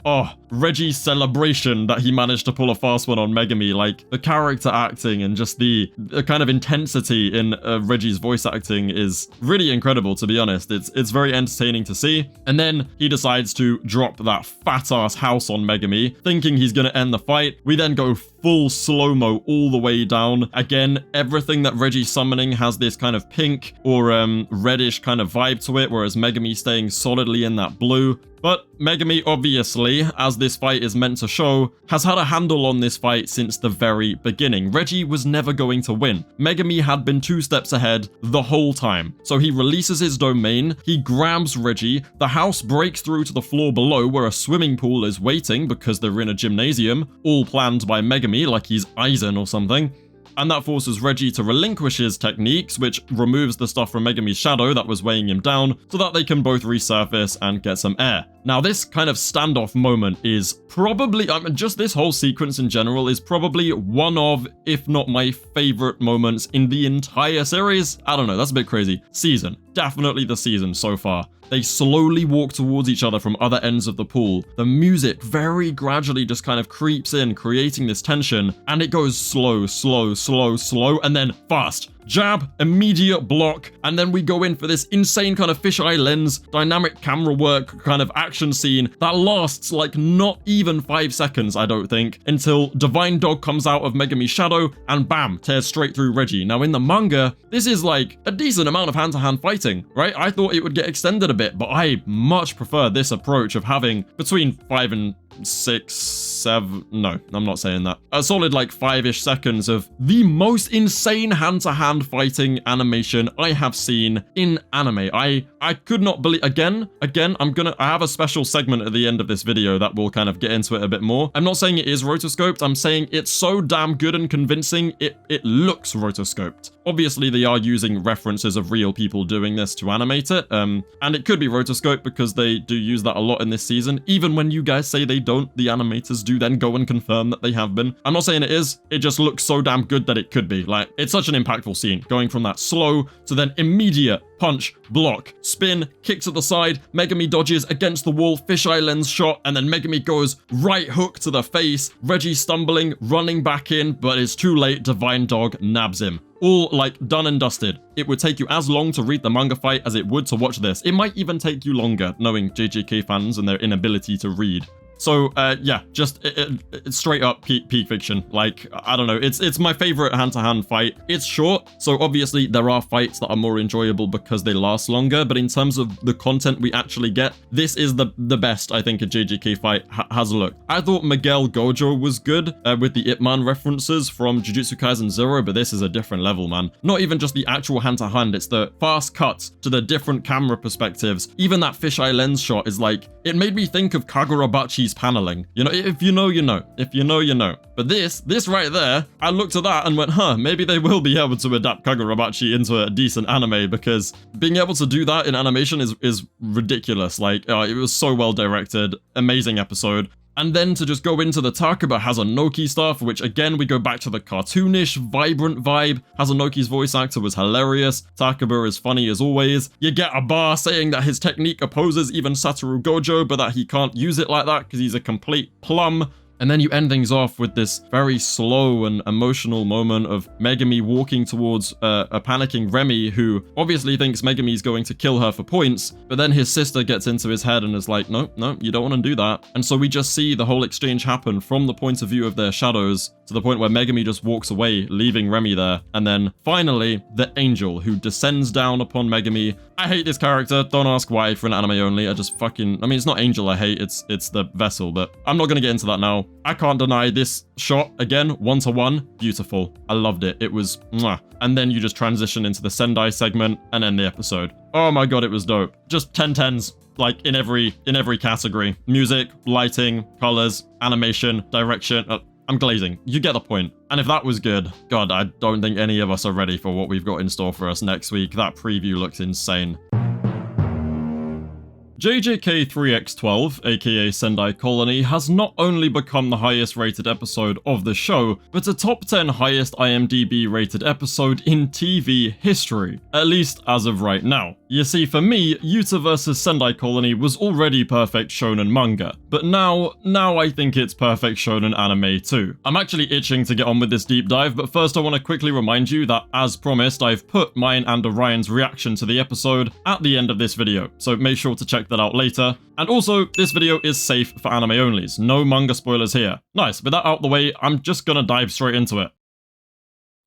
Reggie's celebration that he managed to pull a fast one on Megumi, like the character acting and just the kind of intensity in Reggie's voice acting is really incredible, to be honest. It's very entertaining to see. And then he decides to drop that fat-ass house on Megumi, thinking he's gonna end the fight. We then go full slow-mo all the way down. Again, everything that Reggie's summoning has this kind of pink or reddish kind of vibe to it, whereas Megumi staying solidly in that blue. But Megumi, obviously, as this fight is meant to show, has had a handle on this fight since the very beginning. Reggie was never going to win. Megumi had been 2 steps ahead the whole time. So he releases his domain, he grabs Reggie, the house breaks through to the floor below where a swimming pool is waiting because they're in a gymnasium, all planned by Megumi like he's Aizen or something. And that forces Reggie to relinquish his techniques, which removes the stuff from Megumi's shadow that was weighing him down, so that they can both resurface and get some air. Now, this kind of standoff moment is probably, just this whole sequence in general is probably one of, if not my favorite moments in the entire series. I don't know, that's a bit crazy. Season. Definitely the season so far. They slowly walk towards each other from other ends of the pool. The music very gradually just kind of creeps in, creating this tension, and it goes slow, slow, slow, slow, and then fast. Jab, immediate block, and then we go in for this insane kind of fisheye lens, dynamic camera work kind of action scene that lasts like not even 5 seconds, I don't think, until Divine Dog comes out of Megumi's shadow and bam, tears straight through Reggie. Now in the manga, this is like a decent amount of hand-to-hand fighting, right? I thought it would get extended a bit, but I much prefer this approach of having between 5 and 6, 7, no, I'm not saying that. A solid like 5-ish seconds of the most insane hand-to-hand fighting animation I have seen in anime. I could not believe, again, I have a special segment at the end of this video that will kind of get into it a bit more. I'm not saying it is rotoscoped, I'm saying it's so damn good and convincing, it looks rotoscoped. Obviously, they are using references of real people doing this to animate it, and it could be rotoscoped because they do use that a lot in this season. Even when you guys say they don't, the animators do then go and confirm that they have been. I'm not saying it is, it just looks so damn good that it could be. Like, it's such an impactful scene, going from that slow to then immediate punch, block, spin, kick to the side, Megumi dodges against the wall, fisheye lens shot, and then Megumi goes right hook to the face, Reggie stumbling, running back in, but it's too late, Divine Dog nabs him. All like done and dusted. It would take you as long to read the manga fight as it would to watch this. It might even take you longer, knowing JJK fans and their inability to read. So, yeah, just it's straight up peak fiction. Like, I don't know, it's my favorite hand-to-hand fight. It's short, so obviously there are fights that are more enjoyable because they last longer, but in terms of the content we actually get, this is the best I think a JJK fight has looked. I thought Miguel Gojo was good with the Ip Man references from Jujutsu Kaisen 0, but this is a different level, man. Not even just the actual hand-to-hand, it's the fast cuts to the different camera perspectives. Even that fisheye lens shot is like, it made me think of Kagurabachi's paneling. You know, if you know, you know. If you know, you know. But this right there, I looked at that and went, huh, maybe they will be able to adapt Kagurabachi into a decent anime, because being able to do that in animation is ridiculous. Like, it was so well directed, amazing episode. And then to just go into the Takaba Hazanoki stuff, which again, we go back to the cartoonish, vibrant vibe. Hazanoki's voice actor was hilarious. Takaba is funny as always. You get a bar saying that his technique opposes even Satoru Gojo, but that he can't use it like that because he's a complete plum. And then you end things off with this very slow and emotional moment of Megumi walking towards a panicking Remy, who obviously thinks Megumi's going to kill her for points, but then his sister gets into his head and is like, no, you don't want to do that. And so we just see the whole exchange happen from the point of view of their shadows, to the point where Megumi just walks away, leaving Remy there. And then finally, the angel who descends down upon Megumi. I hate this character, don't ask why for an anime only, it's not Angel I hate, it's the vessel, but I'm not gonna get into that now. I can't deny this shot, again, 1-to-1, beautiful. I loved it, it was mwah. And then you just transition into the Sendai segment and end the episode. Oh my god, it was dope. Just 10/10s. Like in every category. Music, lighting, colors, animation, direction. I'm glazing. You get the point. And if that was good, God, I don't think any of us are ready for what we've got in store for us next week. That preview looks insane. JJK 3x12, aka Sendai Colony, has not only become the highest rated episode of the show, but a top 10 highest IMDb rated episode in TV history, at least as of right now. You see, for me, Yuta vs Sendai Colony was already perfect shonen manga, but now I think it's perfect shonen anime too. I'm actually itching to get on with this deep dive, but first I want to quickly remind you that, as promised, I've put mine and Orion's reaction to the episode at the end of this video, so make sure to check that out later. And also, this video is safe for anime onlys, no manga spoilers here. Nice, with that out the way, I'm just gonna dive straight into it.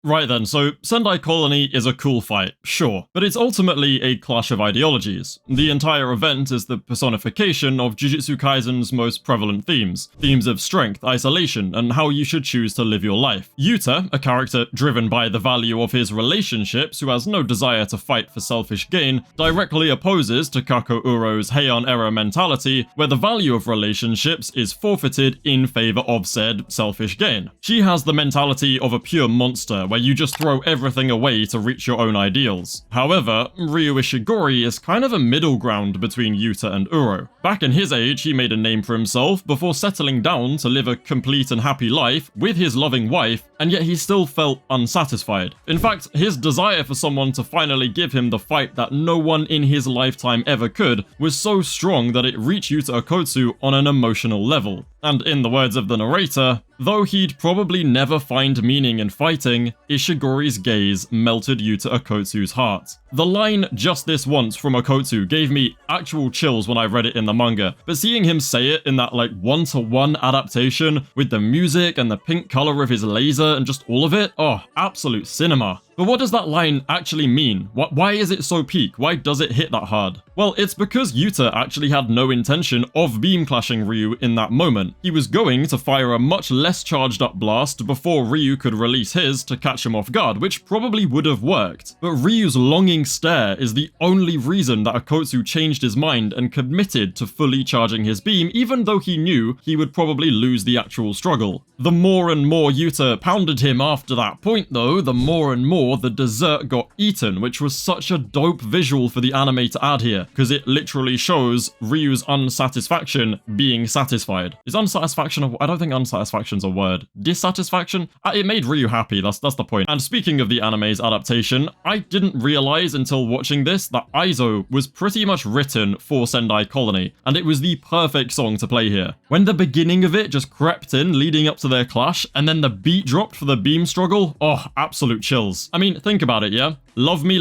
Right then, so Sendai Colony is a cool fight, sure, but it's ultimately a clash of ideologies. The entire event is the personification of Jujutsu Kaisen's most prevalent themes of strength, isolation, and how you should choose to live your life. Yuta, a character driven by the value of his relationships who has no desire to fight for selfish gain, directly opposes Takako Uro's Heian era mentality, where the value of relationships is forfeited in favor of said selfish gain. She has the mentality of a pure monster, where you just throw everything away to reach your own ideals. However, Ryu Ishigori is kind of a middle ground between Yuta and Uro. Back in his age, he made a name for himself before settling down to live a complete and happy life with his loving wife, and yet he still felt unsatisfied. In fact, his desire for someone to finally give him the fight that no one in his lifetime ever could was so strong that it reached Yuta Okkotsu on an emotional level. And in the words of the narrator, though he'd probably never find meaning in fighting, Ishigori's gaze melted Yuta Okkotsu's heart. The line "just this once" from Okkotsu gave me actual chills when I read it in the manga, but seeing him say it in that like 1-to-1 adaptation with the music and the pink color of his laser and just all of it, oh, absolute cinema. But what does that line actually mean? Why is it so peak? Why does it hit that hard? Well, it's because Yuta actually had no intention of beam clashing Ryu in that moment. He was going to fire a much less charged up blast before Ryu could release his to catch him off guard, which probably would have worked. But Ryu's longing stare is the only reason that Okkotsu changed his mind and committed to fully charging his beam, even though he knew he would probably lose the actual struggle. The more and more Yuta pounded him after that point though, the more and more the dessert got eaten, which was such a dope visual for the anime to add here, because it literally shows Ryu's unsatisfaction being satisfied. Is unsatisfaction I don't think unsatisfaction's a word. Dissatisfaction? It made Ryu happy, that's the point. And speaking of the anime's adaptation, I didn't realize until watching this that Aizo was pretty much written for Sendai Colony, and it was the perfect song to play here. When the beginning of it just crept in leading up to their clash, and then the beat dropped for the beam struggle, oh, absolute chills. I mean, think about it, yeah? Love me,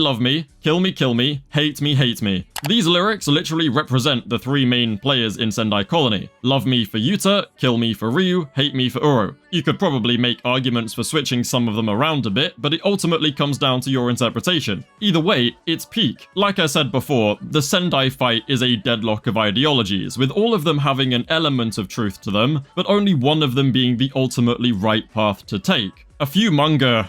kill me, hate me. These lyrics literally represent the three main players in Sendai Colony. Love me for Yuta, kill me for Ryu, hate me for Uro. You could probably make arguments for switching some of them around a bit, but it ultimately comes down to your interpretation. Either way, it's peak. Like I said before, the Sendai fight is a deadlock of ideologies, with all of them having an element of truth to them, but only one of them being the ultimately right path to take. A few manga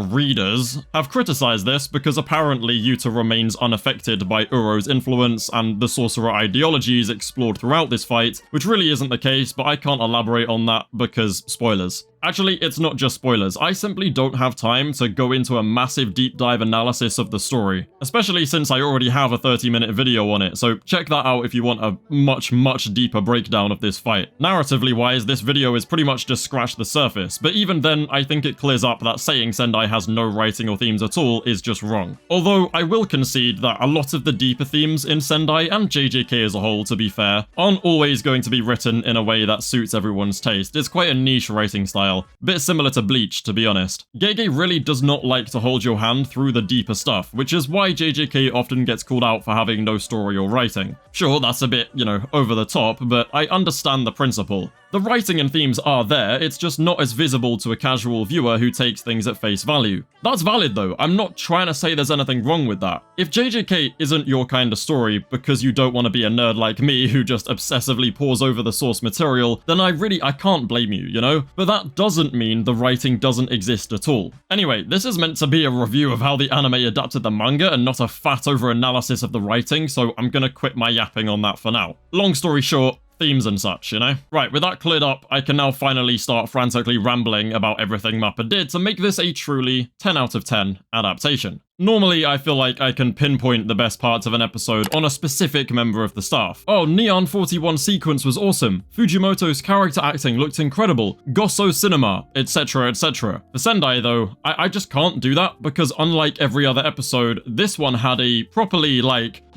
readers have criticized this because apparently Yuta remains unaffected by Uro's influence and the sorcerer ideologies explored throughout this fight, which really isn't the case, but I can't elaborate on that because spoilers. Actually, it's not just spoilers, I simply don't have time to go into a massive deep dive analysis of the story, especially since I already have a 30-minute video on it, so check that out if you want a much deeper breakdown of this fight. Narratively wise, this video is pretty much just scratched the surface, but even then I think it clears up that saying Sendai has no writing or themes at all is just wrong. Although I will concede that a lot of the deeper themes in Sendai, and JJK as a whole to be fair, aren't always going to be written in a way that suits everyone's taste. It's quite a niche writing style. Bit similar to Bleach, to be honest. Gege really does not like to hold your hand through the deeper stuff, which is why JJK often gets called out for having no story or writing. Sure, that's a bit, over the top, but I understand the principle. The writing and themes are there, it's just not as visible to a casual viewer who takes things at face value. That's valid though, I'm not trying to say there's anything wrong with that. If JJK isn't your kind of story because you don't want to be a nerd like me who just obsessively pores over the source material, then I can't blame you, you know? But that doesn't mean the writing doesn't exist at all. Anyway, this is meant to be a review of how the anime adapted the manga and not a fat over analysis of the writing, so I'm gonna quit my yapping on that for now. Long story short, themes and such, you know? Right, with that cleared up, I can now finally start frantically rambling about everything Mappa did to make this a truly 10 out of 10 adaptation. Normally, I feel like I can pinpoint the best parts of an episode on a specific member of the staff. Oh, Neon 41 sequence was awesome. Fujimoto's character acting looked incredible. Goso cinema, etc, etc. For Sendai though, I just can't do that because unlike every other episode, this one had a properly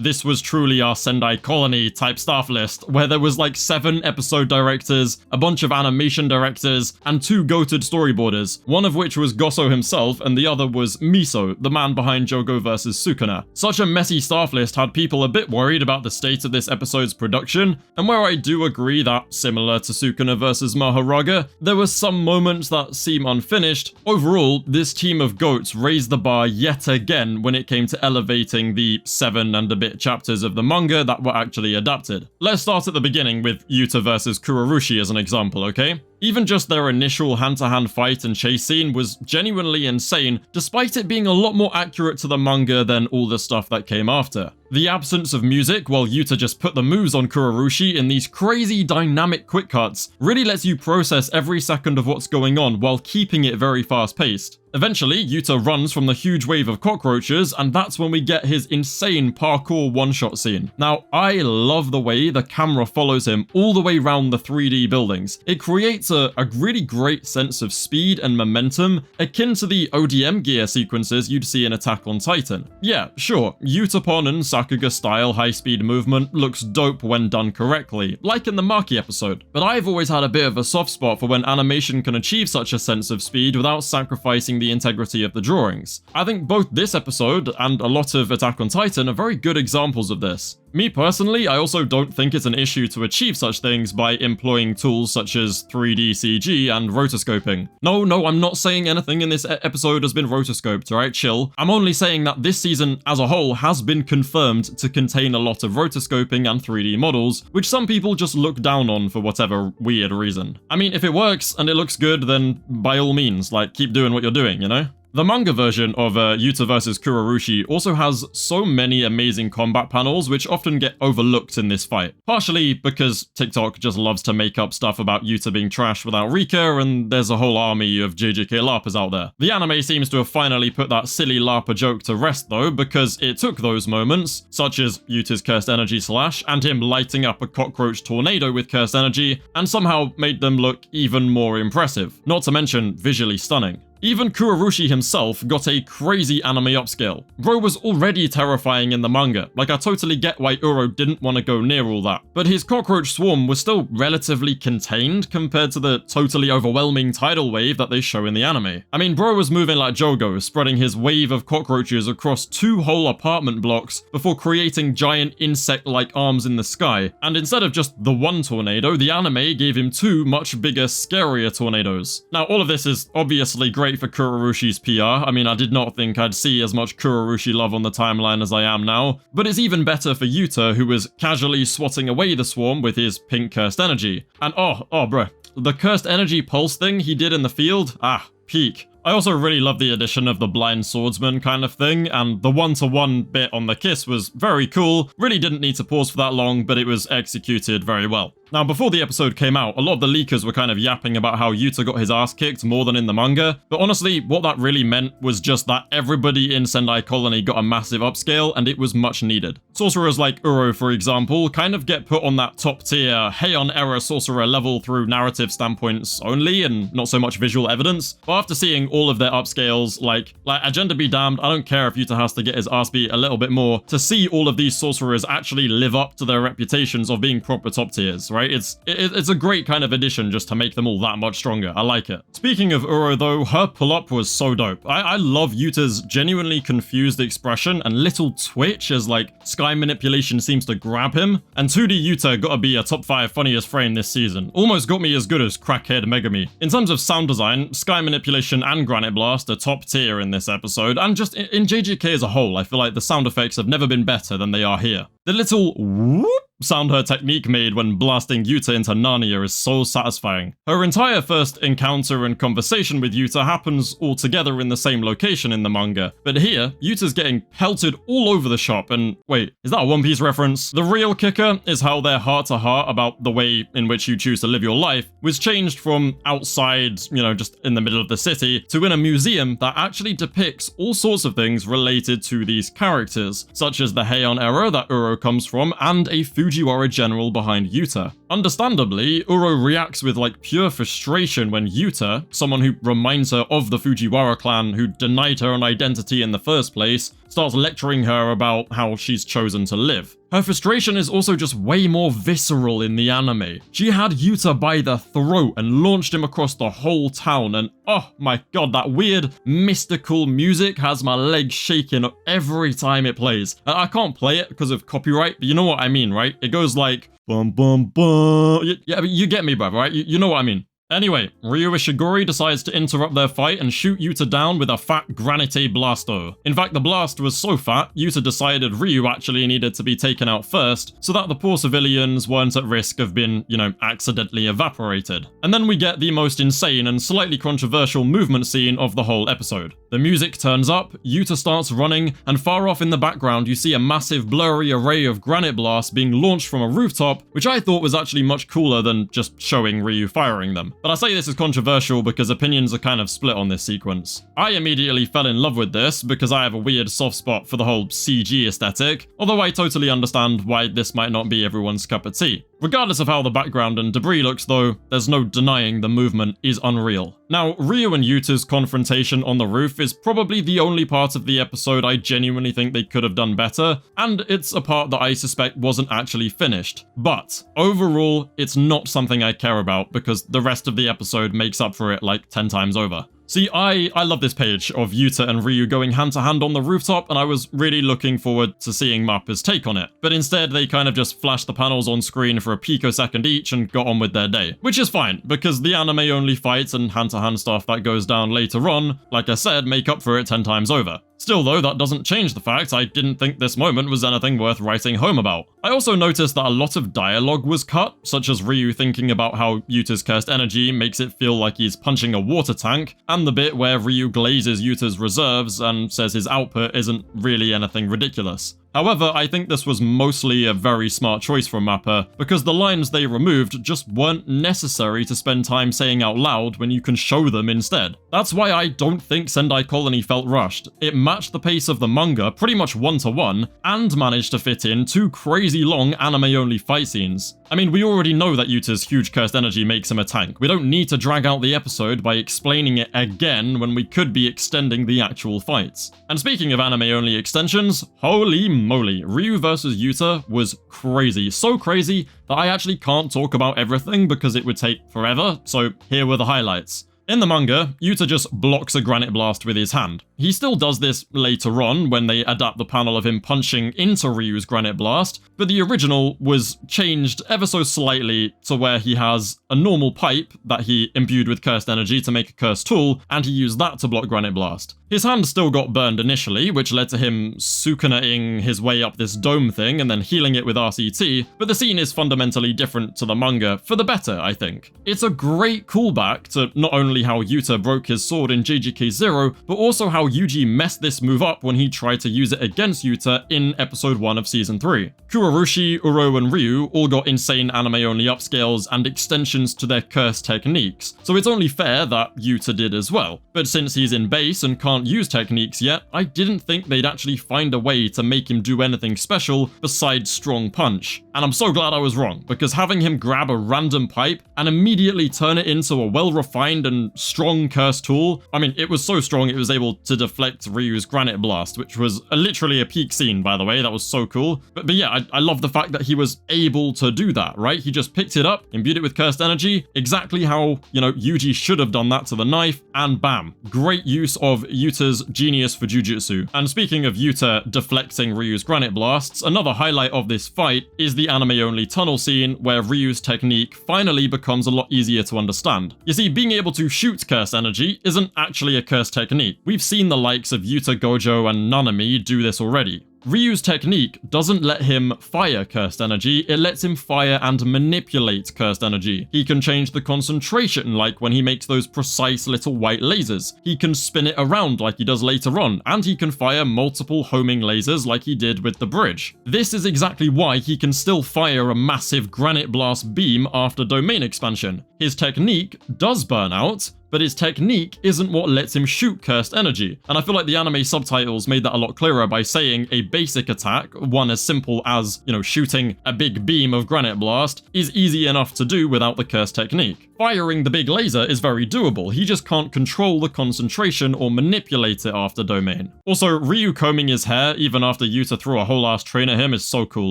this was truly our Sendai colony type staff list where there was 7 episode directors, a bunch of animation directors, and 2 goated storyboarders, one of which was Goso himself and the other was Miso, the man behind Jogo vs Sukuna. Such a messy staff list had people a bit worried about the state of this episode's production, and where I do agree that, similar to Sukuna vs Maharaga, there were some moments that seem unfinished, overall, this team of goats raised the bar yet again when it came to elevating the 7 and a bit chapters of the manga that were actually adapted. Let's start at the beginning with Yuta vs Kurorushi as an example, okay? Even just their initial hand-to-hand fight and chase scene was genuinely insane, despite it being a lot more accurate to the manga than all the stuff that came after. The absence of music while Yuta just put the moves on Kurorushi in these crazy dynamic quick cuts really lets you process every second of what's going on while keeping it very fast-paced. Eventually, Yuta runs from the huge wave of cockroaches, and that's when we get his insane parkour one-shot scene. Now, I love the way the camera follows him all the way around the 3D buildings. It creates a really great sense of speed and momentum, akin to the ODM gear sequences you'd see in Attack on Titan. Yeah, sure, Utapon and Sakuga-style high-speed movement looks dope when done correctly, like in the Maki episode, but I've always had a bit of a soft spot for when animation can achieve such a sense of speed without sacrificing the integrity of the drawings. I think both this episode and a lot of Attack on Titan are very good examples of this. Me personally, I also don't think it's an issue to achieve such things by employing tools such as 3D CG and rotoscoping. No, I'm not saying anything in this episode has been rotoscoped, alright, chill. I'm only saying that this season as a whole has been confirmed to contain a lot of rotoscoping and 3D models, which some people just look down on for whatever weird reason. I mean, if it works and it looks good, then by all means, keep doing what you're doing, you know? The manga version of Yuta vs Kurorushi also has so many amazing combat panels which often get overlooked in this fight. Partially because TikTok just loves to make up stuff about Yuta being trash without Rika, and there's a whole army of JJK LARPers out there. The anime seems to have finally put that silly LARPer joke to rest though, because it took those moments, such as Yuta's cursed energy slash and him lighting up a cockroach tornado with cursed energy, and somehow made them look even more impressive, not to mention visually stunning. Even Kurorushi himself got a crazy anime upscale. Bro was already terrifying in the manga, I totally get why Uro didn't want to go near all that, but his cockroach swarm was still relatively contained compared to the totally overwhelming tidal wave that they show in the anime. I mean, bro was moving like Jogo, spreading his wave of cockroaches across 2 whole apartment blocks before creating giant insect-like arms in the sky, and instead of just the one tornado, the anime gave him 2 much bigger, scarier tornadoes. Now, all of this is obviously great for Kurorushi's PR. I mean, I did not think I'd see as much Kurorushi love on the timeline as I am now, but it's even better for Yuta, who was casually swatting away the swarm with his pink cursed energy. And oh bruh, the cursed energy pulse thing he did in the field, peak. I also really love the addition of the blind swordsman kind of thing, and the one-to-one bit on the kiss was very cool. Really didn't need to pause for that long, but it was executed very well. Now, before the episode came out, a lot of the leakers were kind of yapping about how Yuta got his ass kicked more than in the manga, but honestly, what that really meant was just that everybody in Sendai Colony got a massive upscale, and it was much needed. Sorcerers like Uro, for example, kind of get put on that top-tier Heian-era sorcerer level through narrative standpoints only, and not so much visual evidence, but after seeing all of their upscales, like agenda be damned, I don't care if Yuta has to get his ass beat a little bit more, to see all of these sorcerers actually live up to their reputations of being proper top tiers, right? right? It's a great kind of addition just to make them all that much stronger. I like it. Speaking of Uro though, her pull-up was so dope. I love Yuta's genuinely confused expression and little twitch as like sky manipulation seems to grab him. And 2D Yuta gotta be a top 5 funniest frame this season. Almost got me as good as crackhead Megumi. In terms of sound design, sky manipulation and Granite Blast are top tier in this episode, and just in JJK as a whole, I feel like the sound effects have never been better than they are here. The little whoop sound her technique made when blasting Yuta into Narnia is so satisfying. Her entire first encounter and conversation with Yuta happens all together in the same location in the manga, but here, Yuta's getting pelted all over the shop and wait, is that a One Piece reference? The real kicker is how their heart-to-heart about the way in which you choose to live your life was changed from outside, you know, just in the middle of the city, to in a museum that actually depicts all sorts of things related to these characters, such as the Heian era that Uro comes from and a Fujiwara general behind Yuta. Understandably, Uro reacts with like pure frustration when Yuta, someone who reminds her of the Fujiwara clan who denied her an identity in the first place, starts lecturing her about how she's chosen to live. Her frustration is also just way more visceral in the anime. She had Yuta by the throat and launched him across the whole town, and oh my god, that weird mystical music has my legs shaking every time it plays. I can't play it because of copyright, but you know what I mean, right? It goes like bum bum bum. Yeah, you get me, bruv, right? You know what I mean. Anyway, Ryu Ishiguri decides to interrupt their fight and shoot Yuta down with a fat Granite Blasto. In fact, the blast was so fat, Yuta decided Ryu actually needed to be taken out first, so that the poor civilians weren't at risk of being, you know, accidentally evaporated. And then we get the most insane and slightly controversial movement scene of the whole episode. The music turns up, Yuta starts running, and far off in the background you see a massive blurry array of granite blasts being launched from a rooftop, which I thought was actually much cooler than just showing Ryu firing them. But I say this is controversial because opinions are kind of split on this sequence. I immediately fell in love with this because I have a weird soft spot for the whole CG aesthetic, although I totally understand why this might not be everyone's cup of tea. Regardless of how the background and debris looks though, there's no denying the movement is unreal. Now, Ryu and Yuta's confrontation on the roof is probably the only part of the episode I genuinely think they could have done better, and it's a part that I suspect wasn't actually finished. But, overall, it's not something I care about because the rest of the episode makes up for it like 10 times over. See, I love this page of Yuta and Ryu going hand to hand on the rooftop, and I was really looking forward to seeing Mappa's take on it. But instead, they kind of just flashed the panels on screen for a picosecond each and got on with their day. Which is fine, because the anime only fights and hand-to-hand stuff that goes down later on, like I said, make up for it 10 times over. Still though, that doesn't change the fact I didn't think this moment was anything worth writing home about. I also noticed that a lot of dialogue was cut, such as Ryu thinking about how Yuta's cursed energy makes it feel like he's punching a water tank, and the bit where Ryu glazes Yuta's reserves and says his output isn't really anything ridiculous. However, I think this was mostly a very smart choice from Mappa, because the lines they removed just weren't necessary to spend time saying out loud when you can show them instead. That's why I don't think Sendai Colony felt rushed. It matched the pace of the manga pretty much 1-to-1, and managed to fit in 2 crazy long anime-only fight scenes. I mean, we already know that Yuta's huge cursed energy makes him a tank. We don't need to drag out the episode by explaining it again when we could be extending the actual fights. And speaking of anime-only extensions, holy moly, Ryu vs Yuta was crazy. So crazy that I actually can't talk about everything because it would take forever, so here were the highlights. In the manga, Yuta just blocks a granite blast with his hand. He still does this later on when they adapt the panel of him punching into Ryu's granite blast, but the original was changed ever so slightly to where he has a normal pipe that he imbued with cursed energy to make a cursed tool, and he used that to block granite blast. His hand still got burned initially, which led to him sukuna-ing his way up this dome thing and then healing it with RCT, but the scene is fundamentally different to the manga, for the better, I think. It's a great callback to not only how Yuta broke his sword in JJK 0, but also how Yuji messed this move up when he tried to use it against Yuta in episode 1 of season 3. Kurorushi, Uro, and Ryu all got insane anime-only upscales and extensions to their curse techniques, so it's only fair that Yuta did as well. But since he's in base and can't use techniques yet, I didn't think they'd actually find a way to make him do anything special besides strong punch. And I'm so glad I was wrong, because having him grab a random pipe and immediately turn it into a well-refined and and strong curse tool. I mean, it was so strong it was able to deflect Ryu's granite blast, which was literally a peak scene, by the way. That was so cool. But yeah, I love the fact that he was able to do that, right? He just picked it up, imbued it with cursed energy, exactly how, you know, Yuji should have done that to the knife, and bam. Great use of Yuta's genius for Jujutsu. And speaking of Yuta deflecting Ryu's granite blasts, another highlight of this fight is the anime-only tunnel scene where Ryu's technique finally becomes a lot easier to understand. You see, being able to shoot cursed energy isn't actually a cursed technique. We've seen the likes of Yuta, Gojo, and Nanami do this already. Ryu's technique doesn't let him fire cursed energy, it lets him fire and manipulate cursed energy. He can change the concentration, like when he makes those precise little white lasers. He can spin it around like he does later on, and he can fire multiple homing lasers like he did with the bridge. This is exactly why he can still fire a massive granite blast beam after domain expansion. His technique does burn out, but his technique isn't what lets him shoot cursed energy. And I feel like the anime subtitles made that a lot clearer by saying a basic attack, one as simple as, you know, shooting a big beam of granite blast, is easy enough to do without the cursed technique. Firing the big laser is very doable, he just can't control the concentration or manipulate it after domain. Also, Ryu combing his hair even after Yuta threw a whole ass train at him is so cool.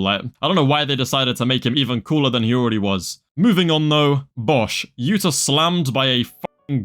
Like, I don't know why they decided to make him even cooler than he already was. Moving on though, Bosch. Yuta slammed by a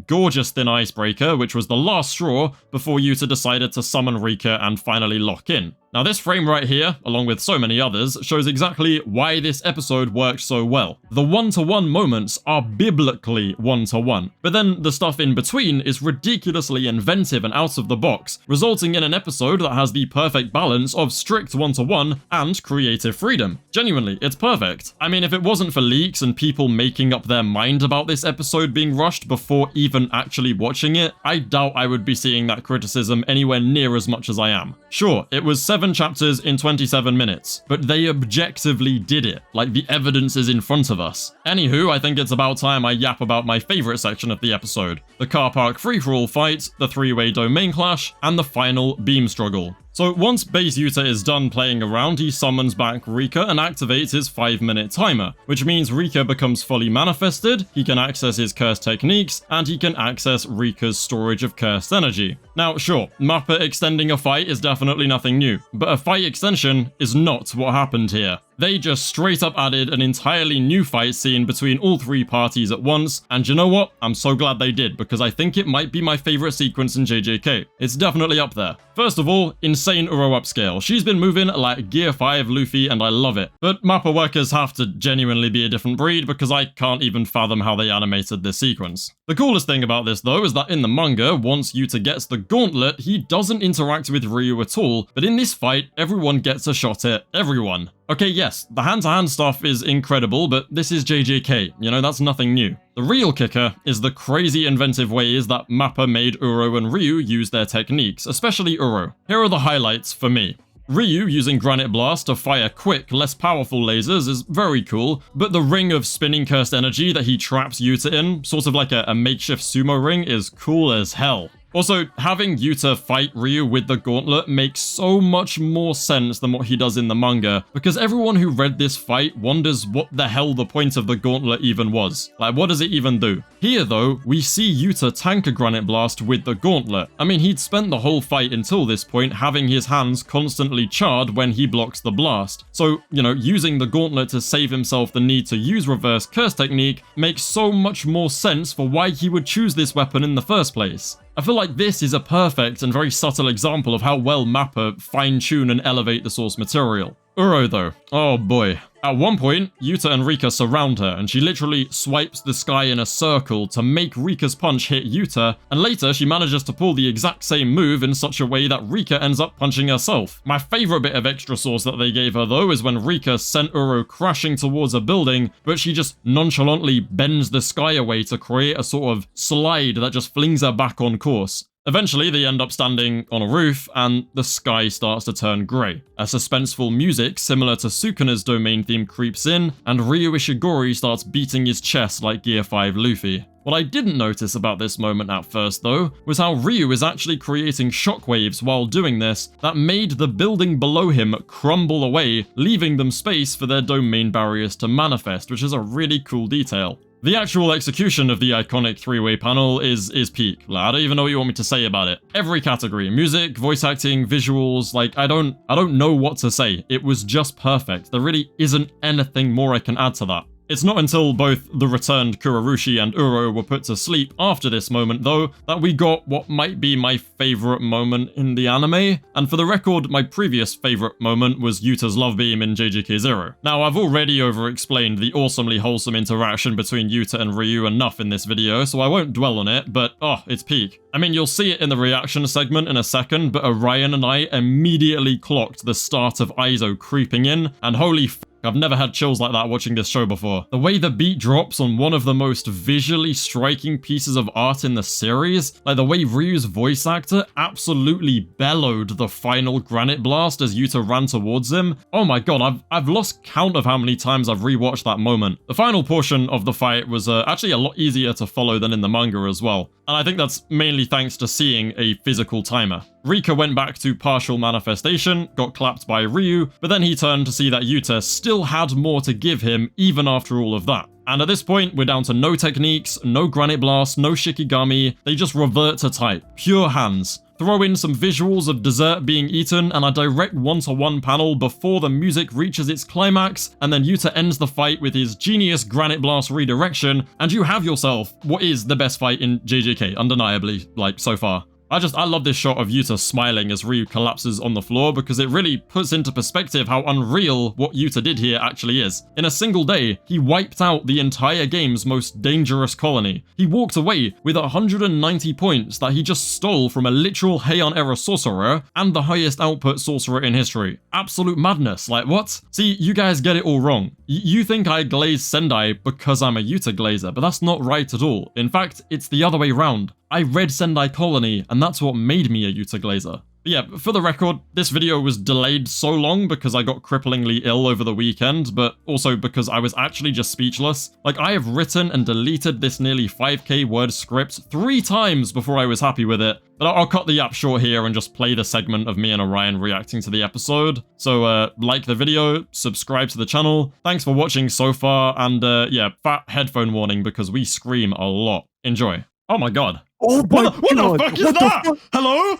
gorgeous thin icebreaker, which was the last straw before Yuta decided to summon Rika and finally lock in. Now this frame right here, along with so many others, shows exactly why this episode worked so well. The one-to-one moments are biblically one-to-one, but then the stuff in between is ridiculously inventive and out of the box, resulting in an episode that has the perfect balance of strict one-to-one and creative freedom. Genuinely, it's perfect. I mean, if it wasn't for leaks and people making up their mind about this episode being rushed before even actually watching it, I doubt I would be seeing that criticism anywhere near as much as I am. Sure, it was 7 chapters in 27 minutes, but they objectively did it, like the evidence is in front of us. Anywho, I think it's about time I yap about my favourite section of the episode. The car park free-for-all fight, the 3-way domain clash, and the final beam struggle. So once base Yuta is done playing around, he summons back Rika and activates his 5-minute timer, which means Rika becomes fully manifested, he can access his cursed techniques, and he can access Rika's storage of cursed energy. Now sure, Mappa extending a fight is definitely nothing new, but a fight extension is not what happened here. They just straight up added an entirely new fight scene between all 3 parties at once, and you know what? I'm so glad they did, because I think it might be my favourite sequence in JJK. It's definitely up there. First of all, insane Uro upscale. She's been moving like Gear 5 Luffy, and I love it. But Mappa workers have to genuinely be a different breed, because I can't even fathom how they animated this sequence. The coolest thing about this though is that in the manga, once Yuta gets the gauntlet, he doesn't interact with Ryu at all, but in this fight, everyone gets a shot at everyone. Okay, yes, the hand-to-hand stuff is incredible, but this is JJK, you know, that's nothing new. The real kicker is the crazy inventive ways that Mappa made Uro and Ryu use their techniques, especially Uro. Here are the highlights for me. Ryu using Granite Blast to fire quick, less powerful lasers is very cool, but the ring of spinning cursed energy that he traps Yuta in, sort of like a makeshift sumo ring, is cool as hell. Also, having Yuta fight Ryu with the gauntlet makes so much more sense than what he does in the manga, because everyone who read this fight wonders what the hell the point of the gauntlet even was. Like, what does it even do? Here though, we see Yuta tank a Granite Blast with the gauntlet. I mean, he'd spent the whole fight until this point having his hands constantly charred when he blocks the blast. So, you know, using the gauntlet to save himself the need to use reverse curse technique makes so much more sense for why he would choose this weapon in the first place. I feel like this is a perfect and very subtle example of how well Mappa fine-tune and elevate the source material. Uro though, oh boy. At one point, Yuta and Rika surround her, and she literally swipes the sky in a circle to make Rika's punch hit Yuta, and later she manages to pull the exact same move in such a way that Rika ends up punching herself. My favourite bit of extra sauce that they gave her though is when Rika sent Uro crashing towards a building, but she just nonchalantly bends the sky away to create a sort of slide that just flings her back on course. Eventually, they end up standing on a roof, and the sky starts to turn grey. A suspenseful music similar to Sukuna's domain theme creeps in, and Ryu Ishigori starts beating his chest like Gear 5 Luffy. What I didn't notice about this moment at first though, was how Ryu is actually creating shockwaves while doing this that made the building below him crumble away, leaving them space for their domain barriers to manifest, which is a really cool detail. The actual execution of the iconic three-way panel is peak. Like, I don't even know what you want me to say about it. Every category, music, voice acting, visuals, like I don't know what to say. It was just perfect. There really isn't anything more I can add to that. It's not until both the returned Kurorushi and Uro were put to sleep after this moment, though, that we got what might be my favourite moment in the anime. And for the record, my previous favourite moment was Yuta's love beam in JJK 0. Now, I've already over-explained the awesomely wholesome interaction between Yuta and Ryu enough in this video, so I won't dwell on it, but oh, it's peak. I mean, you'll see it in the reaction segment in a second, but Orion and I immediately clocked the start of Aizo creeping in, and holy f***, I've never had chills like that watching this show before. The way the beat drops on one of the most visually striking pieces of art in the series, like the way Ryu's voice actor absolutely bellowed the final granite blast as Yuta ran towards him. Oh my god, I've lost count of how many times I've rewatched that moment. The final portion of the fight was actually a lot easier to follow than in the manga as well. And I think that's mainly thanks to seeing a physical timer. Rika went back to partial manifestation, got clapped by Ryu, but then he turned to see that Yuta still had more to give him even after all of that. And at this point, we're down to no techniques, no granite blast, no shikigami, they just revert to type, pure hands. Throw in some visuals of dessert being eaten and a direct one-to-one panel before the music reaches its climax, and then Yuta ends the fight with his genius granite blast redirection, and you have yourself what is the best fight in JJK, undeniably, like, so far. I love this shot of Yuta smiling as Ryu collapses on the floor because it really puts into perspective how unreal what Yuta did here actually is. In a single day, he wiped out the entire game's most dangerous colony. He walked away with 190 points that he just stole from a literal Heian era sorcerer and the highest output sorcerer in history. Absolute madness, like what? See, you guys get it all wrong. You think I glaze Sendai because I'm a Yuta glazer, but that's not right at all. In fact, it's the other way round. I read Sendai Colony, and that's what made me a Yuta glazer. But yeah, for the record, this video was delayed so long because I got cripplingly ill over the weekend, but also because I was actually just speechless. Like, I have written and deleted this nearly 5k word script 3 times before I was happy with it. But I'll cut the app short here and just play the segment of me and Orion reacting to the episode. So, like the video, subscribe to the channel. Thanks for watching so far, and yeah, fat headphone warning because we scream a lot. Enjoy. Oh my god. Oh my what the fuck is that? Hello?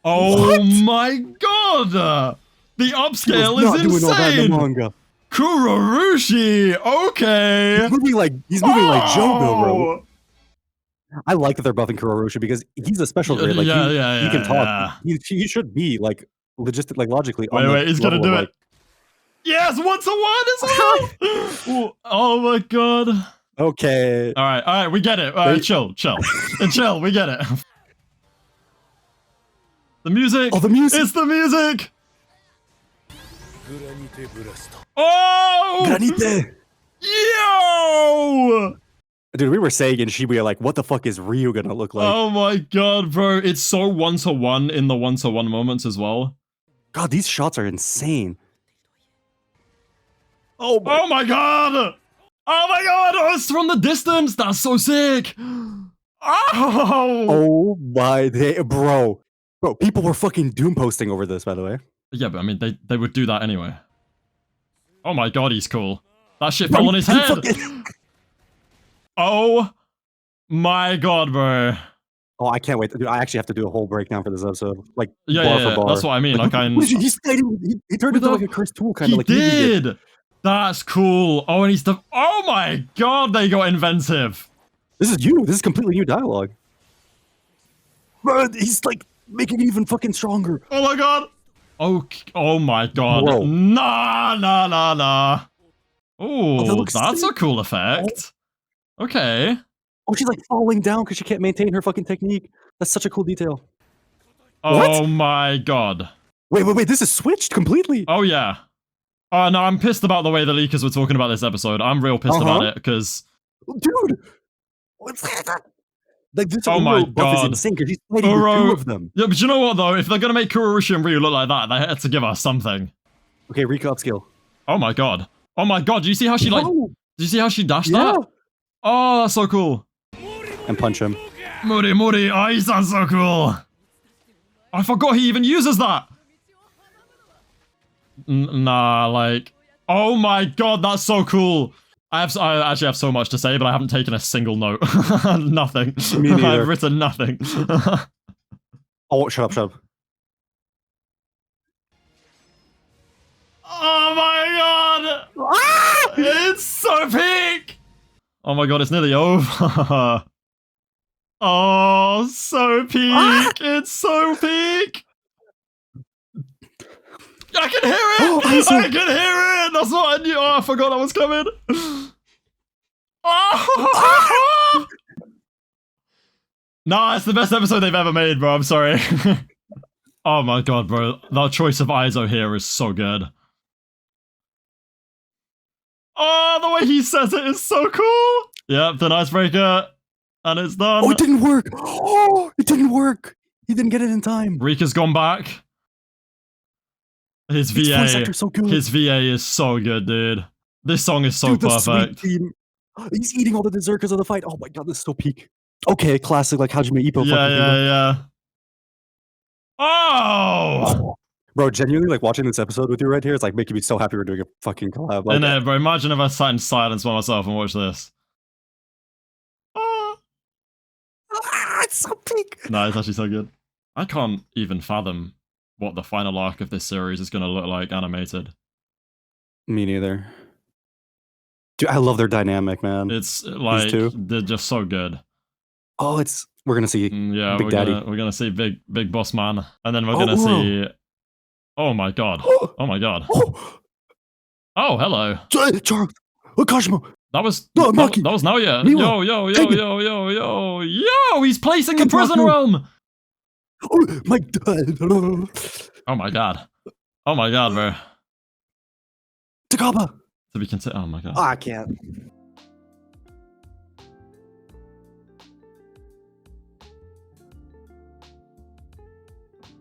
Oh my god! The upscale is insane! Kurorushi! Okay! He's moving like Jogo, bro. I like that they're buffing Kurorushi because he's a special grade. Like, he can talk. He should be, like, logically. Wait, he's gonna do it. Yes, 1-to-1 as well! Oh my god. Okay. Alright, we get it. Alright, chill. And chill, we get it. The music! Oh, the music! It's the music! Oh! Granite! Yo! Dude, we were saying in Shibuya, like, what the fuck is Ryu gonna look like? Oh my god, bro. It's so 1-to-1 in the 1-to-1 moments as well. God, these shots are insane. Oh my god! Oh my god! Oh, it's from the distance! That's so sick! Oh my day, bro. Bro, people were fucking doom posting over this, by the way. Yeah, but I mean, they would do that anyway. Oh my god, he's cool. That shit fell on his head! Oh my god, bro. Oh, I can't wait. Dude, I actually have to do a whole breakdown for this episode. Like, bar for bar. That's what I mean. Like, he turned into like a cursed tool, kind of like. He did! That's cool. Oh, and he's the. Oh my god, they got inventive. This is you. This is completely new dialogue. Bro, he's like making it even fucking stronger. Oh my god. Oh my god. Bro. Nah. Oh, that's a cool effect. Okay. Oh, she's like falling down because she can't maintain her fucking technique. That's such a cool detail. Oh my god. Wait. This is switched completely. Oh yeah. Oh no, I'm pissed about the way the leakers were talking about this episode. I'm real pissed about it because. Dude. What's that? Like, this my buff god. is insane because he's fighting with 2 of them. Yeah, but you know what though? If they're gonna make Kurorushi and Ryu look like that, they had to give us something. Okay, Rika upskill. Oh my god. Oh my god, do you see how she like... Do you see how she dashed that? Oh, that's so cool. and punch him. Muri, oh, he sounds so cool. I forgot he even uses that. Nah, like, oh my god, that's so cool. I actually have so much to say, but I haven't taken a single note. Nothing. Me neither. I've written nothing. Oh, shut up. Oh my god! Ah! It's so peak! Oh my god, it's nearly over. Oh, so peak! Ah! It's so peak! I can hear it! Oh, I can hear it! That's what I knew! Oh, I forgot that was coming! Oh! Nah, it's the best episode they've ever made, bro. I'm sorry. Oh my god, bro. That choice of Izo here is so good. Oh, the way he says it is so cool! Yep, the icebreaker. And it's done. Oh, it didn't work! Oh, it didn't work! He didn't get it in time. Rika's gone back. His VA. So good. His VA is so good, dude. This song is so perfect. He's eating all the dessert because of the fight. Oh my god, this is so peak. Okay, classic, like Hajime Ippo. Yeah. Oh! Bro, genuinely, like, watching this episode with you right here, it's like making me so happy we're doing a fucking collab. Like, and bro, imagine if I sat in silence by myself and watched this. Oh. It's so peak. No, it's actually so good. I can't even fathom what the final arc of this series is going to look like animated. Me neither. Dude, I love their dynamic, man. It's like, they're just so good. Oh, we're going to see Big Daddy. We're going to see Big Boss Man. And then we're going to see... Oh my god. Oh my god. Oh, hello. Charles. Kashimo. That was... Maki. That was Naoya. Yo, he's placing the prison realm. Oh my god. Oh my god. Oh my god, bro. Takaba. To be considered. Oh my god. I can't.